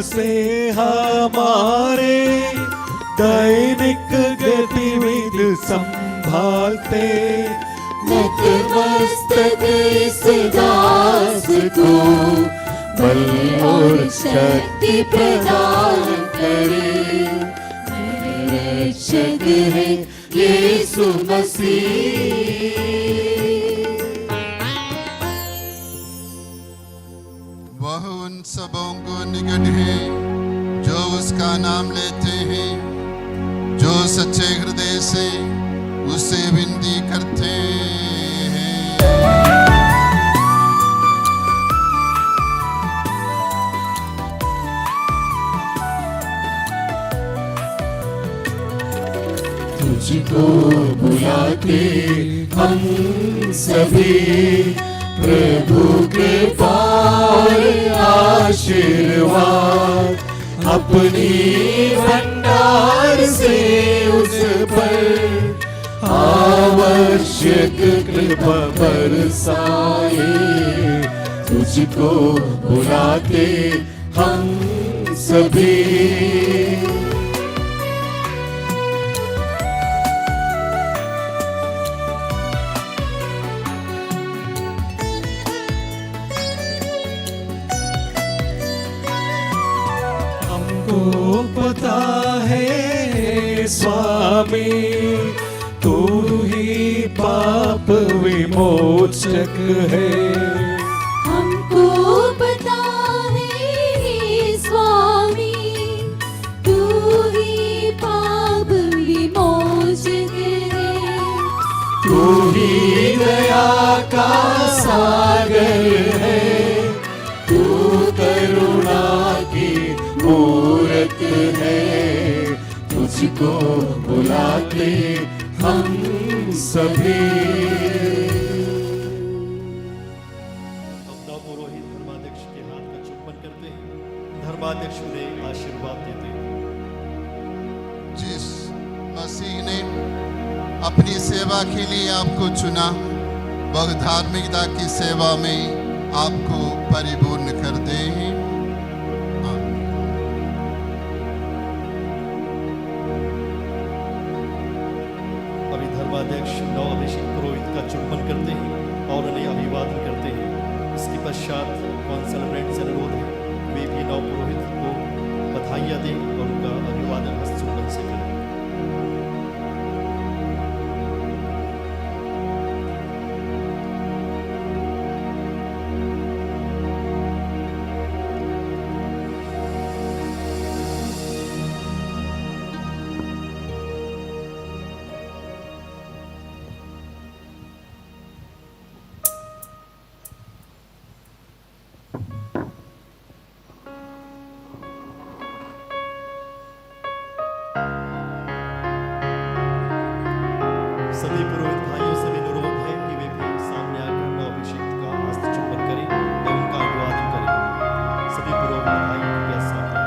से हमारे दैनिक गतिविधि संभालते। नतमस्तक इस दास को बल और शक्ति प्रदान करे। मेरे रक्षक है यीशु मसीह। वह उन सबों को निकट है जो उसका नाम लेते हैं, जो सच्चे हृदय से उससे विनती करते हैं। तुझको बुलाते हम सभी, प्रभु कृपा आशीर्वाद अपनी भंडार से उस पर आवश्यक कृपा बरसाए। तुझको बुलाते हम सभी। पता है स्वामी तू ही पाप विमोचक है। हमको पता है स्वामी तू ही पाप विमोचक है। तू ही दया का सागर है, तू करुणा की मूरत है। तुझको बुलाते हम सभी। अपना पुरोहित धर्माध्यक्ष के हाथ का चुंबन करते हैं। धर्माध्यक्ष ने आशीर्वाद देते हैं। जिस मसीह ने अपनी सेवा के लिए आपको चुना, वह धार्मिकता की सेवा में आपको परिपूर्ण कर दे। धर्माध्यक्ष नव अभिषेक पुरोहित का चुंबन करते हैं और उन्हें अभिवादन करते हैं। इसके पश्चात कॉन्सेलेब्रेंट से अनुरोध है वे भी नव पुरोहित को बधाइयाँ दें और उनका अभिवादन हस्त चुंबन से करें। सभी पुरोहित भाइयों से भी अनुरोध है कि वे भी सामने आकर नव अभिषेक का हस्त चुंबन करें एवं उनका अभिवादन करें। सभी पुरोहित भाई कृपया सामने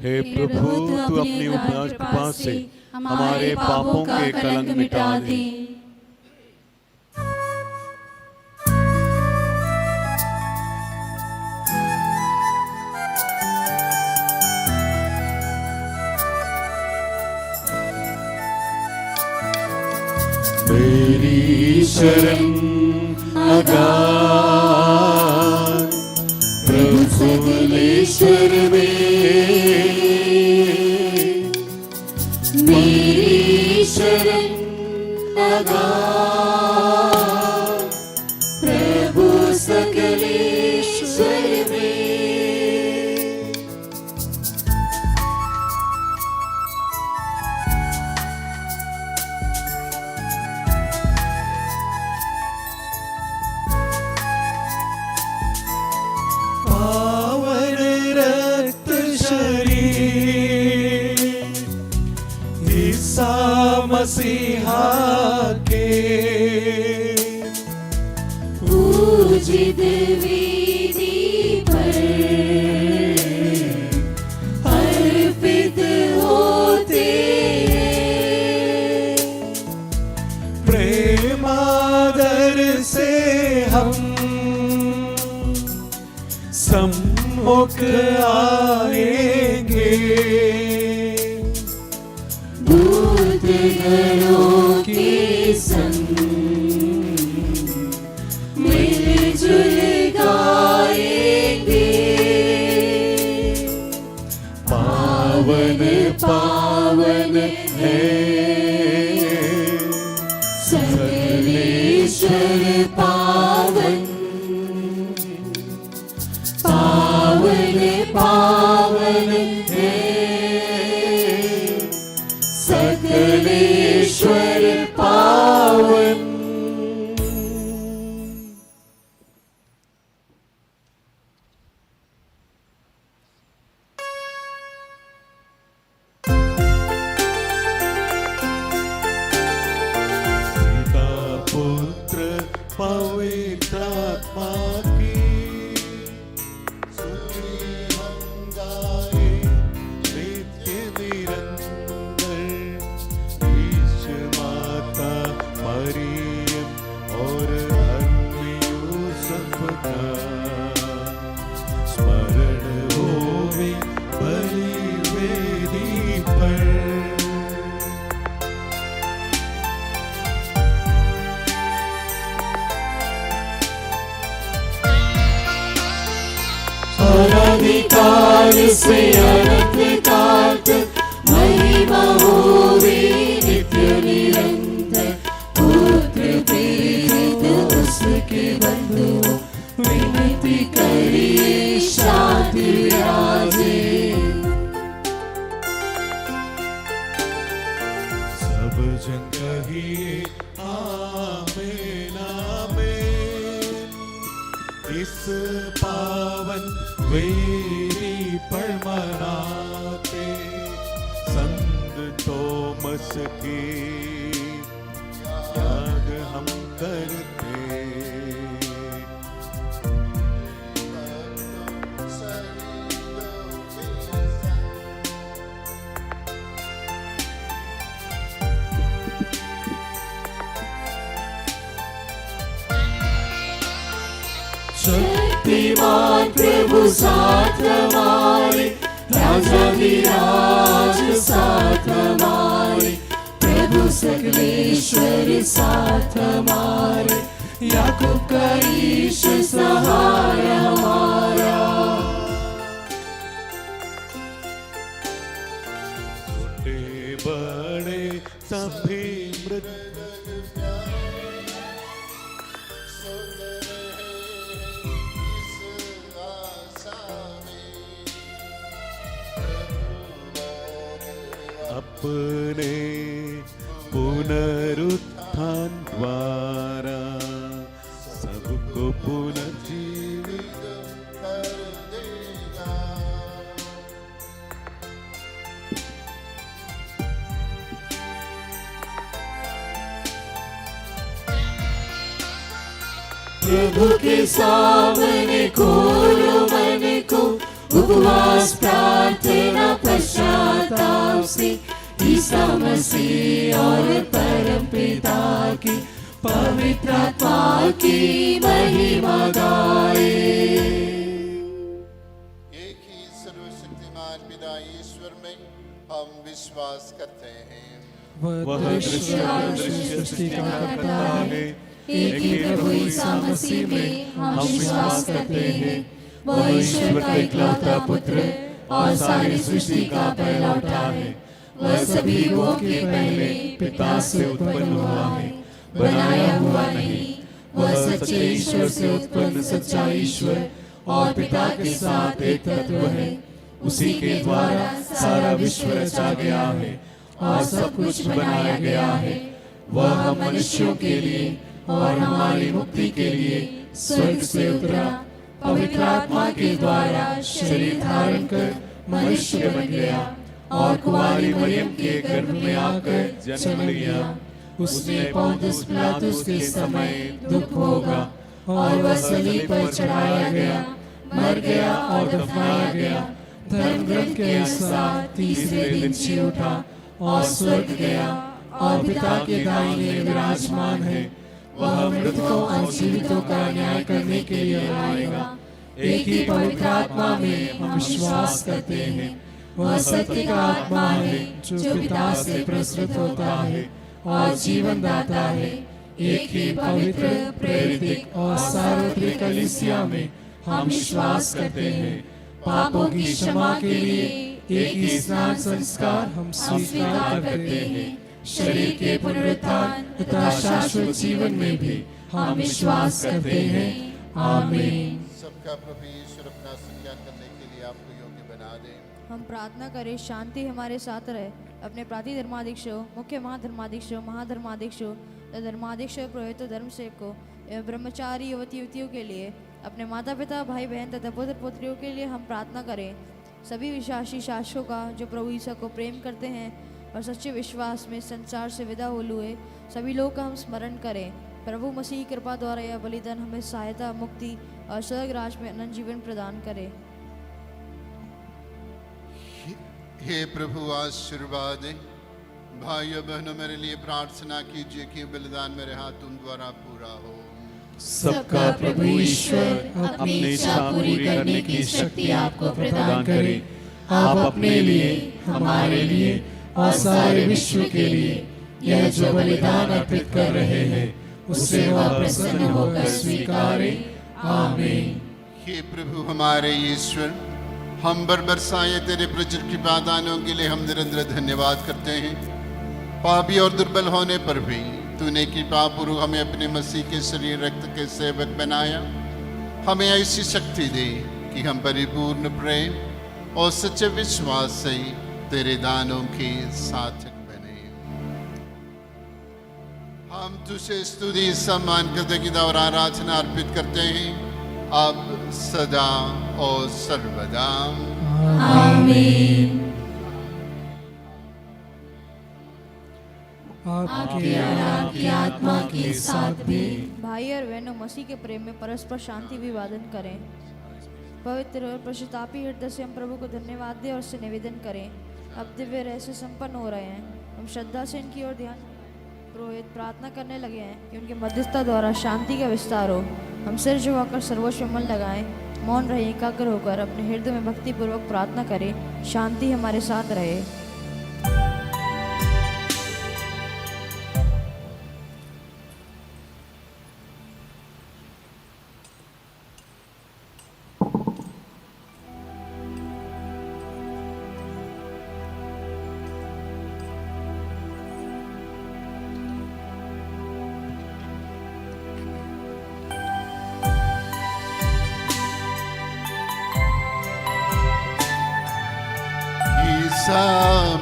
हे प्रभु तू अपनी उदार कृपा से हमारे पापों के कलंक मिटा दे। मेरी शरण आगार प्रभु सबलेश्वर में, मेरी शरण आगार प्रभु सकलेश्वर में। पावन रक्त शरीर ईसा मसीहा के, पूजित वेदी पर अर्पित होते प्रेमादर से हम सम्मुख आएंगे। दूत घरों के संग मिलजुल गाएंगे। पावन पावन है सर्वेश्वर पावन, पावन पावन है सकलेश्वर पावन। पिता पुत्र पवित्र आत्मा की नित्य निरंतर। ईश माता मरियम और अन्य यूसुफ का स्मरण होवे बलि वेदी पर। अनादिकाल से अनंत काल तक महिमा होवे नित्य निरंतर। पुत्र प्रेरित उसके बंधुओं विनती करिए शांति विराजे। सब जन कहिए आमीन आमीन। इस पावन वेदी पर मनाते संत थोमस की याद हम करते। शक्तिमान प्रभु साथ हमारे, राजा विराज साथ हमारे। प्रभु सकलेश्वर साथ हमारे, याकूब का ईश सहारा हमारा। छोटे बड़े सभी मृत अपने पुनरुत्थान द्वारा सबको पुनर्जीवित कर देगा। प्रभु के सामने खोलो मन को, उपवास प्रार्थना से ईसा मसीह और परम पिता की पवित्र आत्मा की महिमा गाए। एक ही सर्वशक्तिमान पिता ईश्वर में हम विश्वास करते हैं। वह दृश्य और अदृश्य सृष्टि का कर्ता है। एक ही प्रभु ईसा मसीह में हम विश्वास करते हैं। वह ईश्वर का इकलौता पुत्र और सारी सृष्टि का पहलौठा है। वह सभी युगों के पहले पिता से उत्पन्न हुआ है, बनाया हुआ नहीं। वह सच्चे ईश्वर से उत्पन्न सच्चा ईश्वर और पिता के साथ एक तत्व है। उसी के द्वारा सारा विश्व रचा गया है और सब कुछ बनाया गया है। वह हम मनुष्यों के लिए और हमारी मुक्ति के लिए स्वर्ग से उतरा, पवित्र आत्मा के द्वारा शरीर धारण कर मनुष्य बन गया और कुंवारी मरियम के गर्भ में आकर जन्म लिया। उसने पौंतुस पिलातुस के समय दुख भोगा और वह सलीब पर चढ़ाया गया, मर गया और दफनाया गया। धर्म ग्रंथ के अनुसार तीसरे दिन जी उठा और स्वर्ग गया और पिता के दाहिने विराजमान है। वह मृतकों और जीवितों का न्याय करने के लिए आएगा। एक ही पवित्र आत्मा में हम विश्वास करते हैं। वह सत्य का आत्मा है जो पिता से प्रसृत होता है और जीवन दाता है। एक ही पवित्र प्रेरित और सार्वत्रिक कलीसिया में हम विश्वास करते हैं। पापों की क्षमा के लिए एक ही स्नान संस्कार हम स्वीकार करते हैं। शरीर के पुनरुत्थान तथा शाश्वत जीवन में भी हम विश्वास करते हैं। आमीन। सबका प्रभु ईश्वर अपना संज्ञान करने के लिए आपको योग्य बना दे। हम प्रार्थना करें शांति हमारे साथ रहे। अपने प्राति धर्माध्यक्षों, मुख्य महाधर्माध्यक्षों, महाधर्माध्यक्षों, धर्माध्यक्षों, पुरोहितों, धर्म सेवकों एवं ब्रह्मचारी युवती युवतियों के लिए, अपने माता पिता, भाई बहन तथा पुत्र पुत्रियों के लिए हम प्रार्थना करें। सभी विश्वासी शासकों का जो प्रभु ईसा को प्रेम करते हैं और सच्चे विश्वास में संसार से विदा हो हुए सभी लोग का हम स्मरण करें। प्रभु मसीह कृपा द्वारा यह बलिदान हमें सहायता, मुक्ति और स्वर्ग राज में अनंत जीवन प्रदान करे। हे प्रभु आशीर्वाद दे। भाइयों बहनों मेरे लिए प्रार्थना कीजिए कि बलिदान मेरे हाथ तुम द्वारा पूरा हो। सबका प्रभु ईश्वर अपनी इच्छा पूरी करने की शक्ति आपको प्रदान करे। आप अपने लिए, हमारे लिए और सारे विश्व के लिए यह जो बलिदान अर्पित कर रहे हैं उससे वह प्रसन्न होकर स्वीकारे। आमीन। हे प्रभु हमारे ईश्वर, हम बरसाए तेरे प्रचुर की बादानों के लिए हम निरंतर धन्यवाद करते हैं। पापी और दुर्बल होने पर भी तूने कृपा पूर्वक हमें अपने मसीह के शरीर रक्त के सेवक बनाया। हमें ऐसी शक्ति दे कि हम परिपूर्ण प्रेम और सच्चे विश्वास से तेरे दानों के सार्थक बने। हम तुझे स्तुति, सम्मान, कृतज्ञता और आराधना अर्पित करते हैं अब सदा और सर्वदा। आमीन। आपकी आत्मा के साथ भी। भाई और बहनों, मसीह के प्रेम में परस्पर शांति विवादन करें। पवित्र और पश्चातापी हृदय से हम प्रभु को धन्यवाद दें और उससे निवेदन करें। अब दिव्य रहस्य संपन्न हो रहे हैं। हम श्रद्धा से इनकी ओर ध्यान। पुरोहित प्रार्थना करने लगे हैं कि उनके मध्यस्थता द्वारा शांति का विस्तार हो। हम सिर झुकाकर सर्वोच्च मन लगाएं, मौन रहे, एकाग्र होकर अपने हृदय में भक्ति पूर्वक प्रार्थना करें। शांति हमारे साथ रहे।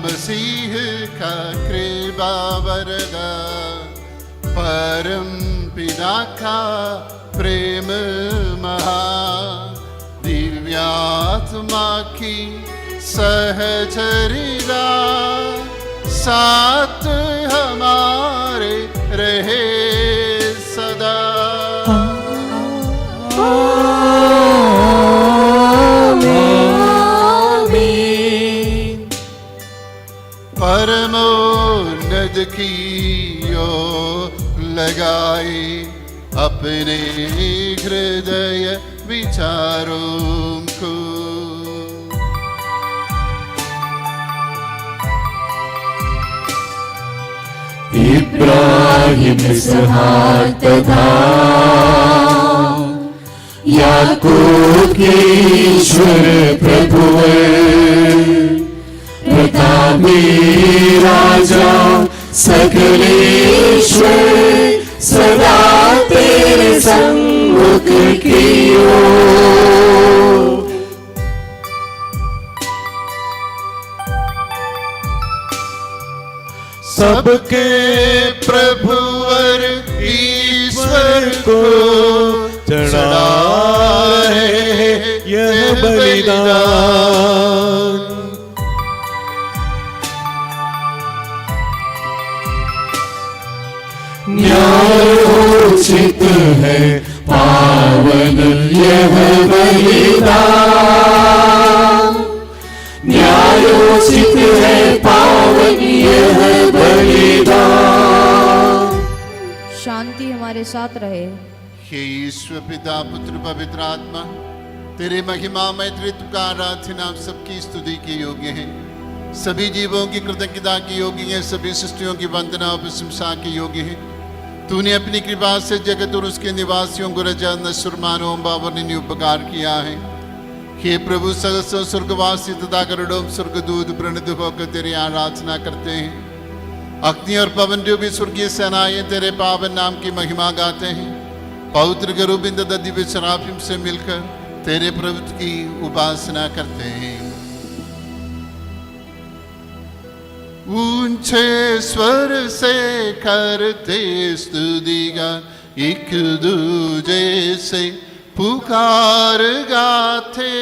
मसीह का कृपा वरदान, परम पिता का प्रेम महान, दिव्यात्मा की सहचर्या साथ हमारे रहे सदा। परमोन्नत की ओर लगाए अपने हृदय विचारों को। इब्राहिम इसहाक तथा याकूब के ईश्वर प्रभुवर, प्रतापी राजा सकलेश्वर, सदा तेरे सम्मुख की ओर। सबके प्रभुवर ईश्वर को चढ़ाए यह बलिदान। न्यायोचित है पावन यह बलिदान, न्यायोचित है पावन यह बलिदान। शांति हमारे साथ रहे। हे ईश्वर पिता पुत्र पवित्र आत्मा, तेरे महिमामय त्रित्व का आराधना आप सबकी स्तुति के योग्य है, सभी जीवों की कृतज्ञता की योग्य है, सभी सृष्टियों की वंदना और प्रशंसा के योग्य है। तूने अपनी कृपा से जगत और उसके निवासियों को रजा नश्वर मानव बावरनी उपकार किया है। हे प्रभु सहस्रों स्वर्गवासी तथा करोड़ों स्वर्गदूत प्रणित होकर तेरी आराधना करते हैं। अग्नि और पवन रूपी स्वर्गीय सेनाएं तेरे पावन नाम की महिमा गाते हैं। पवित्र गरूबिंद दिव्य शराफिम से मिलकर तेरे प्रभु की उपासना करते हैं। ऊंचे स्वर से करते स्तुतिगान, एक दूजे से पुकार गाते।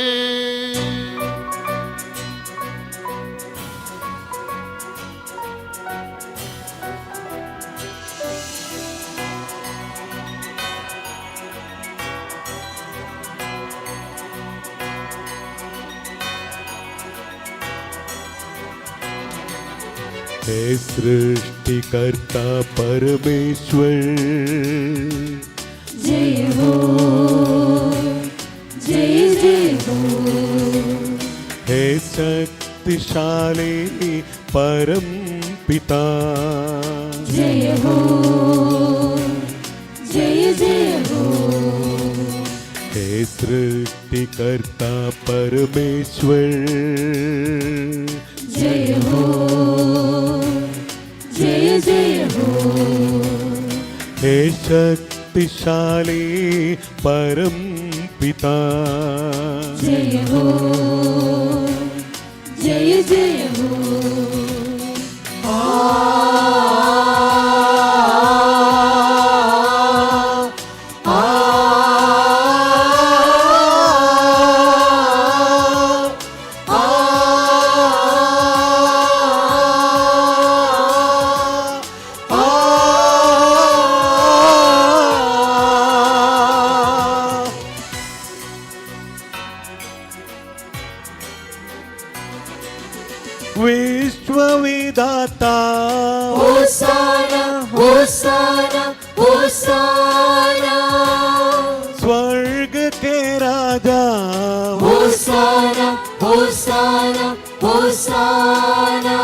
हे सृष्टिकर्ता परमेश्वर, जय हो जय जय हो। हे शक्तिशाली परम पिता, जय हो जय जय हो। हे सृष्टिकर्ता परमेश्वर, जय हो जय जय हो। हे शक्तिशाली परम पिता, जय हो जय जय हो। विश्वविधाता होसाना होसाना होसाना, स्वर्ग के राजा होसाना होसाना होसाना।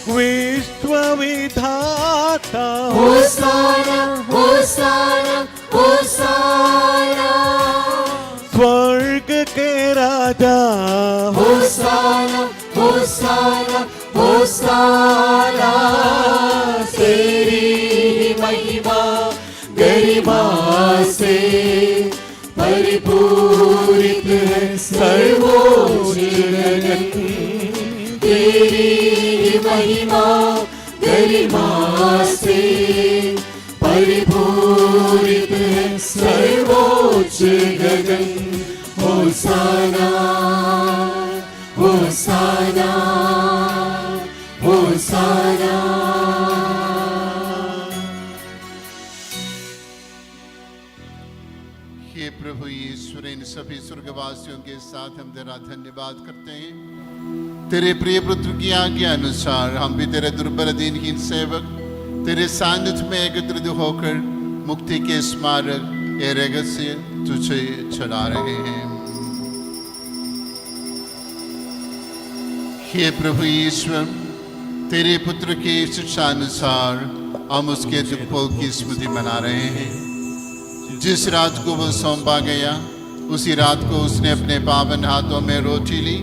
विश्वविधाता होसाना होसाना होसाना, स्वर्ग के राजा होसाना होसाना होसाना। तेरी महिमा गरिमा से परिपूरित है सर्वोच्च गगन। तेरी महिमा गरिमा से परिपूरित है सर्वोच्च गगन। होसाना होसाना होसाना। हे प्रभु ईश्वर, इन सभी स्वर्गवासियों के साथ हम तेरा धन्यवाद करते हैं तेरे प्रिय पुत्र की आज्ञा अनुसार हम भी तेरे दुर्बल दीनहीन सेवक तेरे सानिध्य में एकत्रित होकर मुक्ति के स्मारक ये रहस्य तुझे चढ़ा रहे हैं। हे प्रभु ईश्वर, तेरे पुत्र के शिक्षानुसार हम उसके दुखों की स्मृति मना रहे हैं। जिस रात को वो सौंपा गया उसी रात को उसने अपने पावन हाथों में रोटी ली,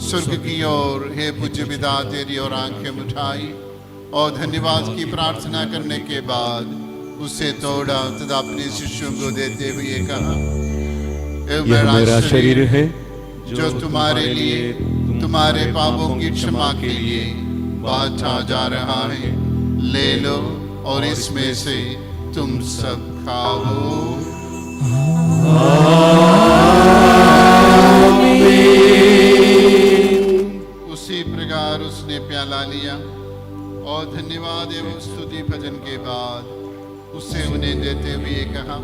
स्वर्ग की ओर हे पूज्य पिता तेरी ओर आंखें उठाई और धन्यवाद की प्रार्थना करने के बाद उसे तोड़ा तथा अपने शिष्यों को देते हुए कहा, यह मेरा शरीर है जो तुम्हारे लिए तुम्हारे पापों की क्षमा के लिए बांटा जा रहा है। ले लो और इसमें से तुम सब खाओ। उसी प्रकार उसने प्याला लिया और धन्यवाद एवं स्तुति भजन के बाद उसे उन्हें देते हुए कहा,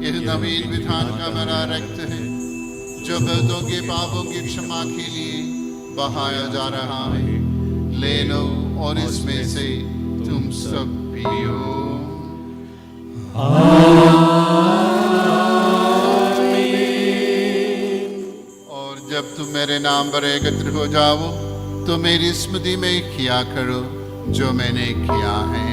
यह नवीन विधान का मेरा रक्त है जो बहुतों के पापों की क्षमा के लिए बहाया जा रहा है। ले लो और इसमें से तुम सब पियो। और जब तुम मेरे नाम पर एकत्र हो जाओ तो मेरी स्मृति में किया करो जो मैंने किया है।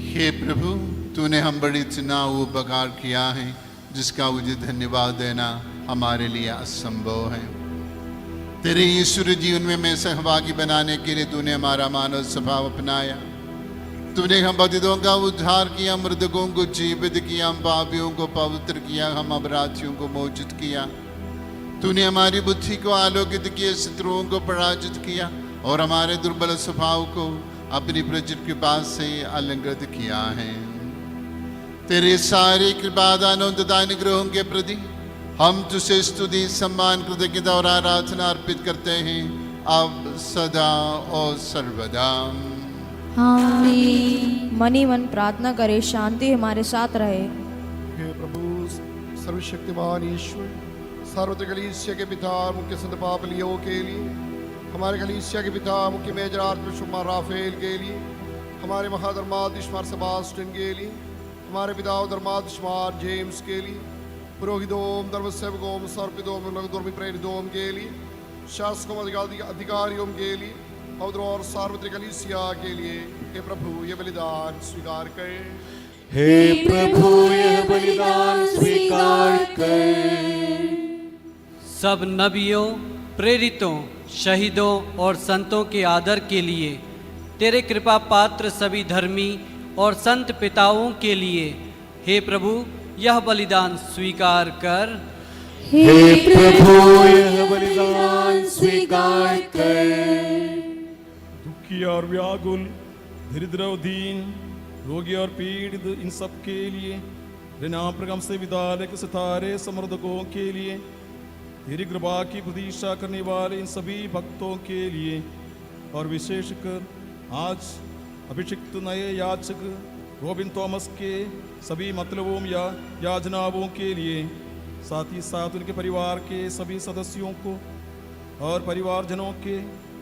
हे प्रभु, तूने हम बड़ी चुनाव उपकार किया है जिसका मुझे धन्यवाद देना हमारे लिए असंभव है। तेरे ईश्वर जीवन में सहभागी बनाने के लिए तूने हमारा मानव स्वभाव अपनाया। तूने हम पतितों का उद्धार किया, मृतकों को जीवित किया, हम पापियों को पवित्र किया, हम अपराधियों को मोचित किया। तूने हमारी बुद्धि को आलोकित किया, शत्रुओं को पराजित किया और हमारे दुर्बल स्वभाव को अपनी प्रचुर कृपा से अलंकृत किया है। तेरे सारे कृपादानों तथा अनुग्रहों के प्रति हम तुझे स्तुति, सम्मान, कृतज्ञता और आराधना अर्पित करते हैं अब सदा और सर्वदा। आमीन। मन ही मन प्रार्थना करे, शांति हमारे साथ रहे। हे प्रभु सर्वशक्तिमान ईश्वर, सर्वत्र कलीसिया के पिता मुख्य संत पाप लियो के लिए, हमारे कलीसिया के पिता मुख्य मेजर आर्चबिशप राफेल के लिए, हमारे महाधर्माधीश मार सेबास्टियन के लिए, हमारे पिता धर्माधीश मार जेम्स के लिए, पुरोहितों, धर्मसेवकों, सर्पितों, धर्मी प्रेरितों के लिए, शासकों, अधिकारियों के लिए, पवित्र और सार्वत्रिक कलीसिया के लिए, हे प्रभु ये बलिदान स्वीकार करें। हे प्रभु यह बलिदान स्वीकार कर। सब नबियों, प्रेरितों, शहीदों और संतों के आदर के लिए, तेरे कृपा पात्र सभी धर्मी और संत पिताओं के लिए, हे प्रभु यह बलिदान स्वीकार कर। हे प्रभु यह बलिदान स्वीकार कर। दुखी और व्याकुल, दरिद्र और दीन, रोगी और पीड़ित, इन सब के लिए, बिना प्रगम से विद्यालय के सितारे समर्थकों के लिए, तेरी कृपा की प्रतीक्षा करने वाले इन सभी भक्तों के लिए, और विशेषकर आज अभिषिक्त नए याचक रॉबिन थॉमस के सभी मतलबों या याचनाओं के लिए, साथ ही साथ उनके परिवार के सभी सदस्यों को और परिवारजनों के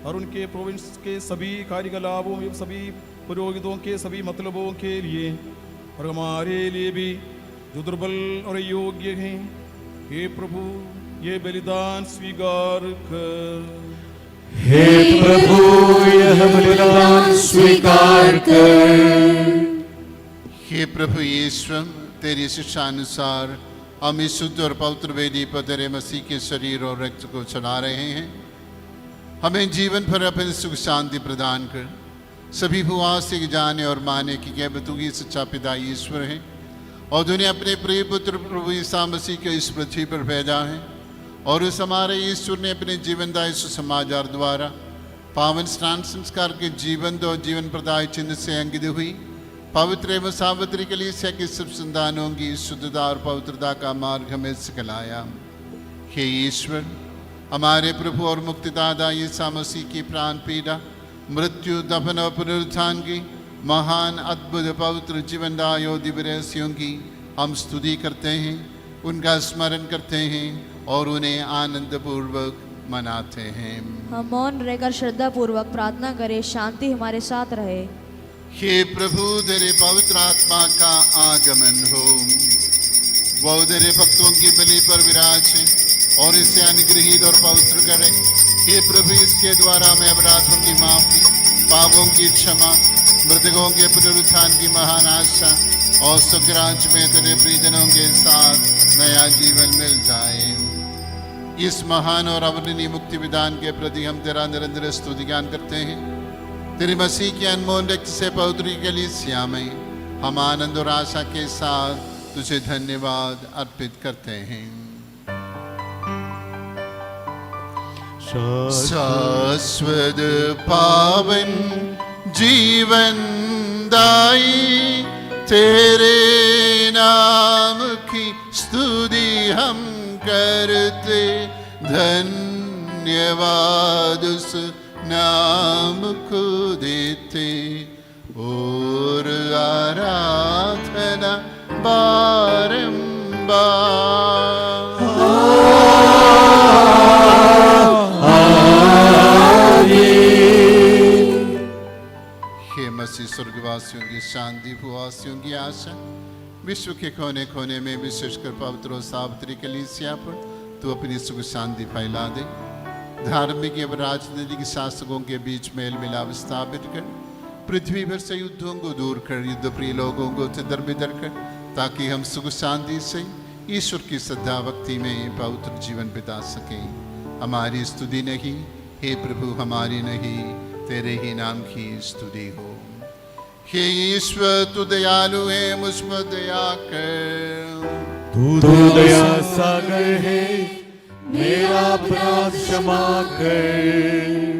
और उनके प्रोविंस के सभी कार्यकलापों एवं सभी पुरोहितों के सभी मतलबों के लिए, और हमारे लिए भी जो दुर्बल और योग्य हैं, हे प्रभु ये बलिदान स्वीकार कर। हे प्रभु यह बलिदान स्वीकार कर। हे प्रभु ईश्वर, तेरी शिक्षा अनुसार हम इस शुद्ध और पवित्र वेदी पर तेरे मसीह के शरीर और रक्त को चढ़ा रहे हैं। हमें जीवन भर अपनी सुख शांति प्रदान कर सभी भुआ से जाने और माने कि क्या तू ही सच्चा पिता ईश्वर है और तूने अपने प्रिय पुत्र प्रभु ईसा मसीह को इस पृथ्वी पर भेजा है, और उस हमारे ईश्वर ने अपने जीवनदायी सुसमाचार द्वारा पावन स्नान संस्कार के जीवन और जीवन प्रदाय चिन्ह से अंकित हुई पवित्र एवं सावित्री कलीसिया की सब संतानों की शुद्धता और पवित्रता का मार्ग हमें सिखलाया। हे ईश्वर, हमारे प्रभु और मुक्तिदाता ईसा मसीह की प्राण पीड़ा, मृत्यु, दफन और पुनरुत्थान की महान अद्भुत पवित्र जीवनदायी दिव्य रहस्यों की हम स्तुति करते हैं। उनका स्मरण करते हैं और उन्हें आनंदपूर्वक मनाते हैं। हम मौन रहकर श्रद्धा पूर्वक प्रार्थना करें, शांति हमारे साथ रहे। हे प्रभु, तेरे पवित्र आत्मा का आगमन हो, वो तेरे भक्तों की बलि पर विराजे और इसे अनुग्रहित और पवित्र करे। हे प्रभु, इसके द्वारा मैं अपराधों की माफी, पापों की क्षमा, मृतकों के पुनरुत्थान की महान आशा और सुखराज में तेरे प्रियजनों के साथ नया जीवन मिल जाए। इस महान और अवर्णनीय मुक्ति विधान के प्रति हम तेरा निरंतर स्तुति ज्ञान करते हैं। तेरे मसीह के अनमोल रक्त से पवित्र कलीसिया में हम आनंद और आशा के साथ तुझे धन्यवाद अर्पित करते हैं। शाश्वत पावन जीवन दाई तेरे नाम की स्तुति हम करते, धन्यवाद उस नाम को देते और आराधना बारंबार। हे मसीह, स्वर्गवासियों की शांति, भूवासियों की आशा, विश्व के कोने कोने में विशेषकर पवित्र और सावित्री कलीसिया पर तू अपनी सुख शांति फैला दे। धार्मिक एवं राजनीतिक शासकों के बीच मेल मिलाप स्थापित कर, पृथ्वी भर से युद्धों को दूर कर, युद्ध प्रिय लोगों को तितर बितर कर, ताकि हम सुख शांति से ईश्वर की श्रद्धा भक्ति में पवित्र जीवन बिता सकें। हमारी स्तुति नहीं हे प्रभु, हमारी नहीं, तेरे ही नाम की स्तुति हो। हे ईश्वर, तू दयालु है, मुझ पर दया कर। तू दया सागर है, मेरा अपराध क्षमा कर।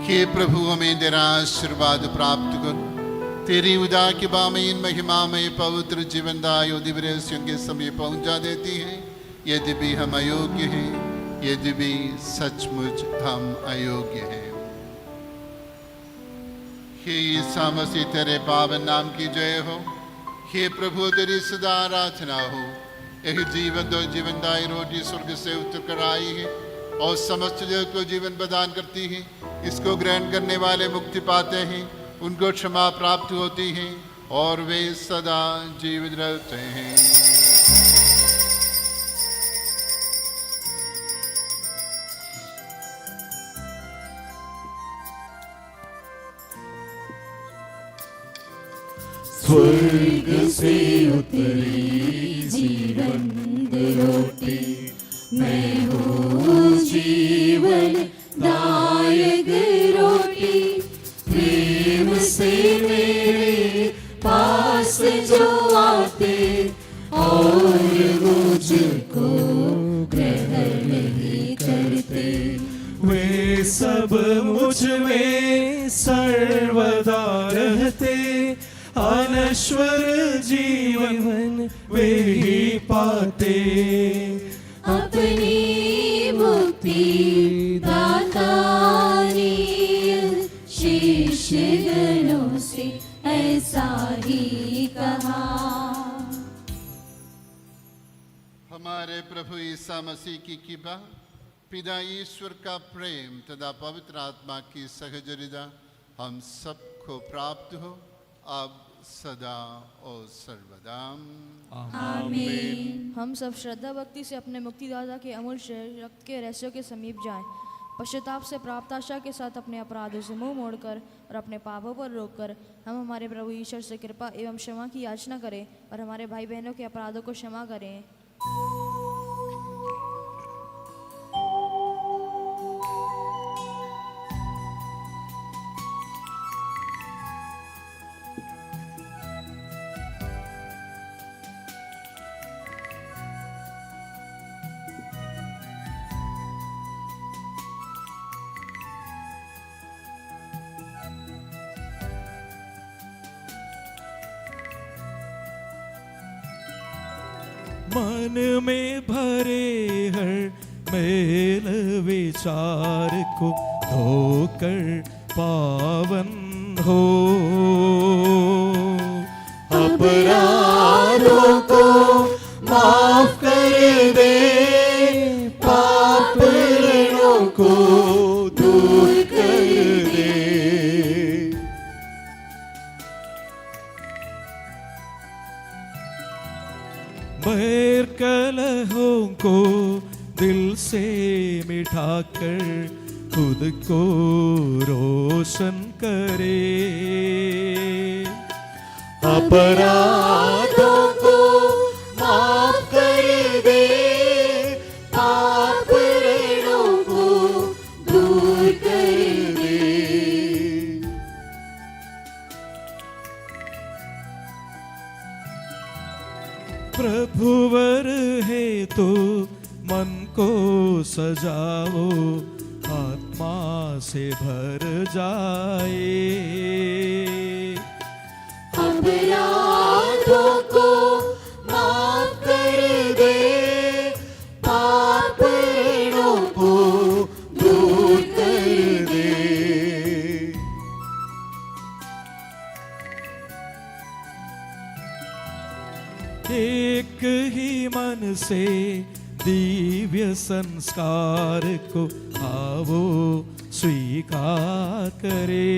हे प्रभु, हमें तेरा आशीर्वाद प्राप्त कर, तेरी उदार की बामीन महिमा में पवित्र जीवनदायी दिव्य रहस्यों के समीप पहुंचा देती है। यदि भी हम अयोग्य हैं, यदि भी सचमुच हम अयोग्य हैं। हे ईसा मसीह, तेरे पावन नाम की जय हो। हे प्रभु, तेरी सदा आराधना हो। यही जीवन दो जीवनदायी रोटी स्वर्ग से उतर कर आई है और समस्त जगत को जीवन प्रदान करती है। इसको ग्रहण करने वाले मुक्ति पाते हैं, उनको क्षमा प्राप्त होती है और वे सदा जीवित रहते हैं। स्वर्ग से उतरी जीवन रोटी, मैं हूँ जीवन दायक रोटी। प्रेम से मेरे पास जो आते और मुझको ग्रहण नहीं करते, वे सब मुझ में सर्वदा रहते। अनश्वर जीवन वे ही पाते, अपनी मुक्ति दाता ने शिष्य गणों से ऐसा ही कहा। हमारे प्रभु ईसा मसीह की कृपा, पिता ईश्वर का प्रेम तथा पवित्र आत्मा की सहचर्यता हम सबको प्राप्त हो, अब सदा और सर्वदा। आमीन। हम सब श्रद्धा भक्ति से अपने मुक्तिदाता के अमूल्य रक्त के रहस्यों के समीप जाएं। पश्चाताप से प्राप्त आशा के साथ अपने अपराधों से मुंह मोड़कर और अपने पापों पर रोककर हम हमारे प्रभु ईश्वर से कृपा एवं क्षमा की याचना करें और हमारे भाई बहनों के अपराधों को क्षमा करें। मन में भरे हर मेल विचार को धोकर पावन हो। अपराधों को माफ कर दे, पाप ऋणों को दूर कर दे। बैर कलहों को दिल से मिटाकर खुद को रोशन करे। अपराधों को माफ कर दे, पाप ऋणों को दूर कर दे। प्रभुवर है तो मन को सजाओ, आत्मा से भर जाए। अपराधों को माफ कर दे, पाप ऋणों को दूर कर दे। एक ही मन से दिव्य संस्कार को आवो स्वीकार करे।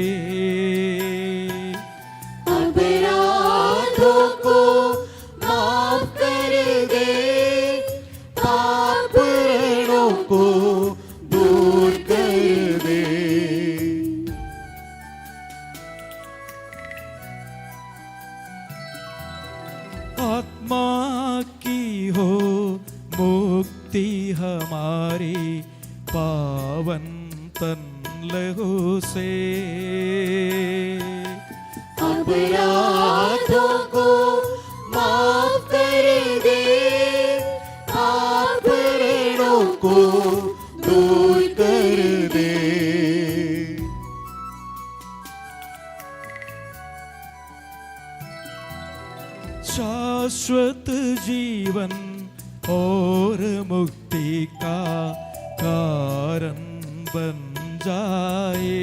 अपराधों को माफ कर दे, पाप ऋणों को दूर कर दे। आत्मा की हो मुक्ति हमारी पावन तन लहू से। अपराधों को माफ कर दे, पाप ऋणों को दूर कर दे। शाश्वत जीवन और मुक्ति का कारण बन जाए।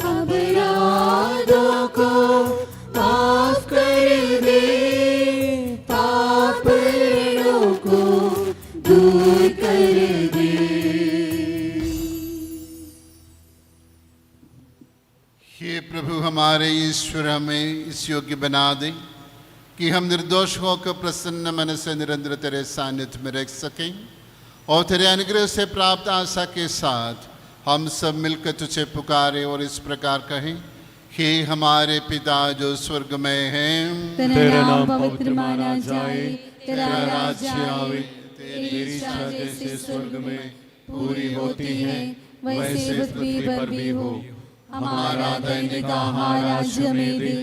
अपराधों को माफ कर दे, पाप ऋणों को दूर कर दे। हे प्रभु हमारे ईश्वर, हमें इस योग्य बना दे कि हम निर्दोष होकर प्रसन्न मन से निरंतर तेरे सानिध्य में रह सकें और तेरे अनुग्रह से प्राप्त आशा के साथ हम सब मिलकर तुझे पुकारे और इस प्रकार कहें, हे हमारे पिता जो स्वर्ग में हैं, तेरा नाम पवित्र माना जाए, तेरा राज्य आवे, तेरी इच्छा जैसे स्वर्ग में पूरी होती है वैसे पृथ्वी पर भी हो। हमारा दैनिक आहार आज हमें दे,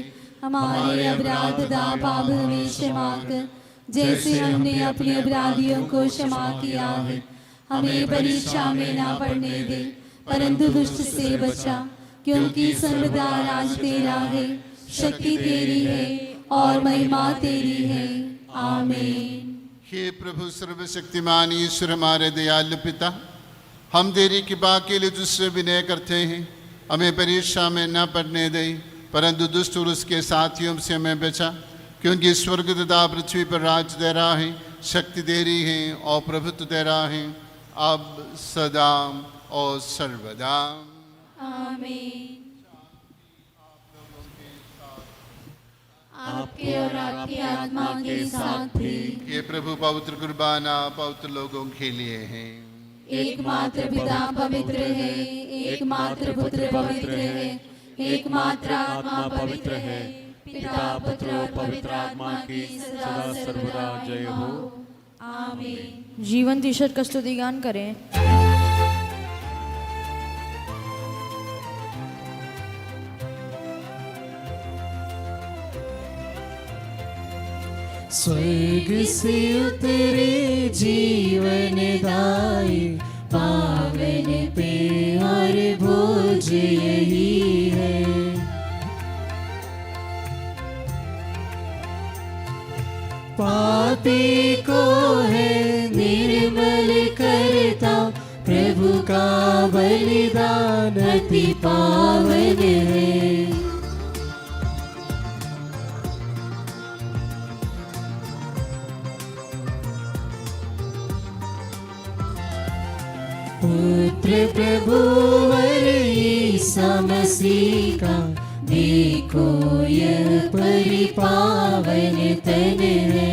हमारे अपराध तथा पाप हमें क्षमा कर, जैसे हमने अपने अपराधियों को क्षमा किया है। हमें परीक्षा में ना पड़ने दे, परंतु दुष्ट से बचा, क्योंकि सर्वदा राज तेरा है, शक्ति तेरी है और महिमा तेरी है। आमीन। हे प्रभु सर्वशक्तिमान ईश्वर हमारे दयालु पिता, हम तेरी कृपा के लिए तुझसे विनय करते हैं, हमें परीक्षा में न पड़ने दे, परंतु दुष्ट और उसके साथियों से हमें बचा, क्योंकि स्वर्ग तथा पृथ्वी पर राज तेरा है, शक्ति तेरी है और प्रभुत्व तेरा है, अब सदा और सर्वदा। आमीन। आपके और आपकी आत्मा के साथ भी। ये प्रभु पवित्र कुर्बाना पवित्र लोगों के लिए है। एकमात्र पिता पवित्र है, एकमात्र पुत्र पवित्र है, एकमात्र आत्मा पवित्र है। पिता पुत्र और पवित्र आत्मा की सदा सर्वदा जय हो। आमीन। जीवंत ईश्वर का स्तुति गान करें। स्वर्ग से उतरे जीवन दाई, पावन प्यार भोज यही है। पापी को है निर्मल करता, प्रभु का बलिदान अति पावन है। पुत्र प्रभुवर ईसा मसीह का, देखो यह परिपावन तन है।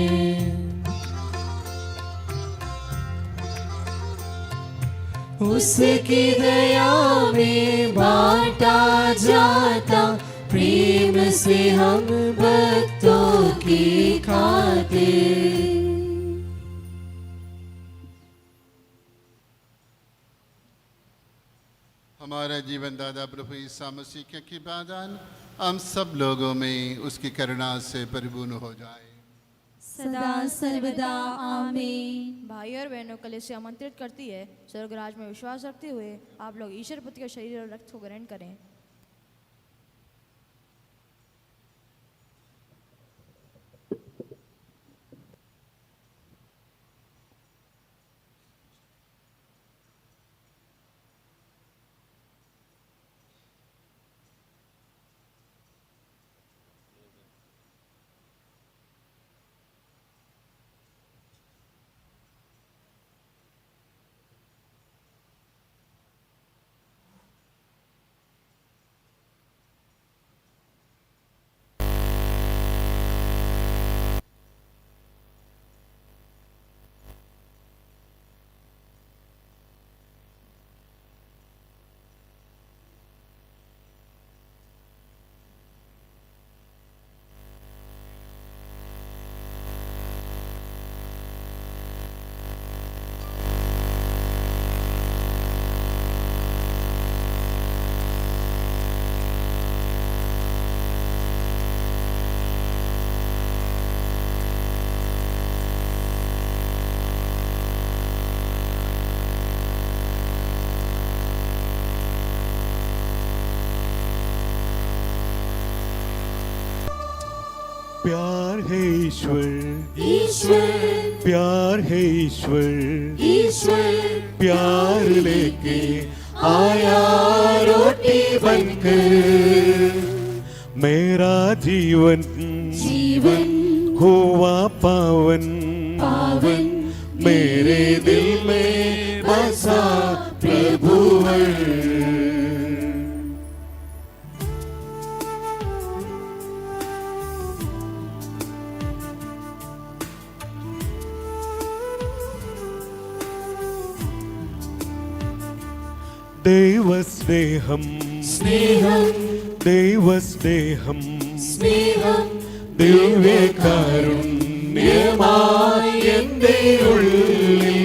उसकी दया में बांटा जाता, प्रेम से हम भक्तों की खातिर। हमारा जीवन दाता प्रभु ईसा मसीह के कृपादान हम सब लोगों में उसकी करुणा से परिपूर्ण हो जाए सदा सर्वदा आमीन। भाई और बहनों कलीसिया आमंत्रित करती है, स्वर्गराज में विश्वास रखते हुए आप लोग ईश्वर पुत्र के शरीर और रक्त को ग्रहण करें। प्यार है ईश्वर, ईश्वर प्यार है ईश्वर, ईश्वर प्यार लेके आया रोटी बनकर। मेरा जीवन जीवन हुआ पावन, पावन मेरे दिल में बसा प्रभुवर। देवस्नेहम स्नेहम देवस्नेहम സ്നേഹം ദിവ്യകാരുണ്യമായി എൻ്റെ ഉള്ളിൽ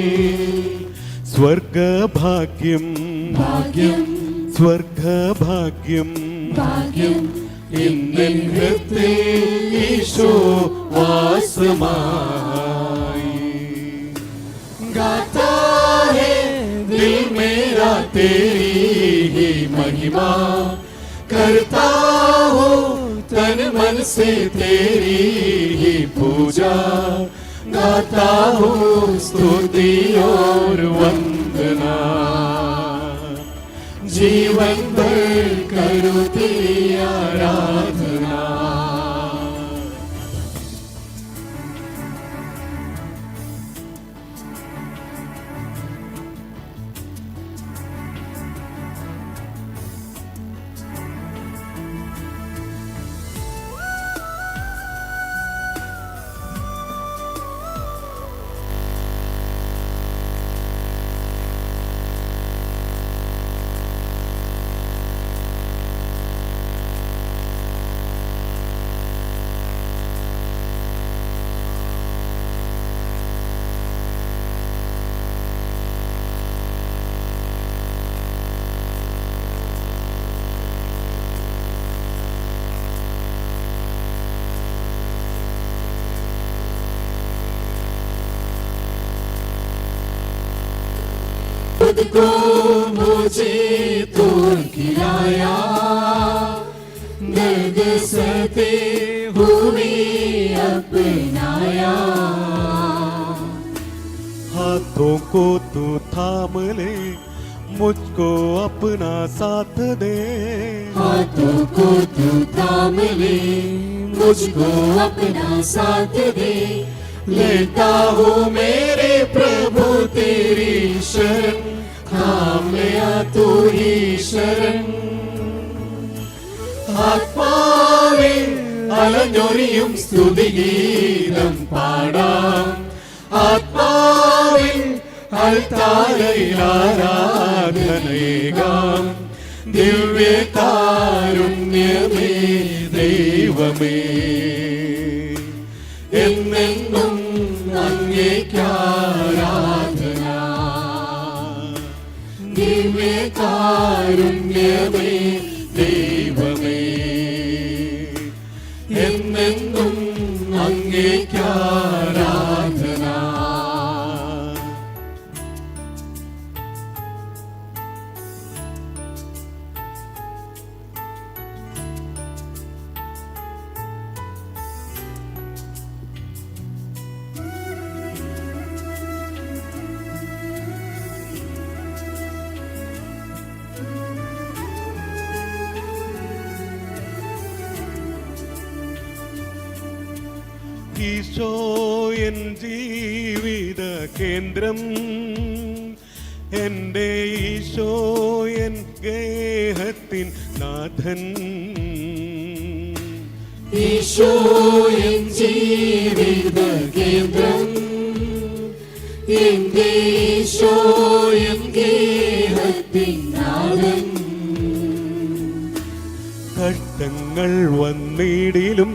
സ്വർഗഭാഗ്യം ഭാഗ്യം സ്വർഗഭാഗ്യം ഭാഗ്യം ഇന്നെൻ ഹൃദയത്തിൽ ഈശോ വാസമായി गाता है दिल मेरा तेरी ही महिमा करता हूँ तन मन से तेरी ही पूजा गाता हूँ स्तुति और वंदना जीवन भर करूँ तेरी आराधना। खुद को मुझे तो खिलाया दर्द सहते हुए अपनाया हाथों को तू थाम ले, मुझको अपना साथ दे। हाथों को तू थाम ले, मुझको अपना साथ दे। लेता हूँ मेरे प्रभु तेरी शरण, थाम लिया तू ही शरण। ആത്മാവിൽ അലഞ്ഞൊരിയും സ്തുതിഗീതം പാടാം, ആത്മാവിൽ അൽത്താരയിൽ ആരാധനയേകാം. ദിവ്യകാരുണ്യമേ ദൈവമേ, എന്നെന്നും അങ്ങേക്കാരാധന. ദിവ്യകാരുണ്യമേ ദൈവമേ, എന്നെന്നും അങ്ങേക്കാരാധന. ഈശോ എൻ ജീവിത കേന്ദ്രം, എൻ്റെ ഈശോ എൻ ഗേഹത്തിൻ നാഥൻ. ഈശോ എൻ ജീവിത കേന്ദ്രം, എൻ്റെ ഈശോ എൻ ഗേഹത്തിൻ നാഥൻ. കഷ്ടങ്ങൾ വന്നിടിലും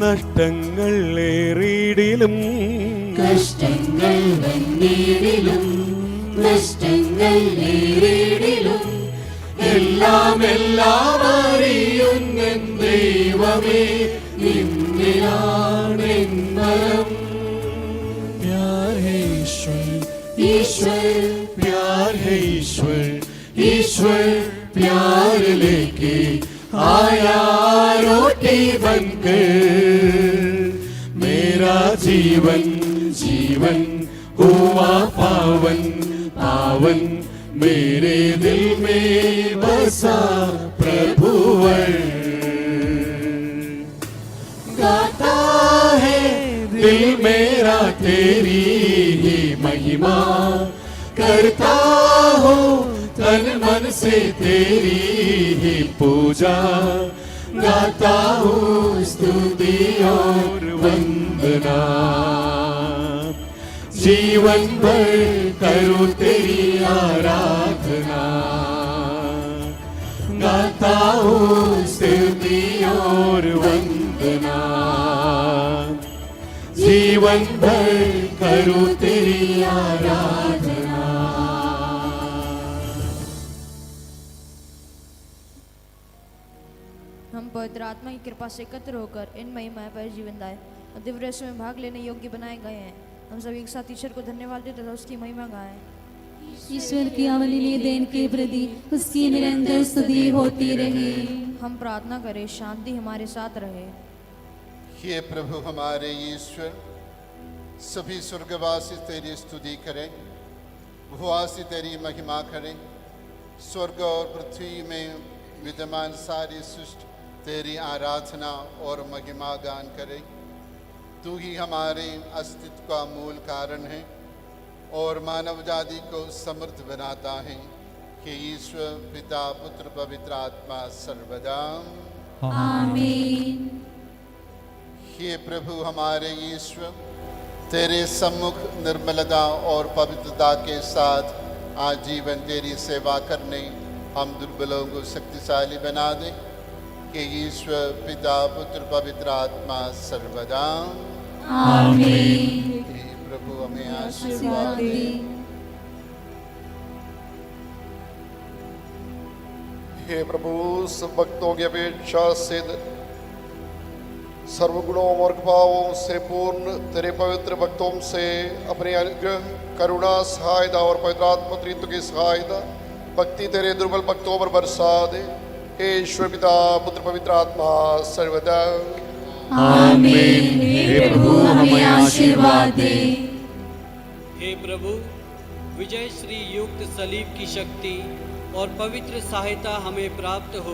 നഷ്ടങ്ങൾ ഏറിയിടിലും, കഷ്ടങ്ങൾ വന്നിടിലും നഷ്ടങ്ങൾ ഏറിയിടിലും, എല്ലാം എല്ലാം അറിയുന്ന ദൈവമേ നിന്നിലാണെൻ ബലം. प्यार है ईश्वर, ईश्वर प्यार है ईश्वर, ईश्वर प्यार लेके आया रोटी बनकर. मेरा जीवन जीवन हुआ पावन, पावन मेरे दिल में बसा प्रभुवर. गाता है दिल मेरा तेरी ही महिमा, करता हूँ तन मन से तेरी ही पूजा. गाता हूँ स्तुति और वंदना, जीवन भर करूँ तेरी आराधना. गाता हूँ स्तुति और वंदना, जीवन भर करूँ तेरी आराधना. हम पवित्र आत्मा की कृपा से एकत्र होकर इन महिमा पर जीवन दाए और दिव्य रस में भाग लेने योग्य बनाए गए हैं. हम सभी एक साथ ईश्वर को धन्यवाद देते तथा उसकी महिमा गाएं. ईश्वर की अवलीलीय देन के प्रति उसकी निरंतर स्तुति होती रहे. हम प्रार्थना करें शांति हमारे साथ रहे. हे प्रभु हमारे ईश्वर, सभी स्वर्गवासी तेरी स्तुति करें, भूवासी तेरी महिमा करें. स्वर्ग और पृथ्वी में विद्यमान सारी सृष्टि तेरी आराधना और महिमा गान करे. तू ही हमारे अस्तित्व का मूल कारण है और मानव जाति को समृद्ध बनाता है. कि ईश्वर पिता पुत्र पवित्र आत्मा सर्वदा आमीन. हे प्रभु हमारे ईश्वर, तेरे सम्मुख निर्मलता और पवित्रता के साथ आजीवन तेरी सेवा करने हम दुर्बलों को शक्तिशाली बना दे. कि ईश्वर पिता पुत्र पवित्र आत्मा सर्वदा आमीन. हे प्रभु हमें आशीर्वाद दे. हे प्रभु, सब भक्तों की अपेक्षा से सर्वगुणों और भावों से पूर्ण तेरे पवित्र भक्तों से अपने अनुग्रह, करुणा, सहायता और पवित्र आत्मा त्रित्व की सहायता भक्ति तेरे दुर्बल भक्तों पर बरसा दे. हे ईश्वर पिता पुत्र पवित्र आत्मा सर्वदा आमीन. हे प्रभु हमें आशीर्वाद दे. हे प्रभु, विजय श्री युक्त सलीब की शक्ति और पवित्र सहायता हमें प्राप्त हो।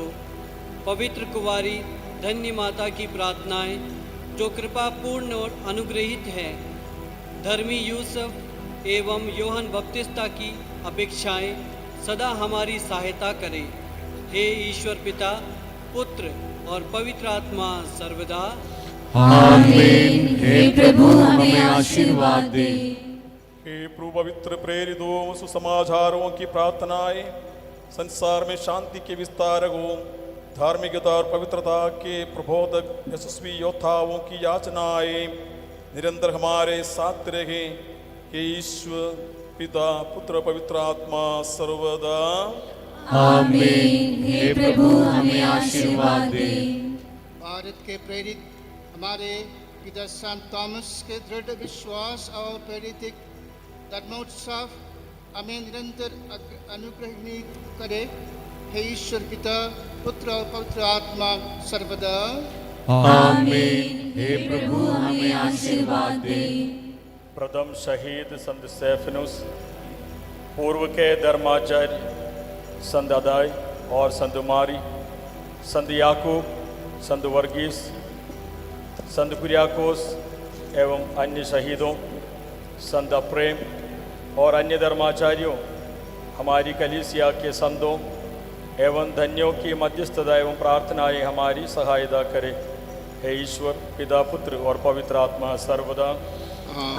पवित्र कुंवारी धन्य माता की प्रार्थनाएं जो कृपा पूर्ण और अनुग्रहित है, धर्मी यूसुफ एवं योहन बपतिस्ता की अपेक्षाएं सदा हमारी सहायता करें। हे ईश्वर पिता, पुत्र और पवित्र आत्मा सर्वदा आमीन। हे प्रभु हमें आशीर्वाद दे। हे प्रभु, पवित्र प्रेरितों सुसमाचारों की प्रार्थनाएं संसार में शांति के विस्तारक हो। धार्मिकता और पवित्रता के प्रबोधक यशस्वी योद्धाओं की याचनाएं निरंतर हमारे साथ रहे। हे ईश्वर पिता, पुत्र, पवित्र आत्मा सर्वदा आमीन। हे प्रभु हमें आशीर्वाद दे। भारत के प्रेरित हमारे पिता संत थॉमस के दृढ़ विश्वास और प्रेरित धर्मोत्सव हमें निरंतर अनुग्रहित करे। हे ईश्वर पिता, पुत्र और पवित्र आत्मा सर्वदा आमीन। हे प्रभु हमें आशीर्वाद दे। प्रथम शहीद संत स्टेफनुस, पूर्व के धर्माचार्य संत अदाय और संत मारी, संत याकूब, संत वर्गीस, संत कुरियाकोस एवं अन्य शहीदों, संत प्रेम और अन्य धर्माचार्यों, हमारी कलीसिया के संतों एवं धन्यों की मध्यस्थता एवं प्रार्थनाएं हमारी सहायता करे। हे ईश्वर पिता, पुत्र और पवित्र आत्मा सर्वदा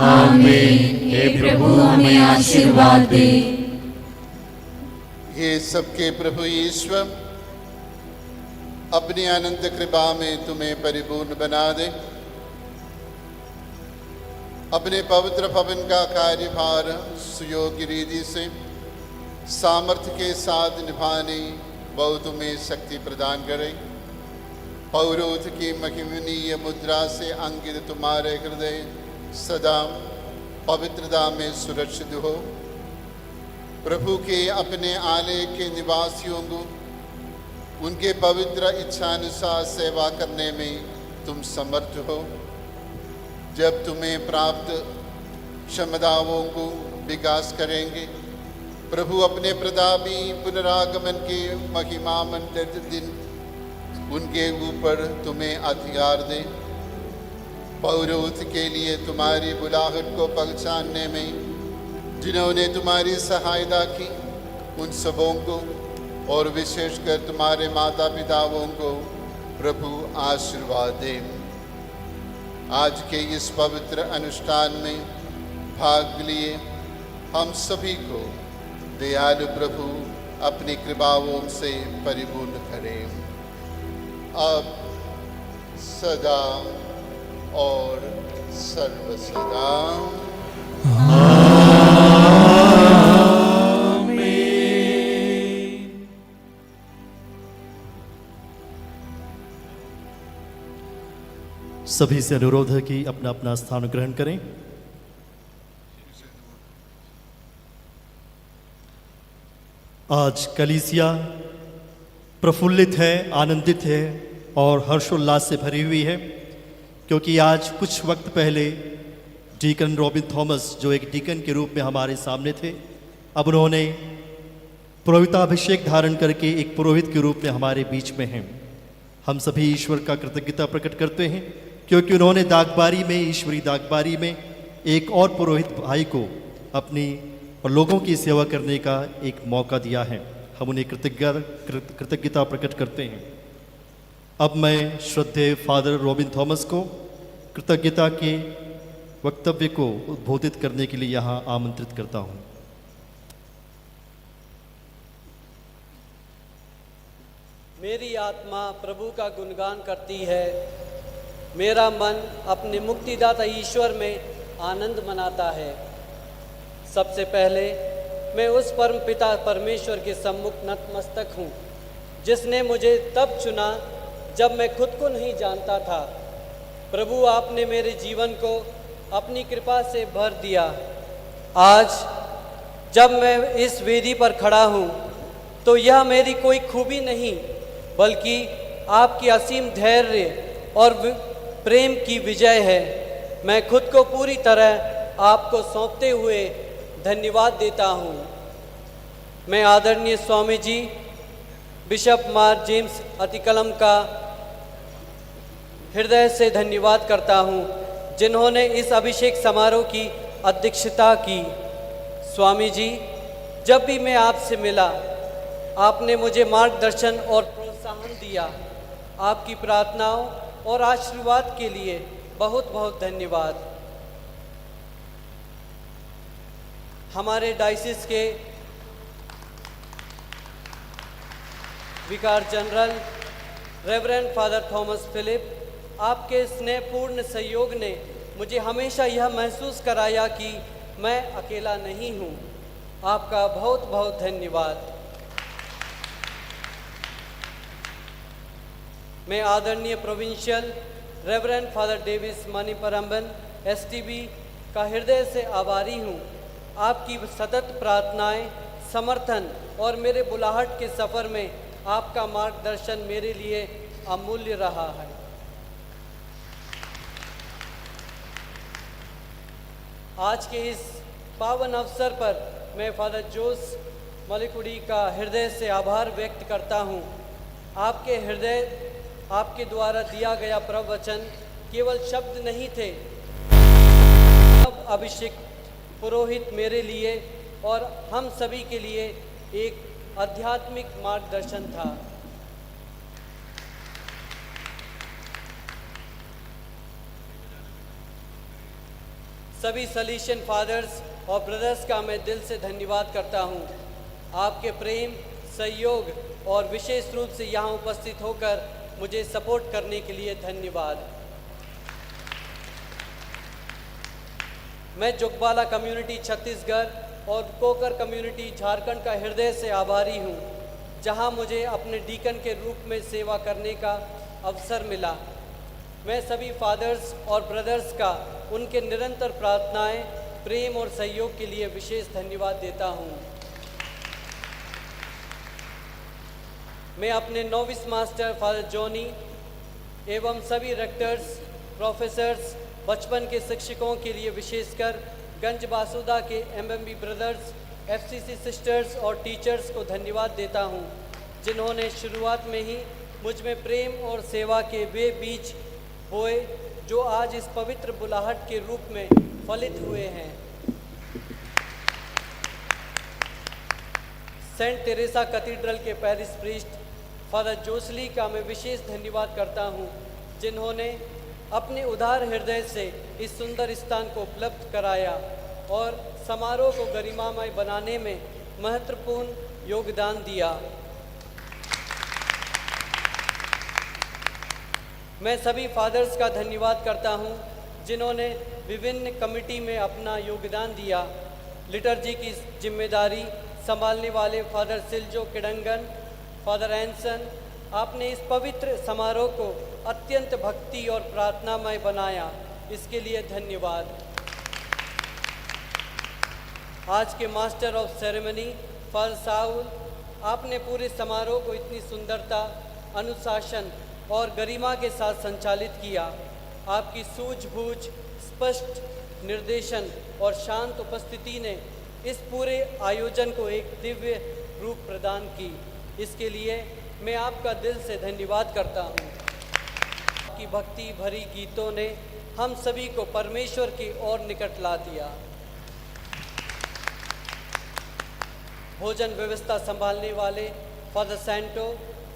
आमीन। हे प्रभु हमें आशीर्वाद दे। हे सबके प्रभु ईश्वर, अपनी अनंत कृपा में तुम्हें परिपूर्ण बना दे। अपने पवित्र भवन का कार्यभार सुयोग्य रीति से सामर्थ्य के साथ निभाने वो तुम्हें शक्ति प्रदान करे। पौरोध की महिमनीय मुद्रा से अंकित तुम्हारे हृदय सदा पवित्रता में सुरक्षित हो। प्रभु के अपने आलय के निवासियों को उनके पवित्र इच्छानुसार सेवा करने में तुम समर्थ हो। जब तुम्हें प्राप्त क्षमताओं को विकास करेंगे, प्रभु अपने प्रतापी पुनरागमन के महिमामंडित दिन उनके ऊपर तुम्हें अधिकार दे। पौरोहित के लिए तुम्हारी बुलाहट को पहचानने में जिन्होंने तुम्हारी सहायता की, उन सबों को और विशेषकर तुम्हारे माता पिताओं को प्रभु आशीर्वाद दे। आज के इस पवित्र अनुष्ठान में भाग लिए हम सभी को दयालु प्रभु अपनी कृपाओं से परिपूर्ण करें, अब सदा और सर्वसदा। सभी से अनुरोध है कि अपना अपना स्थान ग्रहण करें। आज कलीसिया प्रफुल्लित है, आनंदित है और हर्षोल्लास से भरी हुई है, क्योंकि आज कुछ वक्त पहले डीकन रॉबिन थॉमस, जो एक डीकन के रूप में हमारे सामने थे, अब उन्होंने पुरोहिताभिषेक धारण करके एक पुरोहित के रूप में हमारे बीच में हैं। हम सभी ईश्वर का कृतज्ञता प्रकट करते हैं, क्योंकि उन्होंने दागबारी में, ईश्वरी दागबारी में एक और पुरोहित भाई को अपनी और लोगों की सेवा करने का एक मौका दिया है। हम उन्हें कृतज्ञता प्रकट करते हैं। अब मैं श्रद्धेय फादर रॉबिन थॉमस को कृतज्ञता के वक्तव्य को उद्बोधित करने के लिए यहाँ आमंत्रित करता हूँ। मेरी आत्मा प्रभु का गुणगान करती है, मेरा मन अपने मुक्तिदाता ईश्वर में आनंद मनाता है। सबसे पहले मैं उस परम पिता परमेश्वर के सम्मुख नतमस्तक हूँ, जिसने मुझे तब चुना जब मैं खुद को नहीं जानता था। प्रभु, आपने मेरे जीवन को अपनी कृपा से भर दिया। आज जब मैं इस वेदी पर खड़ा हूँ, तो यह मेरी कोई खूबी नहीं, बल्कि आपकी असीम धैर्य और प्रेम की विजय है। मैं खुद को पूरी तरह आपको सौंपते हुए धन्यवाद देता हूँ। मैं आदरणीय स्वामी जी बिशप मार जेम्स अतिकलम का हृदय से धन्यवाद करता हूँ, जिन्होंने इस अभिषेक समारोह की अध्यक्षता की। स्वामी जी, जब भी मैं आपसे मिला, आपने मुझे मार्गदर्शन और प्रोत्साहन दिया। आपकी प्रार्थनाओं और आशीर्वाद के लिए बहुत बहुत धन्यवाद। हमारे डायसिस के vicar general reverend father Thomas Philip, आपके स्नेहपूर्ण सहयोग ने मुझे हमेशा यह महसूस कराया कि मैं अकेला नहीं हूँ। आपका बहुत बहुत धन्यवाद। मैं आदरणीय provincial reverend father Davis Manipparamban STB का हृदय से आभारी हूँ। आपकी सतत प्रार्थनाएं, समर्थन और मेरे बुलाहट के सफ़र में आपका मार्गदर्शन मेरे लिए अमूल्य रहा है। आज के इस पावन अवसर पर मैं फादर जोस मलिकुड़ी का हृदय से आभार व्यक्त करता हूँ। आपके द्वारा दिया गया प्रवचन केवल शब्द नहीं थे, अब अभिषेक पुरोहित मेरे लिए और हम सभी के लिए एक आध्यात्मिक मार्गदर्शन था। सभी सलीशियन फादर्स और ब्रदर्स का मैं दिल से धन्यवाद करता हूँ। आपके प्रेम, सहयोग और विशेष रूप से यहाँ उपस्थित होकर मुझे सपोर्ट करने के लिए धन्यवाद। मैं जोगबाला कम्युनिटी छत्तीसगढ़ और कोकर कम्युनिटी झारखंड का हृदय से आभारी हूँ, जहाँ मुझे अपने डीकन के रूप में सेवा करने का अवसर मिला। मैं सभी फादर्स और ब्रदर्स का उनके निरंतर प्रार्थनाएं, प्रेम और सहयोग के लिए विशेष धन्यवाद देता हूँ। मैं अपने नोविस मास्टर फादर जॉनी एवं सभी रेक्टर्स, प्रोफेसर्स, बचपन के शिक्षकों के लिए विशेषकर गंज बासुदा के MMB ब्रदर्स, FCC सिस्टर्स और टीचर्स को धन्यवाद देता हूँ, जिन्होंने शुरुआत में ही मुझ में प्रेम और सेवा के वे बीज बोए जो आज इस पवित्र बुलाहट के रूप में फलित हुए हैं। सेंट तेरेसा कैथेड्रल के पैरिश प्रीस्ट फादर जोसली का मैं विशेष धन्यवाद करता हूँ, जिन्होंने अपने उदार हृदय से इस सुंदर स्थान को उपलब्ध कराया और समारोह को गरिमामय बनाने में महत्वपूर्ण योगदान दिया। मैं सभी फादर्स का धन्यवाद करता हूँ, जिन्होंने विभिन्न कमिटी में अपना योगदान दिया। लिटर्जी की जिम्मेदारी संभालने वाले फादर सिल्जो किडंगन, फादर एंसन, आपने इस पवित्र समारोह को अत्यंत भक्ति और प्रार्थनामय बनाया, इसके लिए धन्यवाद। आज के master of ceremony father Saul, आपने पूरे समारोह को इतनी सुंदरता, अनुशासन और गरिमा के साथ संचालित किया। आपकी सूझबूझ, स्पष्ट निर्देशन और शांत उपस्थिति ने इस पूरे आयोजन को एक दिव्य रूप प्रदान की। इसके लिए मैं आपका दिल से धन्यवाद करता हूँ। आपकी भक्ति भरी गीतों ने हम सभी को परमेश्वर की ओर निकट ला दिया। भोजन व्यवस्था संभालने वाले फादर सैंटो,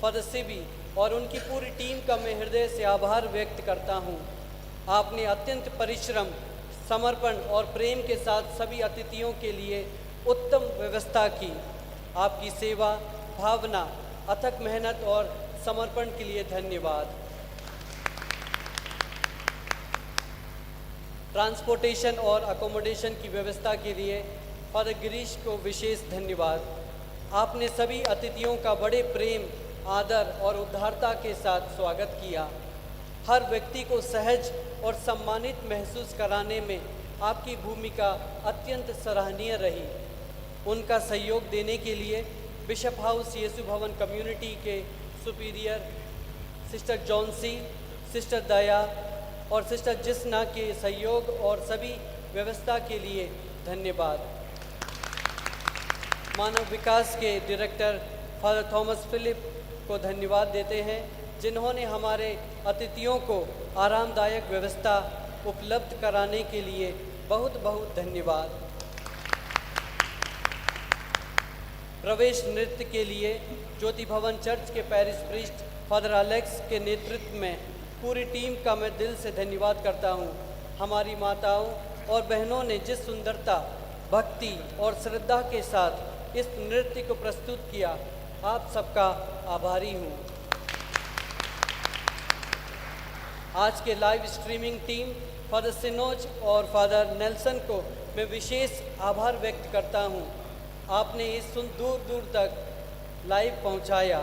फादर सिबी और उनकी पूरी टीम का मैं हृदय से आभार व्यक्त करता हूँ। आपने अत्यंत परिश्रम, समर्पण और प्रेम के साथ सभी अतिथियों के लिए उत्तम व्यवस्था की। आपकी सेवा, भावना, अथक मेहनत और समर्पण के लिए धन्यवाद। ट्रांसपोर्टेशन और अकोमोडेशन की व्यवस्था के लिए फादर गिरीश को विशेष धन्यवाद। आपने सभी अतिथियों का बड़े प्रेम, आदर और उदारता के साथ स्वागत किया। हर व्यक्ति को सहज और सम्मानित महसूस कराने में आपकी भूमिका अत्यंत सराहनीय रही। उनका सहयोग देने के लिए बिशप हाउस यीशु भवन कम्युनिटी के सुपीरियर सिस्टर जॉन्सी, सिस्टर दया और सिस्टर जिसना के सहयोग और सभी व्यवस्था के लिए धन्यवाद। मानव विकास के डायरेक्टर फादर थॉमस फिलिप को धन्यवाद देते हैं, जिन्होंने हमारे अतिथियों को आरामदायक व्यवस्था उपलब्ध कराने के लिए बहुत बहुत धन्यवाद। प्रवेश नृत्य के लिए ज्योति भवन चर्च के पैरिश प्रीस्ट फादर एलेक्स के नेतृत्व में पूरी टीम का मैं दिल से धन्यवाद करता हूं। हमारी माताओं और बहनों ने जिस सुंदरता, भक्ति और श्रद्धा के साथ इस नृत्य को प्रस्तुत किया, आप सबका आभारी हूं। आज के लाइव स्ट्रीमिंग टीम फादर सिनोज और फादर नेल्सन को मैं विशेष आभार व्यक्त करता हूं। आपने इस दूर दूर तक लाइव पहुंचाया।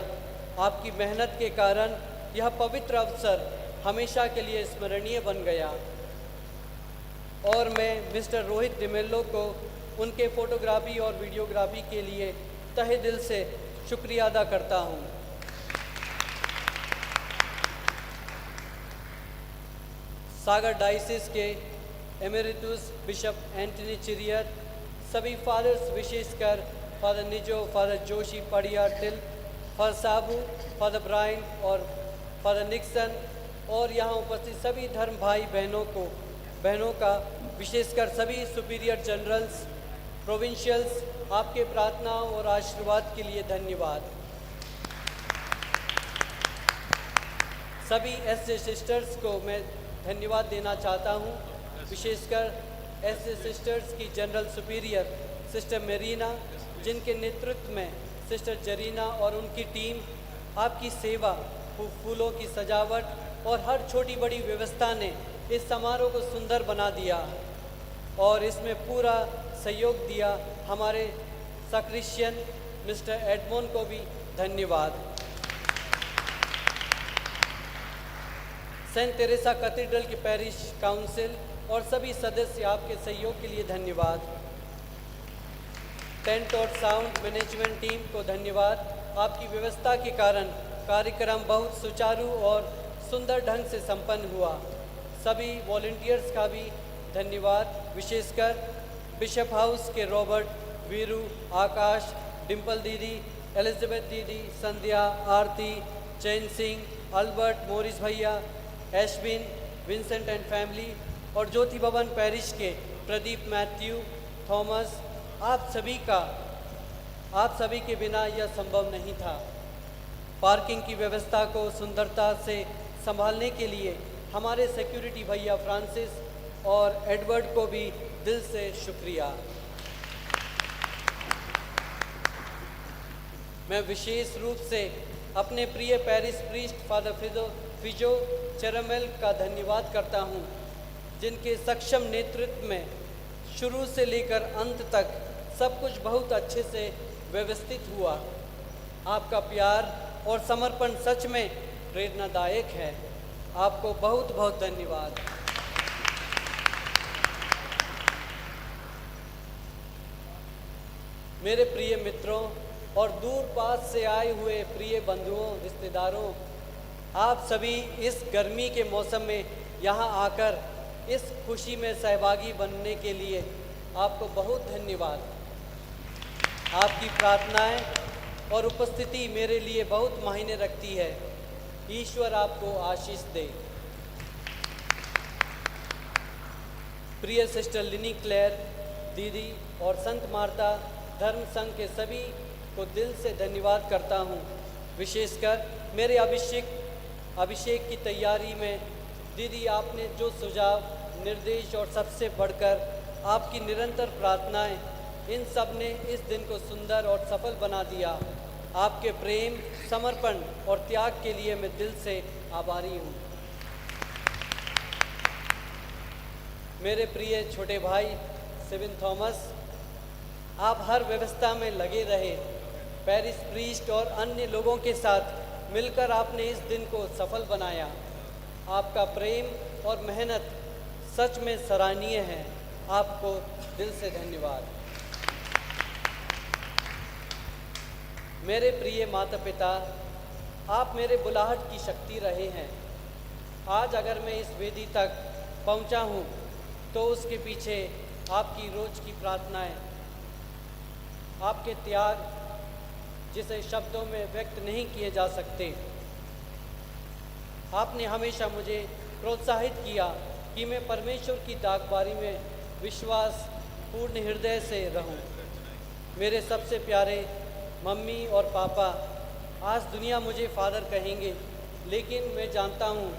आपकी मेहनत के कारण यह पवित्र अवसर हमेशा के लिए स्मरणीय बन गया। और मैं मिस्टर रोहित डिमेल्लो को उनके फोटोग्राफी और वीडियोग्राफी के लिए तहे दिल से शुक्रिया अदा करता हूं। सागर डायसिस के एमेरिटस बिशप एंटनी चिरियर, सभी फादर्स विशेषकर फादर निजो, फादर जोशी पड़िया टिल, फादर साबू, फादर ब्रायन और फादर निक्सन और यहाँ उपस्थित सभी धर्म भाई बहनों का विशेषकर सभी सुपीरियर जनरल्स, प्रोविंशियल्स, आपके प्रार्थनाओं और आशीर्वाद के लिए धन्यवाद। सभी एसजे सिस्टर्स को मैं धन्यवाद देना चाहता हूँ, विशेषकर एसजे सिस्टर्स की जनरल सुपीरियर सिस्टर मेरीना, जिनके नेतृत्व में सिस्टर जरीना और उनकी टीम आपकी सेवा, फूलों की सजावट और हर छोटी बड़ी व्यवस्था ने इस समारोह को सुंदर बना दिया और इसमें पूरा सहयोग दिया। हमारे सक्रिश्चियन मिस्टर एडमोन को भी धन्यवाद। सेंट तेरेसा कैथेड्रल के पैरिश काउंसिल और सभी सदस्य आपके सहयोग के लिए धन्यवाद। टेंट और साउंड मैनेजमेंट टीम को धन्यवाद। आपकी व्यवस्था के कारण कार्यक्रम बहुत सुचारू और सुंदर ढंग से संपन्न हुआ। सभी वॉलंटियर्स का भी धन्यवाद, विशेषकर बिशप हाउस के रॉबर्ट, वीरू, आकाश, डिम्पल दीदी, एलिजाबेथ दीदी, संध्या, आरती, चैन सिंह, अल्बर्ट, मोरिस भैया, एशबिन, विंसेंट एंड फैमिली और ज्योति भवन पैरिश के प्रदीप, मैथ्यू, थॉमस, आप सभी के बिना यह संभव नहीं था। पार्किंग की व्यवस्था को सुंदरता से संभालने के लिए हमारे सिक्योरिटी भैया फ्रांसिस और एडवर्ड को भी दिल से शुक्रिया। मैं विशेष रूप से अपने प्रिय पैरिश प्रीस्ट फादर फिजो चेरमेल का धन्यवाद करता हूं, जिनके सक्षम नेतृत्व में शुरू से लेकर अंत तक सब कुछ बहुत अच्छे से व्यवस्थित हुआ। आपका प्यार और समर्पण सच में प्रेरणादायक है। आपको बहुत बहुत धन्यवाद। मेरे प्रिय मित्रों और दूर पास से आए हुए प्रिय बंधुओं, रिश्तेदारों, आप सभी इस गर्मी के मौसम में यहाँ आकर इस खुशी में सहभागी बनने के लिए आपको बहुत धन्यवाद। आपकी प्रार्थनाएं और उपस्थिति मेरे लिए बहुत मायने रखती है। ईश्वर आपको आशीष दे। प्रिय सिस्टर लिनी क्लेयर दीदी और संत मार्ता धर्म संघ के सभी को दिल से धन्यवाद करता हूँ। विशेषकर मेरे अभिषेक की तैयारी में दीदी आपने जो सुझाव, निर्देश और सबसे बढ़कर आपकी निरंतर प्रार्थनाएं, इन सब ने इस दिन को सुंदर और सफल बना दिया। आपके प्रेम, समर्पण और त्याग के लिए मैं दिल से आभारी हूँ। मेरे प्रिय छोटे भाई सिविन थॉमस, आप हर व्यवस्था में लगे रहे। पैरिश प्रीस्ट और अन्य लोगों के साथ मिलकर आपने इस दिन को सफल बनाया। आपका प्रेम और मेहनत सच में सराहनीय है। आपको दिल से धन्यवाद। मेरे प्रिय माता पिता, आप मेरे बुलाहट की शक्ति रहे हैं। आज अगर मैं इस वेदी तक पहुंचा हूं, तो उसके पीछे आपकी रोज की प्रार्थनाएं, आपके त्याग जिसे शब्दों में व्यक्त नहीं किए जा सकते। आपने हमेशा मुझे प्रोत्साहित किया कि मैं परमेश्वर की दागबारी में विश्वास पूर्ण हृदय से रहूं। मेरे सबसे प्यारे मम्मी और पापा, आज दुनिया मुझे फादर कहेंगे, लेकिन मैं जानता हूं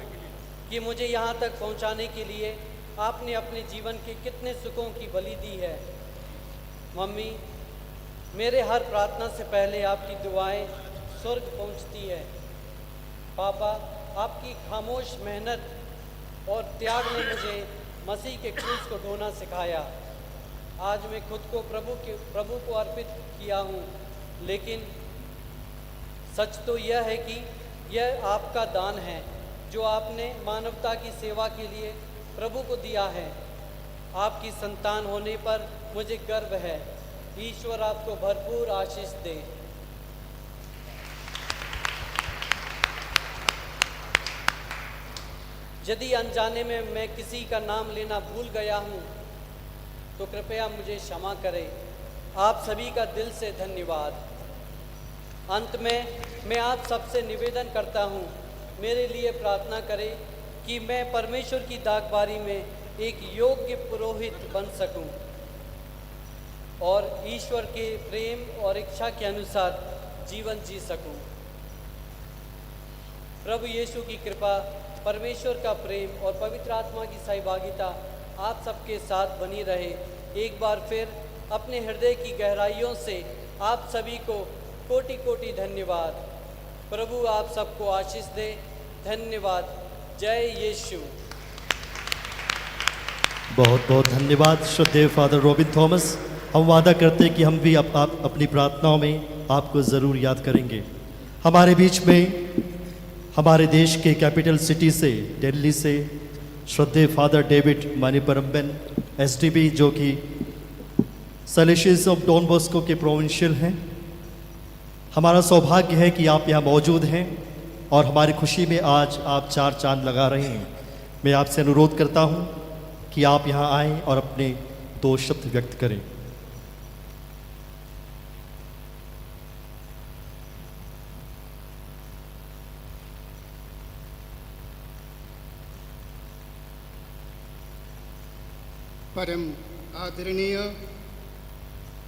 कि मुझे यहां तक पहुंचाने के लिए आपने अपने जीवन के कितने सुखों की बलि दी है। मम्मी, मेरे हर प्रार्थना से पहले आपकी दुआएं स्वर्ग पहुंचती है। पापा, आपकी खामोश मेहनत और त्याग ने मुझे मसीह के क्रूस को ढोना सिखाया। आज मैं खुद को प्रभु को अर्पित किया हूँ, लेकिन सच तो यह है कि यह आपका दान है जो आपने मानवता की सेवा के लिए प्रभु को दिया है। आपकी संतान होने पर मुझे गर्व है। ईश्वर आपको भरपूर आशीष दे। यदि अनजाने में मैं किसी का नाम लेना भूल गया हूँ तो कृपया मुझे क्षमा करें। आप सभी का दिल से धन्यवाद। अंत में मैं आप सबसे निवेदन करता हूँ, मेरे लिए प्रार्थना करें कि मैं परमेश्वर की दागबारी में एक योग्य पुरोहित बन सकूं और ईश्वर के प्रेम और इच्छा के अनुसार जीवन जी सकूं। प्रभु यीशु की कृपा, परमेश्वर का प्रेम और पवित्र आत्मा की सहभागिता आप सबके साथ बनी रहे। एक बार फिर अपने हृदय की गहराइयों से आप सभी को कोटि कोटि धन्यवाद। प्रभु आप सबको आशीष दे। धन्यवाद। जय यीशु। बहुत बहुत धन्यवाद श्रद्धेय फादर रॉबिन थॉमस। हम वादा करते हैं कि हम भी आप अपनी प्रार्थनाओं में आपको ज़रूर याद करेंगे। हमारे बीच में हमारे देश के कैपिटल सिटी से, दिल्ली से श्रद्धेय फादर डेविड मानिपरम्बन एसडीबी, जो कि सैलेशियस ऑफ डॉन बॉस्को के प्रोविंशियल हैं। हमारा सौभाग्य है कि आप यहाँ मौजूद हैं और हमारी खुशी में आज आप चार चांद लगा रहे हैं। मैं आपसे अनुरोध करता हूँ कि आप यहाँ आएँ और अपने दो शब्द व्यक्त करें। परम आदरणीय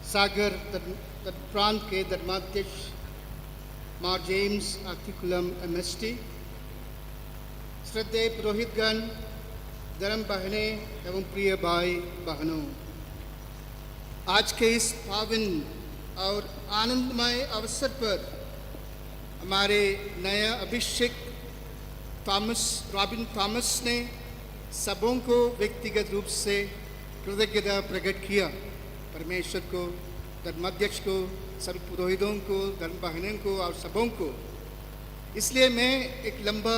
सागर प्रांत के धर्माध्यक्ष मार जेम्स आतिकुलम एमएसटी, श्रद्धेय पुरोहितगण, धर्म बहनें एवं प्रिय भाई बहनों, आज के इस पावन और आनंदमय अवसर पर हमारे नया अभिषेक रॉबिन थॉमस ने सबों को व्यक्तिगत रूप से कृतज्ञता प्रकट किया। परमेश्वर को, धर्माध्यक्ष को, सभी पुरोहितों को, धर्म बहनों को और सबों को। इसलिए मैं एक लंबा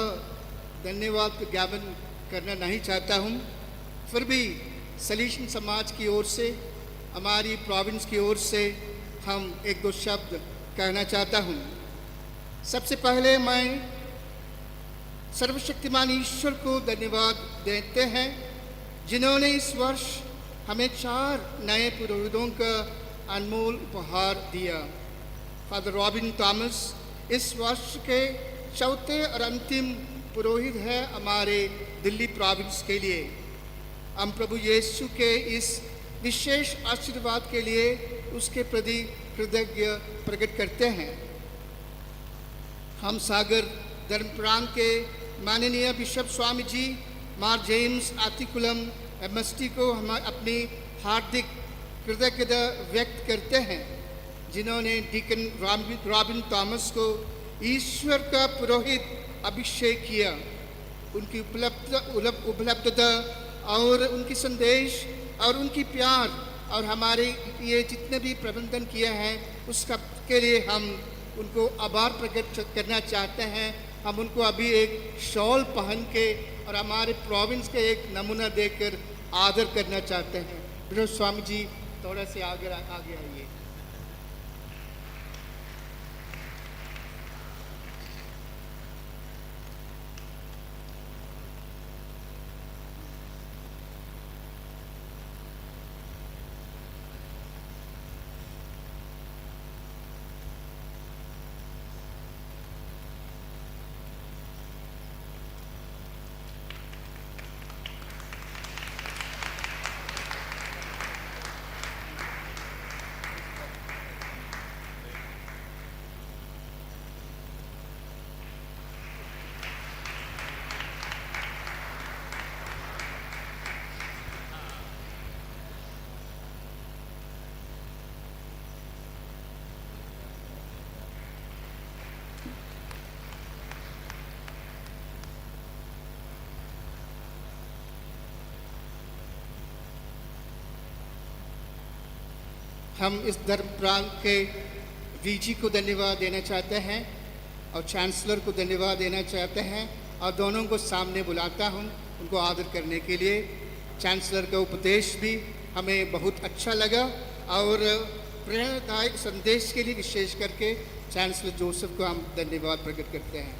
धन्यवाद ज्ञापन करना नहीं चाहता हूँ, फिर भी सलीशन समाज की ओर से, हमारी प्रोविंस की ओर से हम एक दो शब्द कहना चाहता हूँ। सबसे पहले मैं सर्वशक्तिमान ईश्वर को धन्यवाद देते हैं जिन्होंने इस वर्ष हमें 4 नए पुरोहितों का अनमोल उपहार दिया। फादर रॉबिन थॉमस इस वर्ष के चौथे और अंतिम पुरोहित है हमारे दिल्ली प्रोविंस के लिए। हम प्रभु यीशु के इस विशेष आशीर्वाद के लिए उसके प्रति कृतज्ञ प्रकट करते हैं। हम सागर धर्म प्रांत के माननीय बिशप स्वामी जी मार जेम्स आतिकुलम एमएसटी को हम अपनी हार्दिक कृतज्ञता व्यक्त करते हैं, जिन्होंने डीकन रॉबिन थॉमस को ईश्वर का पुरोहित अभिषेक किया। उनकी उपलब्धता और उनकी संदेश और उनकी प्यार और हमारे ये जितने भी प्रबंधन किया है उसका के लिए हम उनको आभार प्रकट करना चाहते हैं। हम उनको अभी एक शॉल पहन के और हमारे प्रोविंस के एक नमूना देकर आदर करना चाहते हैं। बिशप स्वामी जी थोड़ा से आगे आइए। हम इस धर्म प्रांत के वीजी को धन्यवाद देना चाहते हैं और चांसलर को धन्यवाद देना चाहते हैं और दोनों को सामने बुलाता हूं उनको आदर करने के लिए। चांसलर का उपदेश भी हमें बहुत अच्छा लगा और प्रेरणादायक संदेश के लिए विशेष करके चांसलर जोसेफ को हम धन्यवाद प्रकट करते हैं।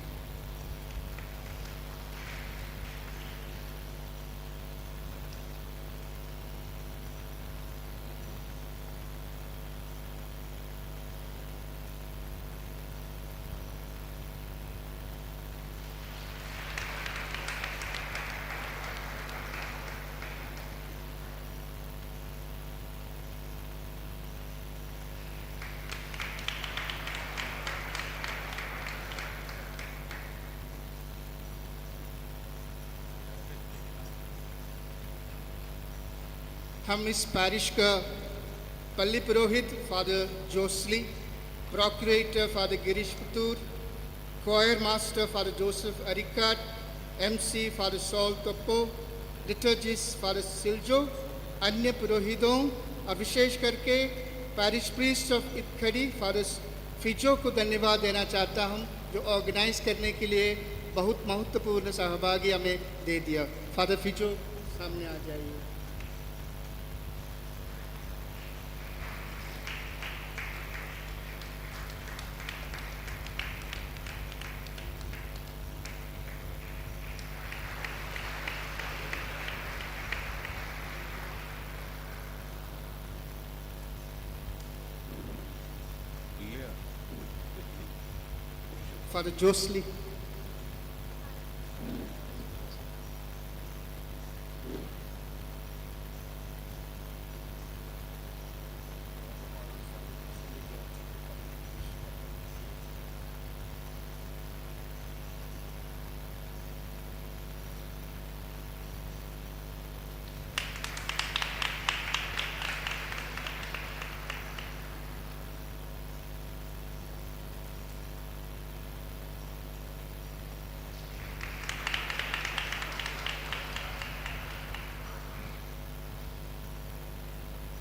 हम इस पैरिश का पल्ली पुरोहित father Josly, procurator father Girish Puthur, choir master father Joseph Arikat, MC father Saul Toppo, liturgist father Siljo, अन्य पुरोहितों और विशेष करके parish priest of Itkhori father Fijo को धन्यवाद देना चाहता हूं, जो ऑर्गेनाइज करने के लिए बहुत महत्वपूर्ण सहभागी हमें दे दिया। फादर फिजो सामने आ जाइए। Father Josley.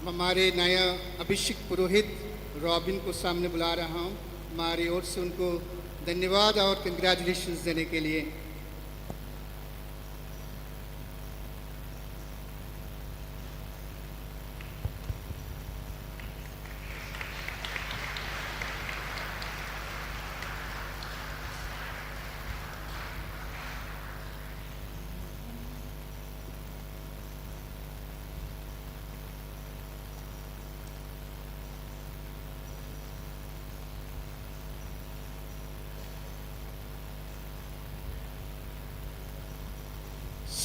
हमारे नया अभिषेक पुरोहित रॉबिन को सामने बुला रहा हूं, हमारी ओर से उनको धन्यवाद और कंग्रेचुलेशंस देने के लिए।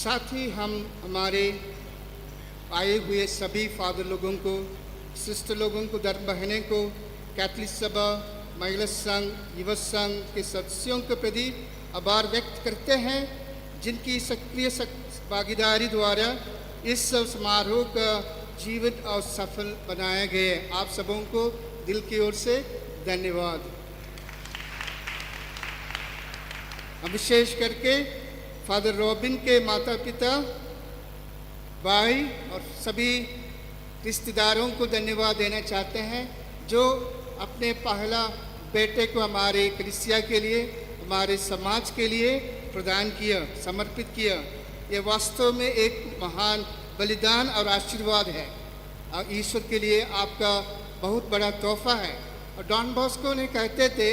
साथ ही हम हमारे आए हुए सभी फादर लोगों को, सिस्टर लोगों को, धर्म बहनें को, कैथलिक सभा, महिला संघ, युवा संघ के सदस्यों के प्रति आभार व्यक्त करते हैं, जिनकी सक्रिय भागीदारी द्वारा इस समारोह का जीवित और सफल बनाया गया। आप सबों को दिल की ओर से धन्यवाद। विशेष करके फादर रॉबिन के माता पिता, भाई और सभी रिश्तेदारों को धन्यवाद देना चाहते हैं, जो अपने पहला बेटे को हमारे कलीसिया के लिए, हमारे समाज के लिए प्रदान किया, समर्पित किया। ये वास्तव में एक महान बलिदान और आशीर्वाद है और ईश्वर के लिए आपका बहुत बड़ा तोहफा है। और डॉन बॉस्को ने कहते थे,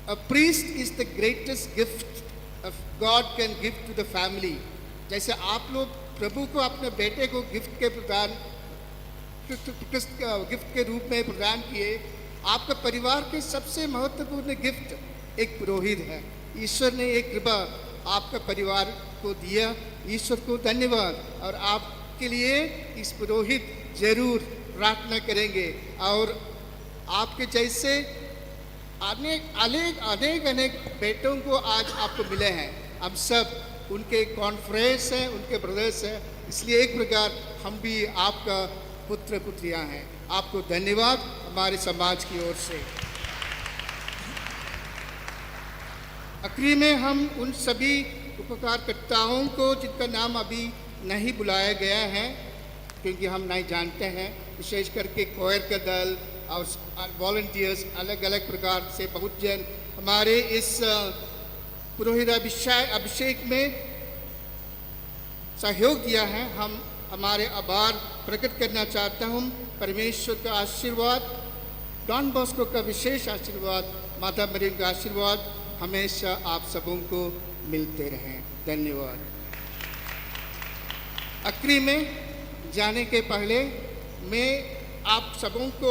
अ priest is the greatest gift God can give to the family। जैसे आप लोग प्रभु को अपने बेटे को गिफ्ट के रूप में प्रदान किए, आपका परिवार के सबसे महत्वपूर्ण गिफ्ट एक पुरोहित है। ईश्वर ने एक कृपा आपका परिवार को दिया, ईश्वर को धन्यवाद। और आपके लिए इस पुरोहित जरूर प्रार्थना करेंगे और आपके जैसे अनेक बेटों को आज आपको मिले हैं। हम सब उनके कॉन्फ्रेंस हैं, उनके ब्रदर्स हैं, इसलिए एक प्रकार हम भी आपका पुत्र पुत्रियां हैं। आपको धन्यवाद हमारे समाज की ओर से। आखिरी में हम उन सभी उपकारकर्ताओं को, जिनका नाम अभी नहीं बुलाया गया है, क्योंकि हम नहीं जानते हैं, विशेष करके कोयर का दल और वॉलंटियर्स अलग अलग प्रकार से बहुत जन हमारे इस पुरोहित अभिषेक में सहयोग दिया है। हम हमारे आभार प्रकट करना चाहता हूँ। परमेश्वर का आशीर्वाद, डॉन बॉस्को का विशेष आशीर्वाद, माता मरियम का आशीर्वाद हमेशा आप सबों को मिलते रहें। धन्यवाद। आखिरी में जाने के पहले मैं आप सबों को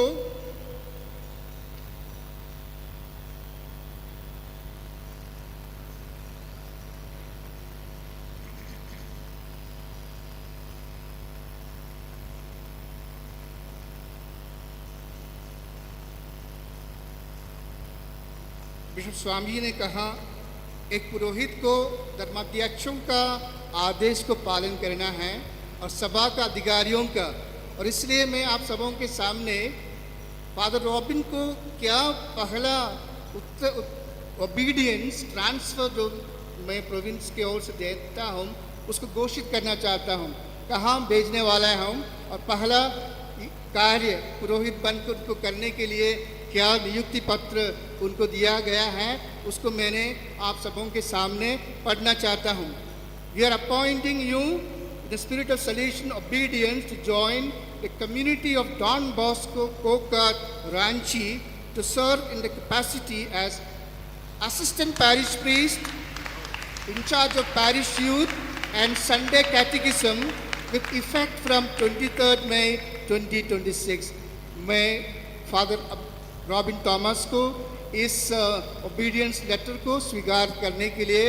बिशप स्वामी जी ने कहा, एक पुरोहित को धर्माध्यक्षों का आदेश को पालन करना है और सभा का अधिकारियों का, और इसलिए मैं आप सबों के सामने फादर रॉबिन को क्या पहला ओबीडियंस ट्रांसफर जो मैं प्रोविंस के ओर से देता हूँ उसको घोषित करना चाहता हूँ, कहाँ भेजने वाला हूँ और पहला कार्य पुरोहित बनकर उनको करने के लिए क्या नियुक्ति पत्र उनको दिया गया है उसको मैंने आप सबों के सामने पढ़ना चाहता हूँ। We are appointing you in the spirit of salvation obedience to join the community of Don Bosco Kokat Ranchi to serve in the capacity as assistant parish priest in charge of parish youth and Sunday catechism with effect from 23rd May 2026. मैं father robin Thomas को इस obedience letter को स्वीकार करने के लिए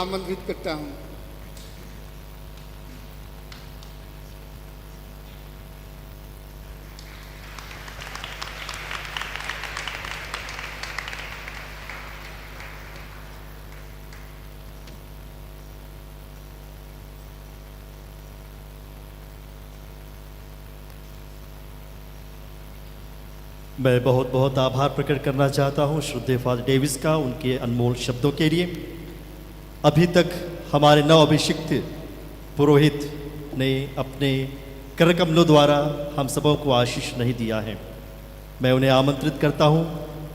आमंत्रित करता हूँ। मैं बहुत बहुत आभार प्रकट करना चाहता हूं श्रद्धेय फादर डेविस का उनके अनमोल शब्दों के लिए। अभी तक हमारे नव अभिषिक्त पुरोहित ने अपने करकमलों द्वारा हम सबों को आशीष नहीं दिया है। मैं उन्हें आमंत्रित करता हूं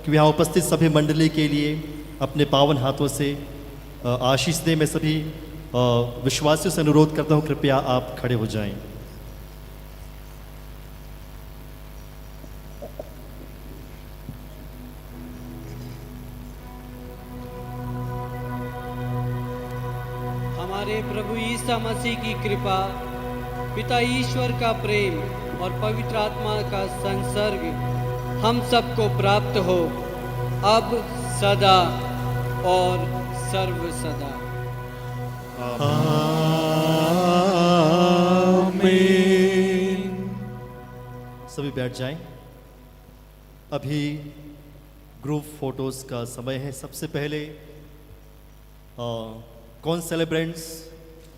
कि यहाँ उपस्थित सभी मंडली के लिए अपने पावन हाथों से आशीष दें। मैं सभी विश्वासियों से अनुरोध करता हूं, कृपया आप खड़े हो जाएं। हमारे प्रभु यीशु मसीह की कृपा, पिता ईश्वर का प्रेम और पवित्र आत्मा का संसर्ग हम सबको प्राप्त हो, अब सदा और सर्व सदा। आमीन। सभी बैठ जाएं। अभी ग्रुप फोटोज का समय है। सबसे पहले कौन सेलिब्रेंट्स,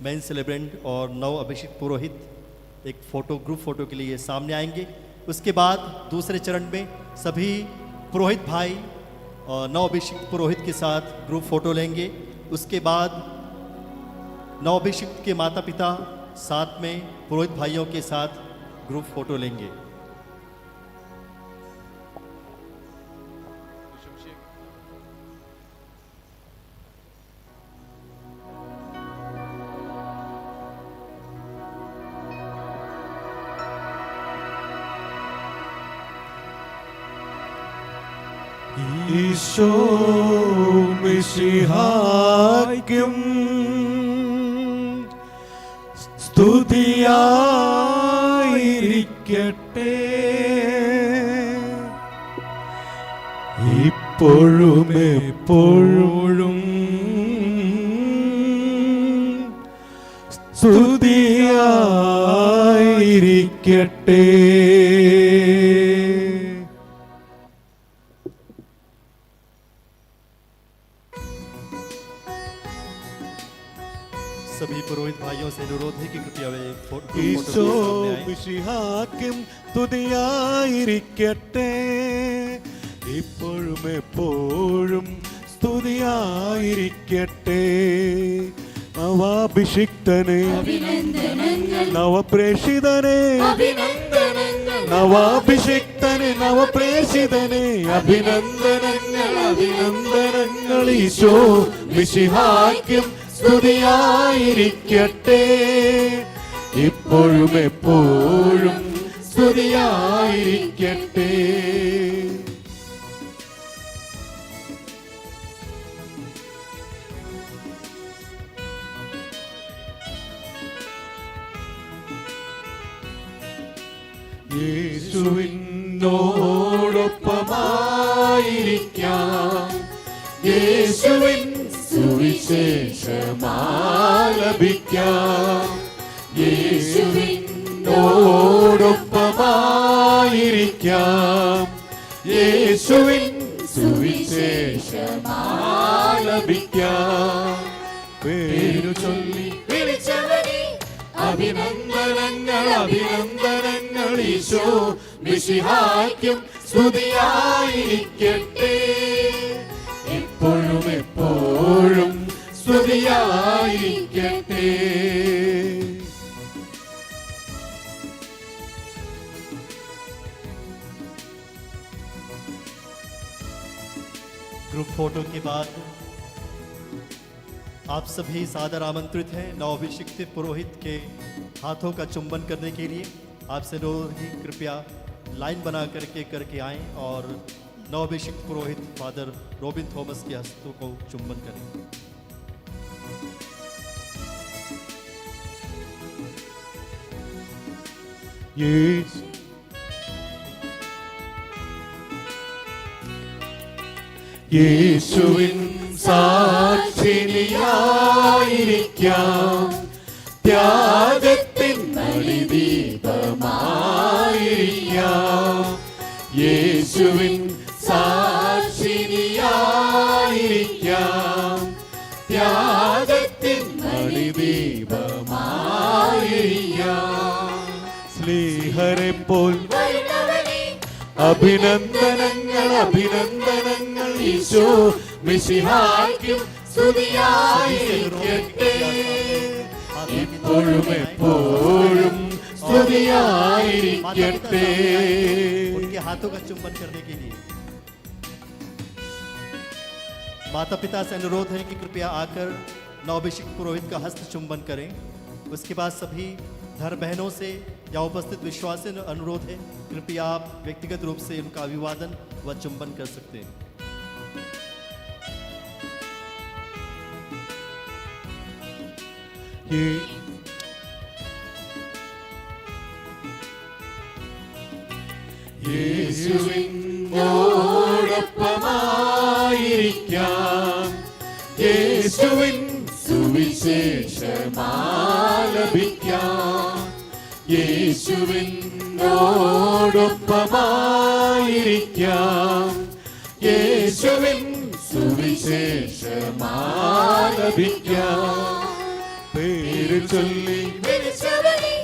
मेन सेलिब्रेंट और नव अभिषेक पुरोहित एक ग्रुप फोटो के लिए सामने आएंगे। उसके बाद दूसरे चरण में सभी पुरोहित भाई और नव अभिषेक पुरोहित के साथ ग्रुप फोटो लेंगे। उसके बाद नव अभिषेक के माता पिता साथ में पुरोहित भाइयों के साथ ग्रुप फोटो लेंगे। ഈശോ മിശിഹായ്ക്കും സ്തുതിയായിരിക്കട്ടെ, ഇപ്പോഴും എപ്പോഴും സ്തുതിയായിരിക്കട്ടെ. सभी पुरोहित भाइयों से अनुरोध है कि कृपया वे ഈശോ മിശിഹായ്ക്കും സ്തുതിയായിരിക്കട്ടെ, ഇപ്പോഴും എപ്പോഴും സ്തുതിയായിരിക്കട്ടെ. നവാഭിഷിക്തനെ അഭിനന്ദനങ്ങൾ നവപ്രേഷിതനെ അഭിനന്ദനങ്ങൾ നവാഭിഷിക്തനെ നവപ്രേഷിതനെ അഭിനന്ദനങ്ങൾ അഭിനന്ദനങ്ങൾ ഈശോ മിശിഹായ്ക്കും സ്തുതിയായിരിക്കട്ടെ ഇപ്പോഴും എപ്പോഴും സ്തുതിയായിരിക്കട്ടെ. യേശുവിനോടൊപ്പമായിരിക്കാം യേശുവിൻ സുവിശേഷമാലപിക്കാം യേശുവിനോടൊപ്പമായിരിക്കാം യേശുവിൻ സുവിശേഷമാലപിക്കാം. പേരു ചൊല്ലി വിളിച്ചവനെ അഭിനന്ദനങ്ങൾ അഭിനന്ദനങ്ങൾ ഈശോ മിശിഹായ്ക്കും സ്തുതിയായിരിക്കട്ടെ ഇപ്പോഴും എപ്പോഴും സ്തുതിയായിരിക്കട്ടെ. ग्रुप फोटो के बाद आप सभी सादर आमंत्रित हैं नवअभिषिक्त पुरोहित के हाथों का चुंबन करने के लिए। आपसे अनुरोध है कृपया लाइन बना करके आएं और नवअभिषिक्त पुरोहित फादर रॉबिन थॉमस के हस्तों को चुंबन करें। യേശുവിൻ സാക്ഷിനിയായിരിക്കാം ത്യാഗത്തിൻ മണിദീപമായിരിക്കാം യേശുവിൻ സാക്ഷിനിയായിരിക്കാം ത്യാഗത്തിൻ മണിദീപമായിരിക്കാം. സ്നേഹരെ പോൽ അഭിനന്ദനങ്ങൾ അഭിനന്ദനങ്ങൾ ഈശോ മിശിഹായ്ക്കും സ്തുതിയായിരിക്കട്ടെ ഇപ്പോഴും എപ്പോഴും സ്തുതിയായിരിക്കട്ടെ. उनके हाथों का चुंबन करने के लिए माता पिता से अनुरोध है कि कृपया आकर नवअभिषिक्त पुरोहित का हस्त चुंबन करें। उसके बाद सभी धर्म बहनों से या उपस्थित विश्वासी अनुरोध है कृपया आप व्यक्तिगत रूप से उनका अभिवादन व चुंबन कर सकते हैं। യേശുവിനോടൊപ്പമായിരിക്കാം യേശുവിൻ സുവിശേഷമാലപിക്കാം യേശുവിനോടൊപ്പമായിരിക്കാം യേശുവിൻ സുവിശേഷമാലപിക്കാം. പേര് ചൊല്ലി വിളിച്ചവനെ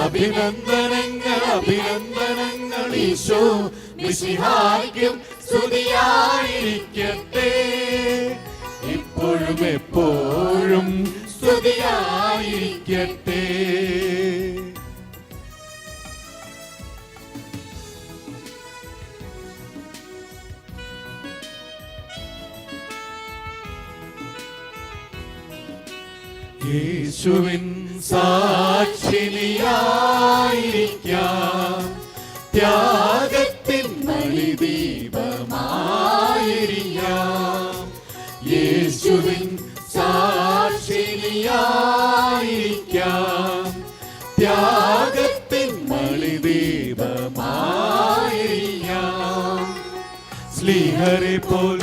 അഭിനന്ദനങ്ങൾ അഭിനന്ദനങ്ങൾ ഈശോ മിശിഹായ്ക്കും സ്തുതിയായിരിക്കട്ടെ ഇപ്പോഴും എപ്പോഴും സ്തുതിയായിരിക്കട്ടെ. യേശുവിൻ സാക്ഷിനിയായിരിക്കാം ത്യാഗത്തിൻ ബലിദീപമായിരിക്കാം യേശുവിൻ സാക്ഷിനിയായിരിക്കാം ത്യാഗത്തിൻ ബലിദീപമായിരിക്കാം. സ്ലീഹരെ പോൽ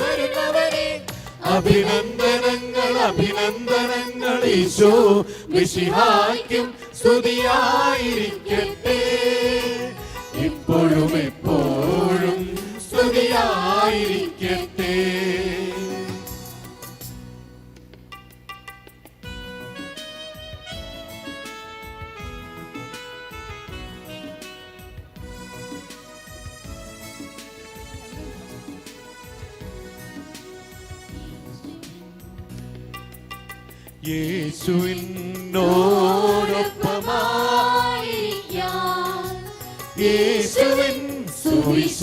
അഭിനന്ദനങ്ങൾ അഭിനന്ദനങ്ങൾ ഈശോ മിശിഹായ്ക്കും സ്തുതിയായിരിക്കട്ടെ ഇപ്പോഴും എപ്പോഴും സ്തുതിയായിരിക്കട്ടെ. യേശുവിനോടൊപ്പമായിരിക്കാം, യേശുവിൻ സുവിശേഷമാലപിക്കാം,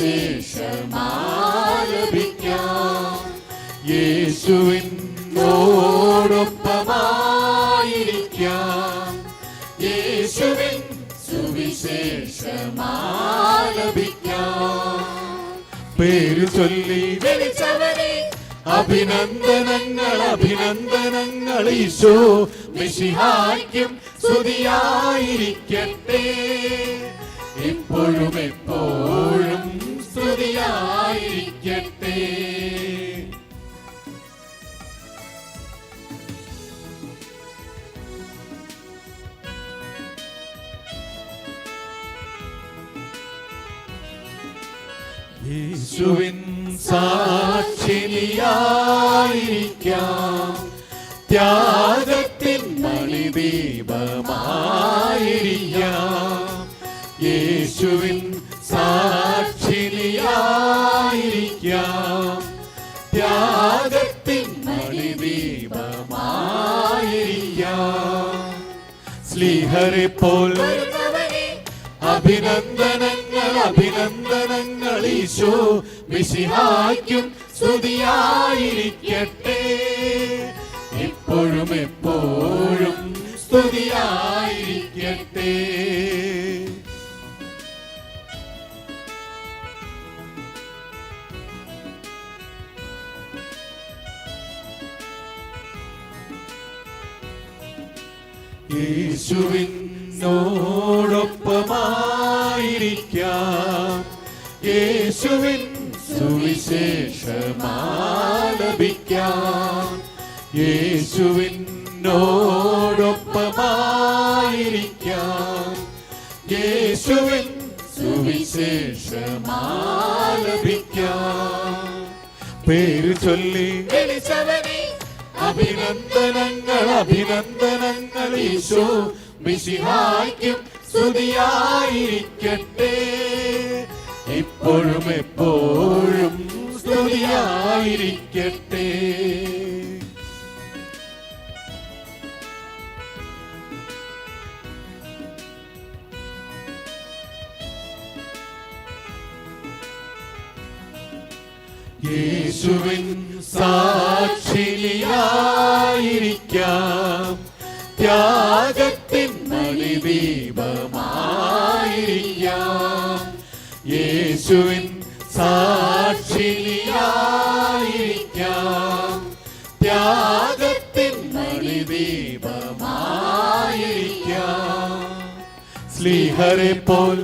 യേശുവിനോടൊപ്പമായിരിക്കാം, യേശുവിൻ സുവിശേഷമാലപിക്കാം. പേരു ചൊല്ലി വിളിച്ചവനെ അഭിനന്ദനങ്ങൾ അഭിനന്ദനങ്ങൾ, ഈശോ മിശിഹായ്ക്കും സ്തുതിയായിരിക്കട്ടെ, ഇപ്പോഴും എപ്പോഴും സ്തുതിയായിരിക്കട്ടെ. യേശുവിൻ സാക്ഷിനിയായിരിക്കാം, ത്യാഗത്തിൻ മണിദീപമായിരിക്കാം, യേശുവിൻ സാക്ഷിനിയായിരിക്കാം, ത്യാഗത്തിൻ മണിദീപമായിരിക്കാം. സ്ലീഹരെ പോൽ അഭിനന്ദനങ്ങൾ അഭിനന്ദനങ്ങൾ, ഈശോ മിശിഹായ്ക്കും സ്തുതിയായിരിക്കട്ടെ, ഇപ്പോഴും എപ്പോഴും സ്തുതിയായിരിക്കട്ടെ. യേശുവിനോടൊപ്പമായിരിക്കാം, യേശുവിൻ സുവിശേഷമാലപിക്കാം, യേശുവിനോടൊപ്പമായിരിക്കാം, യേശുവിൻ സുവിശേഷമാലപിക്കാം. പേര് ചൊല്ലി വിളിച്ചവനെ അഭിനന്ദനങ്ങൾ അഭിനന്ദനങ്ങൾ, ഈശോ മിശിഹായ്ക്കും സ്തുതിയായിരിക്കട്ടെ, ഇപ്പോഴും എപ്പോഴും സ്തുതിയായിരിക്കട്ടെ. യേശുവിൻ സാക്ഷിനിയായിരിക്കാം, ത്യാഗത്തിൻ മണിദീപമായിരിക്കാം, യേശുവിൻ സാക്ഷിനിയായിരിക്കാം, ത്യാഗത്തിൻ മണിദീപമായിരിക്കാം. സ്ലീഹരെ പോൽ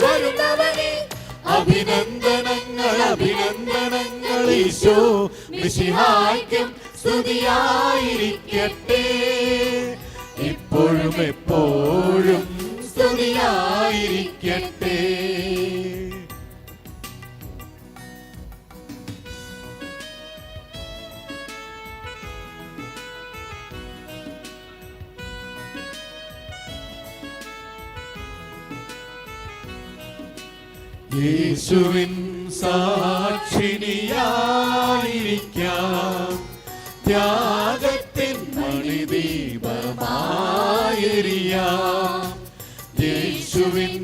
അഭിനന്ദനങ്ങൾ അഭിനന്ദനങ്ങൾ, ഈശോ മിശിഹായ്ക്കും സ്തുതിയായിരിക്കട്ടെ, ഇപ്പോഴും എപ്പോഴും സ്തുതിയായിരിക്കട്ടെ. യേശുവിൻ സാക്ഷിനിയായിരിക്കാം, ത്യാഗത്തിൻ മണിദീപമായിരിക്കാം, യേശുവിൻ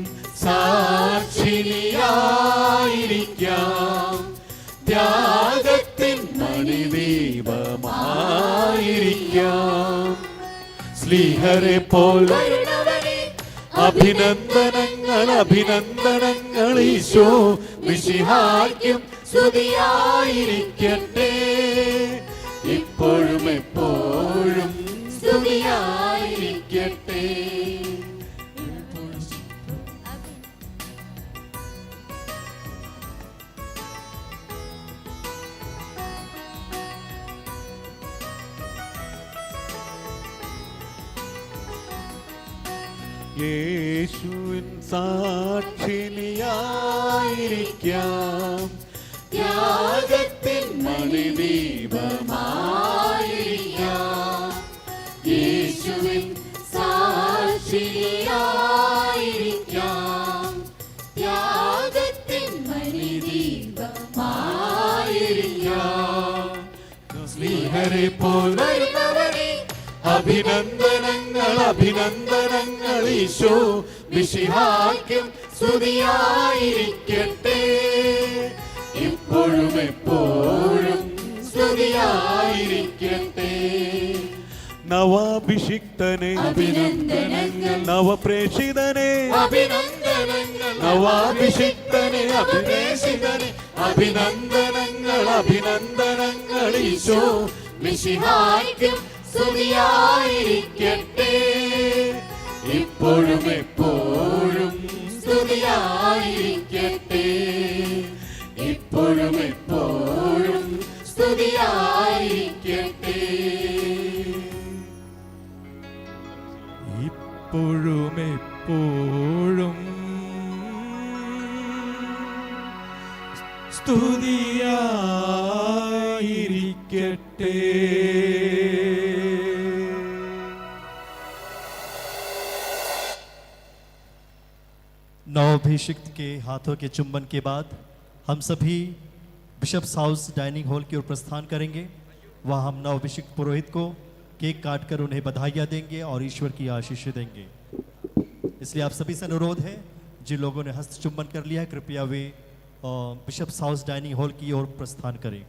സാക്ഷിനിയായിരിക്കാം, ത്യാഗത്തിൻ മണിദീപമായിരിക്കാം. സ്ലീഹരെ പോൽ അഭിനന്ദനങ്ങൾ അഭിനന്ദനങ്ങൾ, ഈശോ മിശിഹായ്ക്കും സ്തുതിയായിരിക്കട്ടെ, ഇപ്പോഴും എപ്പോഴും സ്തുതിയായിരിക്കട്ടെ. യേശുവിൻ സാക്ഷിനിയായിരിക്കാം, ത്യാഗത്തിൻ മണിദീപമായിരിക്കാം, യേശുവിൻ സാക്ഷിനിയായിരിക്കാം, ത്യാഗത്തിൻ മണിദീപമായിരിക്കാം. സ്ലീഹരെ പോൽ അഭിനന്ദനങ്ങൾ അഭിനന്ദനങ്ങൾ ഈശോ മിശിഹായ്ക്കും സ്തുതിയായിരിക്കട്ടെ. ഇപ്പോഴും എപ്പോഴും സ്തുതിയായിരിക്കട്ടെ. നവാഭിഷിക്തനെ അഭിനന്ദനങ്ങൾ നവപ്രേഷിതനെ അഭിനന്ദനങ്ങൾ നവാഭിഷിക്തനെ അഭിനേഷിതനെ അഭിനന്ദനങ്ങൾ അഭിനന്ദനങ്ങൾ ഈശോ മിശിഹായ്ക്കും സ്തുതിയായിരിക്കട്ടെ. ഇപ്പോഴും എപ്പോഴും സ്തുതിയായിരിക്കട്ടെ. ഇപ്പോഴും എപ്പോഴും സ്തുതിയായിരിക്കട്ടെ. ഇപ്പോഴും എപ്പോഴും സ്തുതിയായിരിക്കട്ടെ. नवाभिषिक्त के हाथों के चुंबन के बाद हम सभी बिशप्स हाउस डाइनिंग हॉल की ओर प्रस्थान करेंगे। वहाँ हम नवाभिषिक्त पुरोहित को केक काटकर उन्हें बधाइयाँ देंगे और ईश्वर की आशीष देंगे। इसलिए आप सभी से अनुरोध है, जिन लोगों ने हस्त चुंबन कर लिया है कृपया वे बिशप्स हाउस डाइनिंग हॉल की ओर प्रस्थान करें।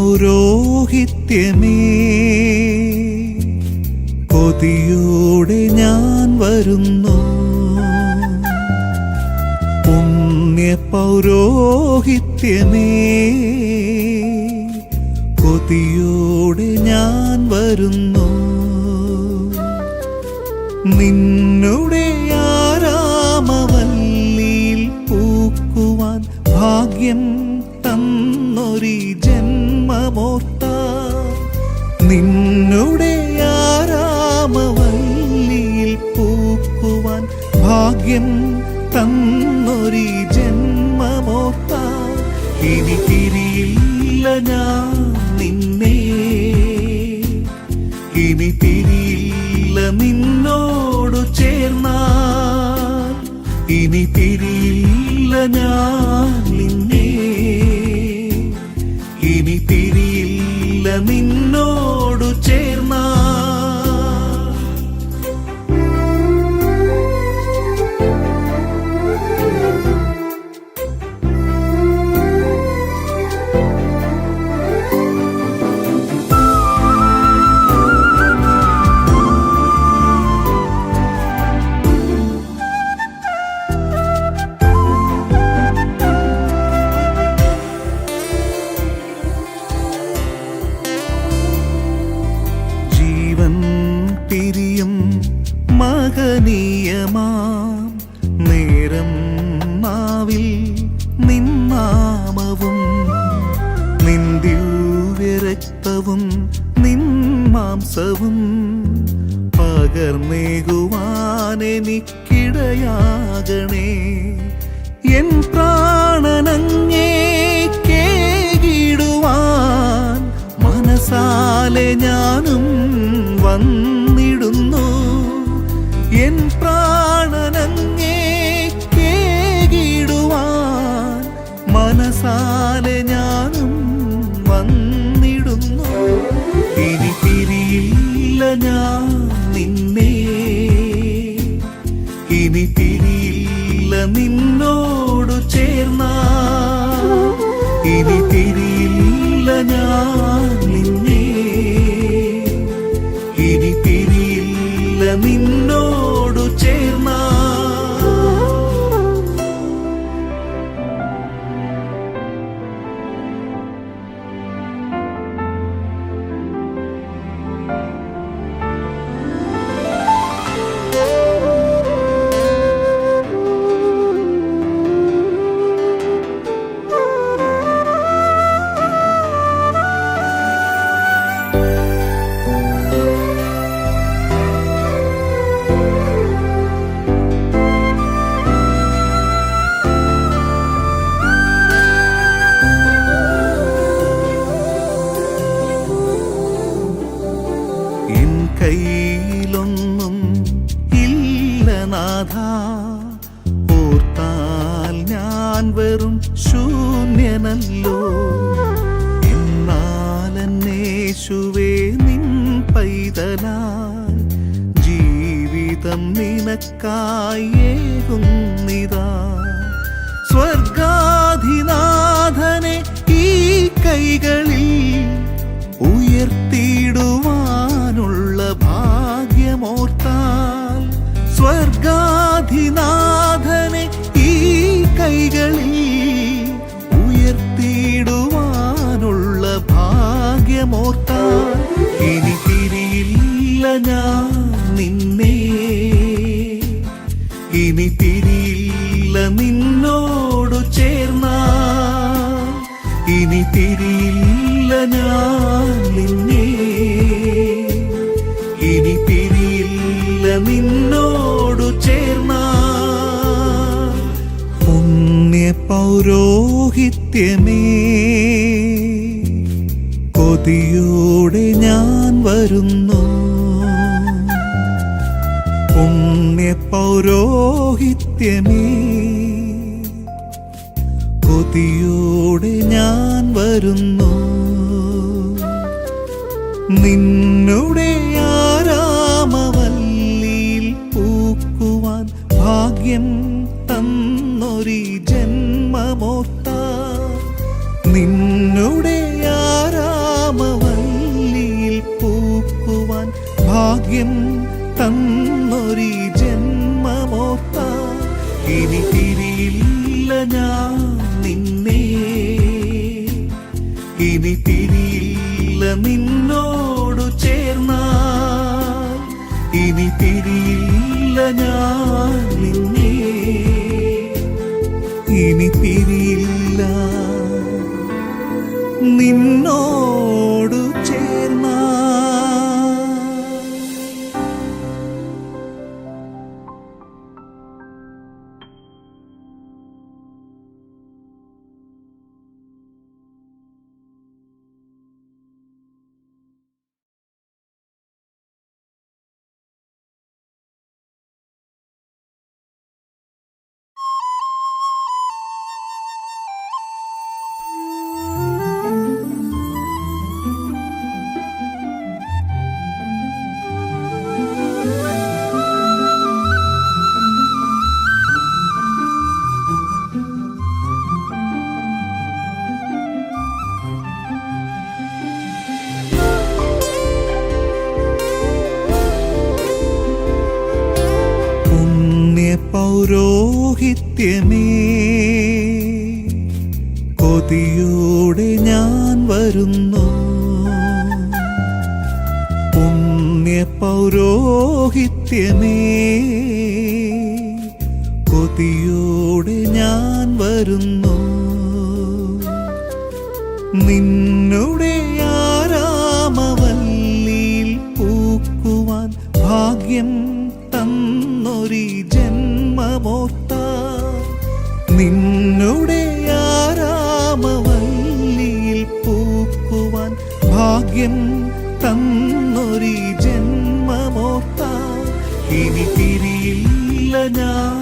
പൗരോഹിത്യമേ കൊതിയോടെ ഞാൻ വരുന്നു. പുണ്യ പൗരോഹിത്യമേ കൊതിയോടെ ഞാൻ വരുന്നു. നിന്നുടെ ആരാമവല്ലിയിൽ പൂക്കുവാൻ ഭാഗ്യം തന്നൊരി ജന്മമോർത്ത, നിന്നുടെ ആരാമവല്ലിയിൽ പൂക്കുവാൻ ഭാഗ്യം തന്നൊരി ജന്മമോർത്ത, ഇനി തിരിയില്ല ഞാൻ നിന്നെ, ഇനി തിരിയില്ല നിന്നോടു ചേർന്നാൽ, ഇനി തിരിയില്ല ഞാൻ നിന്നെ, ഇനി തിരിയില്ല നിന്നോടു ചേർന്നാൽ. മഹനീയമാം നേരം നാവിൽ നിന്നാമവും നിൻ ദിവ്യരക്തവും നിൻ മാംസവും പകർന്നേകുവാനെനിക്കിടയാകണേ. എൻ പ്രാണനങ്ങേക്കേകിടുവാൻ മനസാലെ ഞാനും വന്നിടുന്നു. എൻ പ്രാണനങ്ങേക്കേകിടുവാൻ മനസാലെ ഞാനും വന്നിടുന്നു. ഇനി തിരിയില്ല ഞാൻ നിന്നെ, ഇനി തിരിയില്ല നിന്നോടു ചേർന്നാൽ, ഇനി തിരിയില്ല ഞാൻ നിന്നെ, ഇനി തിരിയില്ല നിന്നോടു ചേർന്നാൽ. കയ്യിലൊന്നും ഇല്ല നാഥ, ഓർത്താൽ ഞാൻ വെറും ശൂന്യനല്ലോ. എന്നാലെന്നേശുവേ നിൻ പൈതലായി ജീവിതം നിനക്കായി ഏകുന്നിതാ. സ്വർഗാധിനാഥനെ ഈ കൈകളിൽ ഉയർത്തിയിടുവാനുള്ള ഭാഗ്യമോർത്താൽ, സ്വർഗാധിനാഥനെ ഈ കൈകളിൽ ഉയർത്തിയിടുവാനുള്ള ഭാഗ്യമോർത്താൽ, ഇനി തിരിയില്ല ഞാൻ നിന്നെ, ഇനി തിരിയില്ല നിന്നോടു ചേർന്നാൽ, ഇനി തിരിയില്ല ഞാൻ നിന്നെ, ഇനി തിരിയില്ല നിന്നോടു ചേർന്നാൽ. പുണ്യ പൗരോഹിത്യമേ കൊതിയോടെ ഞാൻ വരുന്നു. പുണ്യ പൗരോഹിത്യമേ കൊതിയോടെ ഞാൻ വരുന്നു. നിന്നുടെ ആരാമവല്ലിയിൽ പൂക്കുവാൻ ഭാഗ്യം തന്നൊരി ജന്മമോർത്ത, നിന്നുടെ ആരാ ഭാഗ്യം തന്നൊരീ ജന്മമോർത്ത ഇനി തിരിയില്ല ഞാൻ നിന്നെ, ഇനി തിരിയില്ല നിന്നോടു ചേർന്നാൽ, ഇനി തിരിയില്ല ഞാൻ നിന്നെ, ഇനി തിരിയില്ല നിന്നോടു ചേർന്നാൽ. പൗരോഹിത്യമേ കൊതിയോടെ ഞാൻ വരുന്നു, പുണ്യ പൗരോഹിത്യമേ കൊതിയോടെ ഞാൻ വരുന്നു. നിന്നുടെ ആരാമവല്ലിയിൽ പൂക്കുവാൻ ഭാഗ്യം തന്നൊരീ ജന്മമോർത്ത, നിന്നുടെ ആരാമവല്ലിയിൽ പൂക്കുവാൻ ഭാഗ്യം തന്നൊരീ ജന്മമോർത്ത ഇനി തിരിയില്ല ഞാൻ